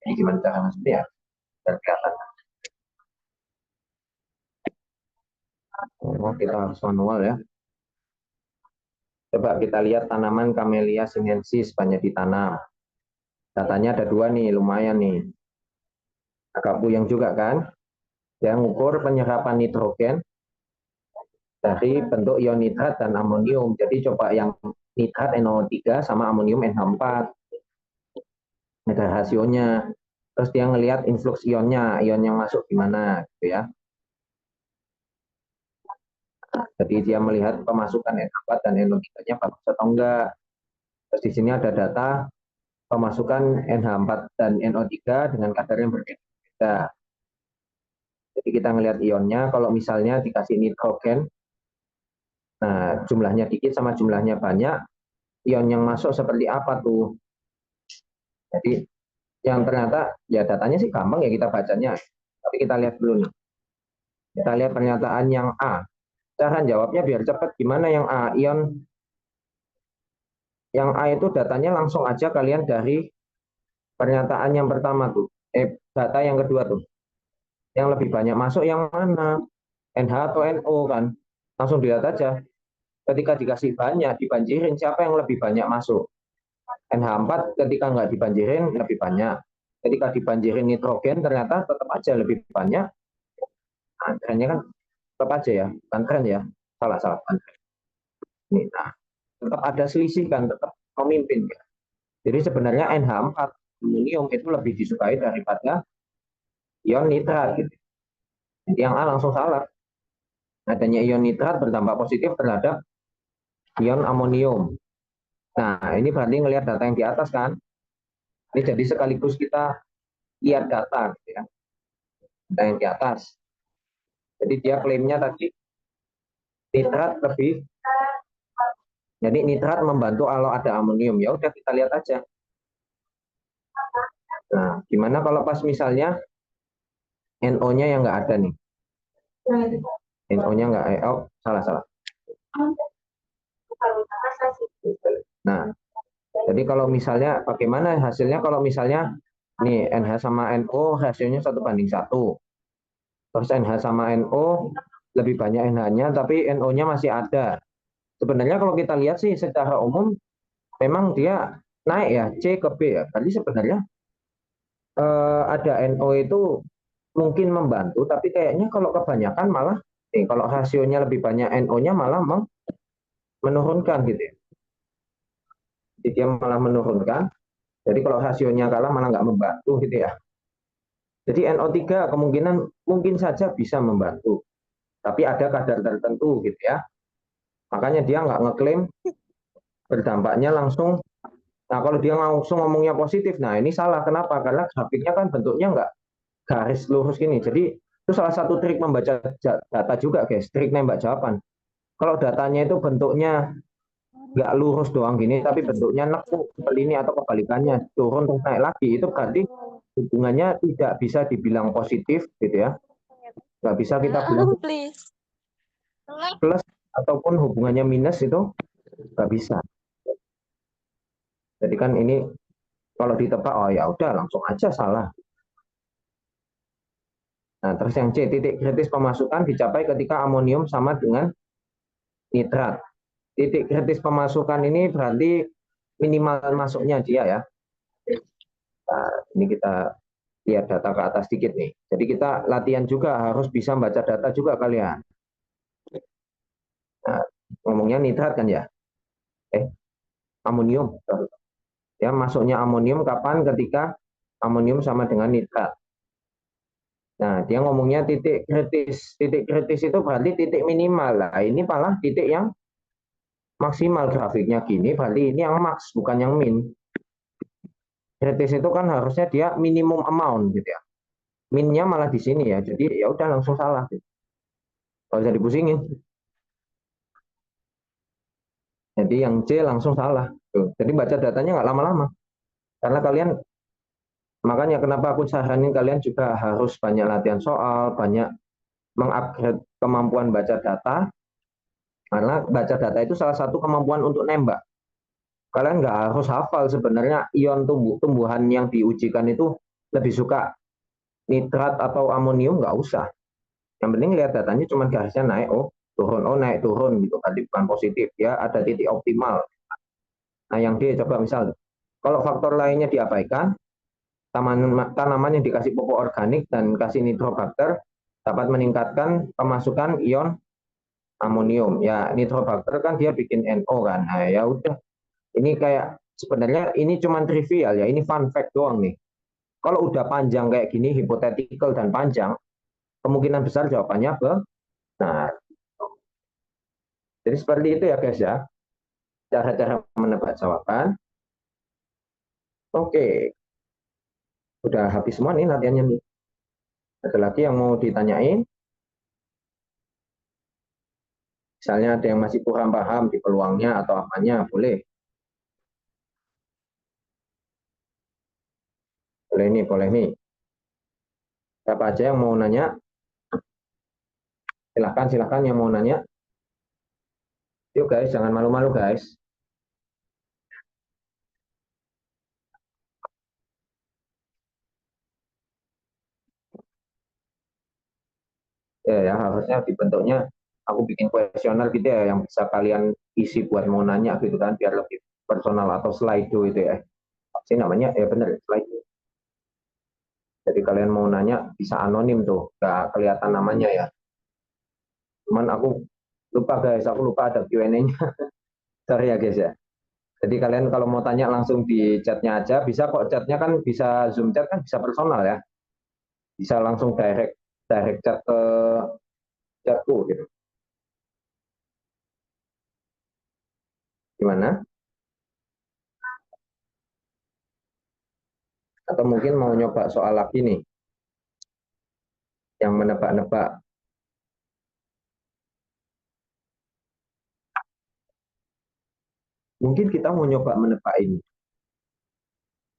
Ini gimana cara maksudnya? Biar kelihatan. Oh, kita harus manual ya. Coba kita lihat tanaman Camellia sinensis banyak ditanam. Datanya ada 2 nih, lumayan nih. Agak puyeng juga kan? Yang ukur penyerapan nitrogen dari bentuk ion nitrat dan amonium. Jadi coba yang nitrat NO3 sama amonium NH4. Ada rasionya. Terus dia ngelihat influx ionnya, ion yang masuk gimana gitu ya. Jadi dia melihat pemasukan NH4 dan NO3-nya bagus atau enggak. Terus di sini ada data pemasukan NH4 dan NO3 dengan kadar yang berbeda. Jadi kita ngelihat ionnya, kalau misalnya dikasih nitrogen, nah jumlahnya dikit sama jumlahnya banyak, ion yang masuk seperti apa tuh. Jadi yang ternyata ya datanya sih gampang ya kita bacanya. Tapi kita lihat dulu nih. Kita lihat pernyataan yang A. Cara jawabnya biar cepat gimana yang A? Yang A itu datanya langsung aja kalian dari pernyataan yang pertama tuh. Data yang kedua tuh. Yang lebih banyak masuk yang mana? NH atau NO kan? Langsung dilihat aja. Ketika dikasih banyak, dibanjirin siapa yang lebih banyak masuk? NH4 ketika nggak dibanjirin lebih banyak. Ketika dibanjirin nitrogen ternyata tetap aja lebih banyak. Nah, trennya kan tetap aja ya, bukan tren ya. Salah. Ini, nah, tetap ada selisih kan, tetap memimpin. Ya. Jadi sebenarnya NH4 aluminium itu lebih disukai daripada ion nitrat. Gitu. Jadi yang A langsung salah. Adanya ion nitrat berdampak positif terhadap ion amonium. Nah, ini berarti ngelihat data yang di atas kan. Ini jadi sekaligus kita lihat data, gitu ya. Data yang di atas. Jadi dia klaimnya tadi nitrat lebih, jadi nitrat membantu kalau ada amonium. Ya udah kita lihat aja. Nah, gimana kalau pas misalnya NO-nya yang nggak ada nih? NO-nya nggak, oh salah. Nah, jadi kalau misalnya bagaimana hasilnya kalau misalnya nih NH sama NO hasilnya 1:1. Terus NH sama NO lebih banyak NH-nya tapi NO-nya masih ada. Sebenarnya kalau kita lihat sih secara umum memang dia naik ya C ke B ya. Tadi sebenarnya ada NO itu mungkin membantu tapi kayaknya kalau kebanyakan malah kalau rasionya lebih banyak NO-nya malah menurunkan gitu ya. Jadi dia malah menurunkan. Jadi kalau rasionya kalah malah nggak membantu gitu ya. Jadi NO3 kemungkinan mungkin saja bisa membantu. Tapi ada kadar tertentu gitu ya. Makanya dia nggak ngeklaim berdampaknya langsung. Nah kalau dia langsung ngomongnya positif, nah ini salah. Kenapa? Karena grafiknya kan bentuknya nggak garis lurus gini. Jadi itu salah satu trik membaca data juga guys. Trik nembak jawaban. Kalau datanya itu bentuknya nggak lurus doang gini, tapi bentuknya nekuk seperti ini atau kebalikannya turun terus naik lagi, itu berarti hubungannya tidak bisa dibilang positif gitu ya. Nggak bisa kita bilang plus ataupun hubungannya minus itu nggak bisa. Jadi kan ini kalau ditebak, oh ya udah langsung aja salah. Nah, terus yang C, titik kritis pemasukan dicapai ketika amonium sama dengan nitrat. Titik kritis pemasukan ini berarti minimal masuknya dia ya. Nah, ini kita lihat data ke atas sedikit nih. Jadi kita latihan juga harus bisa baca data juga kalian. Nah, ngomongnya nitrat kan ya? Amonium. Ya, masuknya amonium kapan? Ketika amonium sama dengan nitrat. Nah, dia ngomongnya titik kritis. Titik kritis itu berarti titik minimal. Nah, ini malah titik yang maksimal grafiknya gini, berarti ini yang max, bukan yang min. Kritis itu kan harusnya dia minimum amount gitu ya. Minnya malah di sini ya. Jadi ya udah langsung salah. Gitu. Kalau bisa dipusingin. Jadi yang C langsung salah. Tuh. Jadi baca datanya nggak lama-lama. Karena kalian, makanya kenapa aku saranin kalian juga harus banyak latihan soal, banyak mengupgrade kemampuan baca data. Karena baca data itu salah satu kemampuan untuk nembak. Kalian nggak harus hafal sebenarnya ion tumbuhan yang diujikan itu lebih suka nitrat atau amonium, nggak usah. Yang penting lihat datanya cuma garisnya naik, oh turun, oh naik turun gitu kan, bukan positif ya, ada titik optimal. Nah yang D coba misal, kalau faktor lainnya diabaikan, tanaman yang dikasih pupuk organik dan kasih nitrobakter dapat meningkatkan pemasukan ion amonium. Ya nitrobakter kan dia bikin NO kan, nah ya udah. Ini kayak sebenarnya ini cuma trivial ya, ini fun fact doang nih. Kalau udah panjang kayak gini, hypothetical dan panjang, kemungkinan besar jawabannya benar. Jadi seperti itu ya guys ya, cara-cara menebak jawaban. Oke, udah habis semua nih latihannya nih. Ada lagi yang mau ditanyain? Misalnya ada yang masih kurang paham di peluangnya atau apanya, boleh. boleh nih. Siapa aja yang mau nanya? Silahkan yang mau nanya. Yuk guys, jangan malu-malu guys. Ya, harusnya dibentuknya aku bikin kuesioner gitu ya, yang bisa kalian isi buat mau nanya gitu kan, biar lebih personal, atau slideshow itu ya. Sih namanya, ya bener, slideshow. Jadi kalian mau nanya bisa anonim tuh, nggak kelihatan namanya ya. Cuman aku lupa guys, aku lupa ada Q&A-nya. Sorry ya guys ya. Jadi kalian kalau mau tanya langsung di chatnya aja, bisa kok, chatnya kan bisa Zoom chat kan bisa personal ya, bisa langsung direct chat ke chatku gitu. Gimana? Atau mungkin mau nyoba soal lagi nih, yang menebak-nebak. Mungkin kita mau nyoba menebak ini.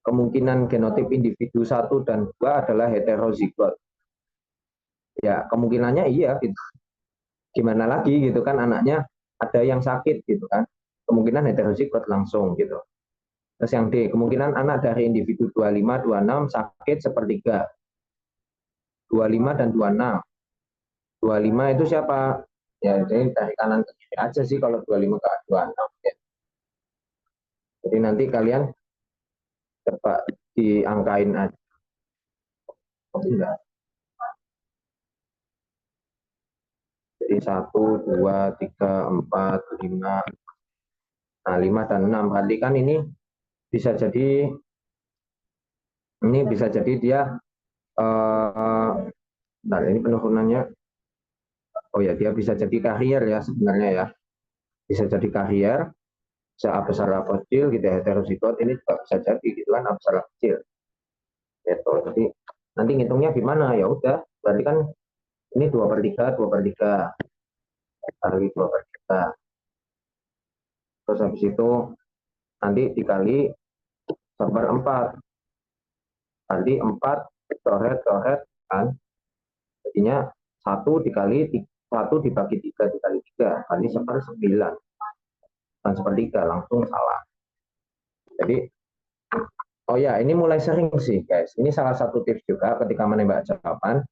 Kemungkinan genotip individu 1 dan 2 adalah heterozigot. Ya, kemungkinannya iya gitu. Gimana lagi gitu kan, anaknya ada yang sakit gitu kan. Kemungkinan heterozigot langsung gitu. Terus yang D, kemungkinan anak dari individu 25, 26 sakit sepertiga. 25 dan 26. 25 itu siapa? Ya, jadi dari kanan ke kiri aja sih kalau 25 ke 26. Ya. Jadi nanti kalian coba diangkain aja. Oh, enggak. Jadi 1, 2, 3, 4, 5. Nah, 5 dan 6. Berarti kan bisa jadi bisa jadi dia nah ini penurunannya. Oh ya, dia bisa jadi karier ya sebenarnya ya. Bisa jadi karier, bisa A besar A kecil gitu ya, heterozigot ini juga bisa jadi gitu kan, A besar A kecil. Gitu. Jadi nanti ngitungnya gimana? Ya udah, berarti kan ini 2/3, 2/3 kali 2/3. Terus habis itu nanti dikali 1/4. Nanti 4 coret kan. Jadinya 1 dibagi 3 dikali 3 kali 1/9. Bukan 1/3, langsung salah. Jadi, oh ya, ini mulai sering sih guys. Ini salah satu tips juga ketika menembak jawaban.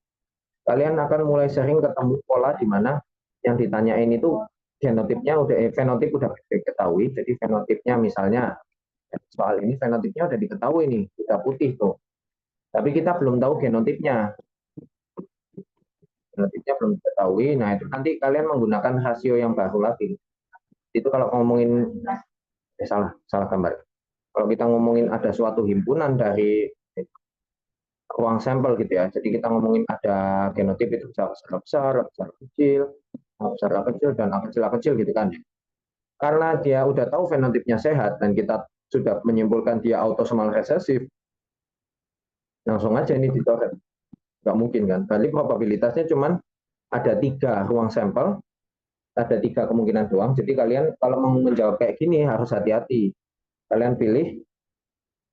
Kalian akan mulai sering ketemu pola di mana yang ditanyain itu genotipnya fenotip udah diketahui. Jadi fenotipnya misalnya soal ini fenotipnya udah diketahui nih, udah putih tuh. Tapi kita belum tahu genotipnya. Genotipnya belum diketahui. Nah, itu nanti kalian menggunakan rasio yang baru lagi. Itu kalau ngomongin salah gambar. Kalau kita ngomongin ada suatu himpunan dari ruang sampel gitu ya. Jadi kita ngomongin ada genotip itu bisa besar, besar kecil, besar kecil, dan kecil kecil gitu kan. Karena dia udah tahu fenotipnya sehat dan kita sudah menyimpulkan dia autosomal resesif, langsung aja ini dicoret. Nggak mungkin kan. Berarti probabilitasnya cuman ada 3 ruang sampel, ada 3 kemungkinan doang. Jadi kalian kalau mau menjawab kayak gini harus hati-hati. Kalian pilih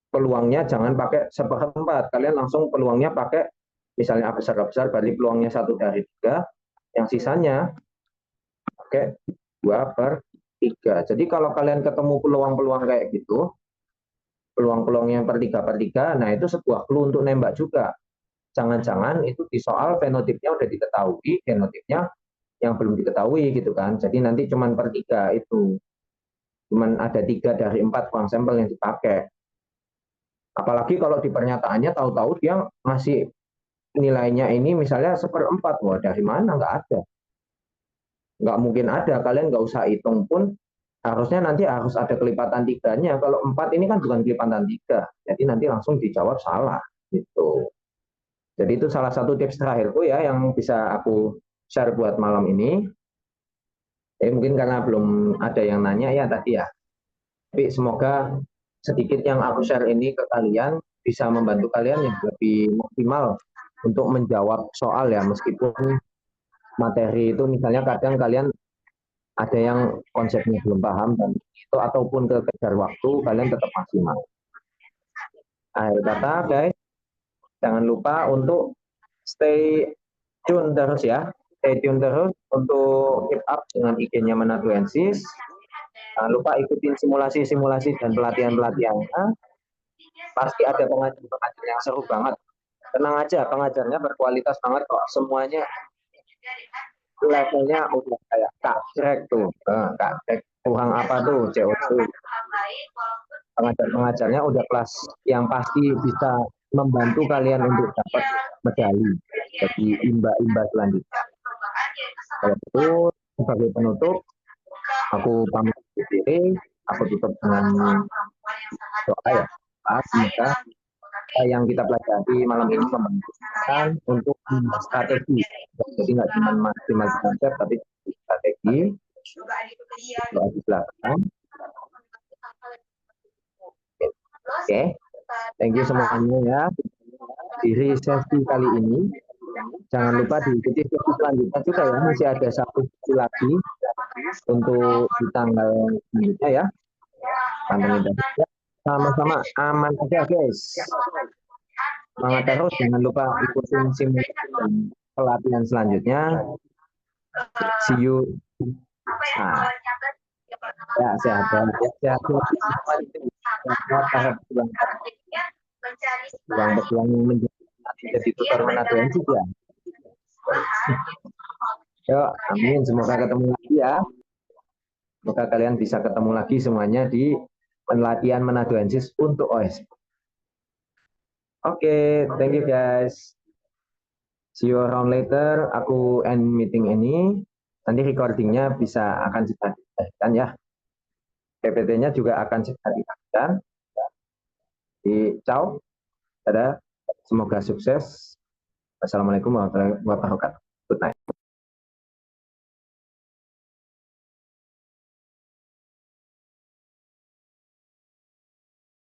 peluangnya jangan pakai 1/4. Kalian langsung peluangnya pakai misalnya A besar berarti peluangnya 1/3. Yang sisanya pakai 2/3. Jadi kalau kalian ketemu peluang-peluang kayak gitu, peluang-peluang yang per 3/3, nah itu sebuah clue untuk nembak juga. Jangan-jangan itu di soal fenotipnya udah diketahui, genotipnya yang belum diketahui gitu kan. Jadi nanti cuman per 3 itu. Cuman ada 3 dari 4 ruang sampel yang dipakai. Apalagi kalau di pernyataannya tahu-tahu dia ngasih nilainya ini misalnya 1/4. Wah, dari mana? Nggak ada. Nggak mungkin ada. Kalian nggak usah hitung pun, harusnya nanti harus ada kelipatan 3-nya. Kalau 4 ini kan bukan kelipatan 3. Jadi nanti langsung dijawab salah. Gitu. Jadi itu salah satu tips terakhirku ya yang bisa aku share buat malam ini. Jadi mungkin karena belum ada yang nanya ya tadi ya. Tapi semoga sedikit yang aku share ini ke kalian bisa membantu kalian yang lebih maksimal untuk menjawab soal ya, meskipun materi itu misalnya kadang kalian ada yang konsepnya belum paham dan itu ataupun kejar waktu kalian tetap maksimal. Akhir kata guys, jangan lupa untuk stay tune terus ya. Stay tune terus untuk keep up dengan IG-nya Manatuensis. Jangan lupa ikutin simulasi-simulasi dan pelatihan-pelatihannya. Pasti ada pengajar-pengajar yang seru banget. Tenang aja, pengajarnya berkualitas banget kok. Semuanya levelnya udah kayak Kak Greg tuh. Kak Greg kurang apa tuh, CO2. Pengajar-pengajarnya udah kelas yang pasti bisa membantu kalian untuk dapat medali. Jadi imba-imba selanjutnya. Kalau itu sebagai penutup, aku pamit diri, aku tutup dengan doa ya. Semoga yang kita pelajari malam ini membantu untuk strategi. Jadi nggak cuma maksimal konsep, tapi strategi. Doa di belakang. Oke, thank you semuanya ya. Di sesi kali ini, jangan lupa diikuti sesi selanjutnya juga ya. Masih ada satu sesi lagi untuk di tanggal selanjutnya ya. Pantengin ya. Sama-sama aman aja guys. Semangat terus, jangan lupa ikutin simulasi dan pelatihan selanjutnya. See you. Ya, sehat ya. Sehat. Peluang menjadi tutor Manatuensis ya. Yuk, amin. Semoga ketemu lagi ya. Semoga kalian bisa ketemu lagi semuanya di pelatihan Manatuensis untuk OSP. Oke, thank you guys. See you around later. Aku end meeting ini. Nanti recordingnya bisa akan segera dibagikan ya. PPT-nya juga akan segera dibagikan. Ciao. Dadah. Semoga sukses. Assalamualaikum warahmatullahi wabarakatuh. Good night.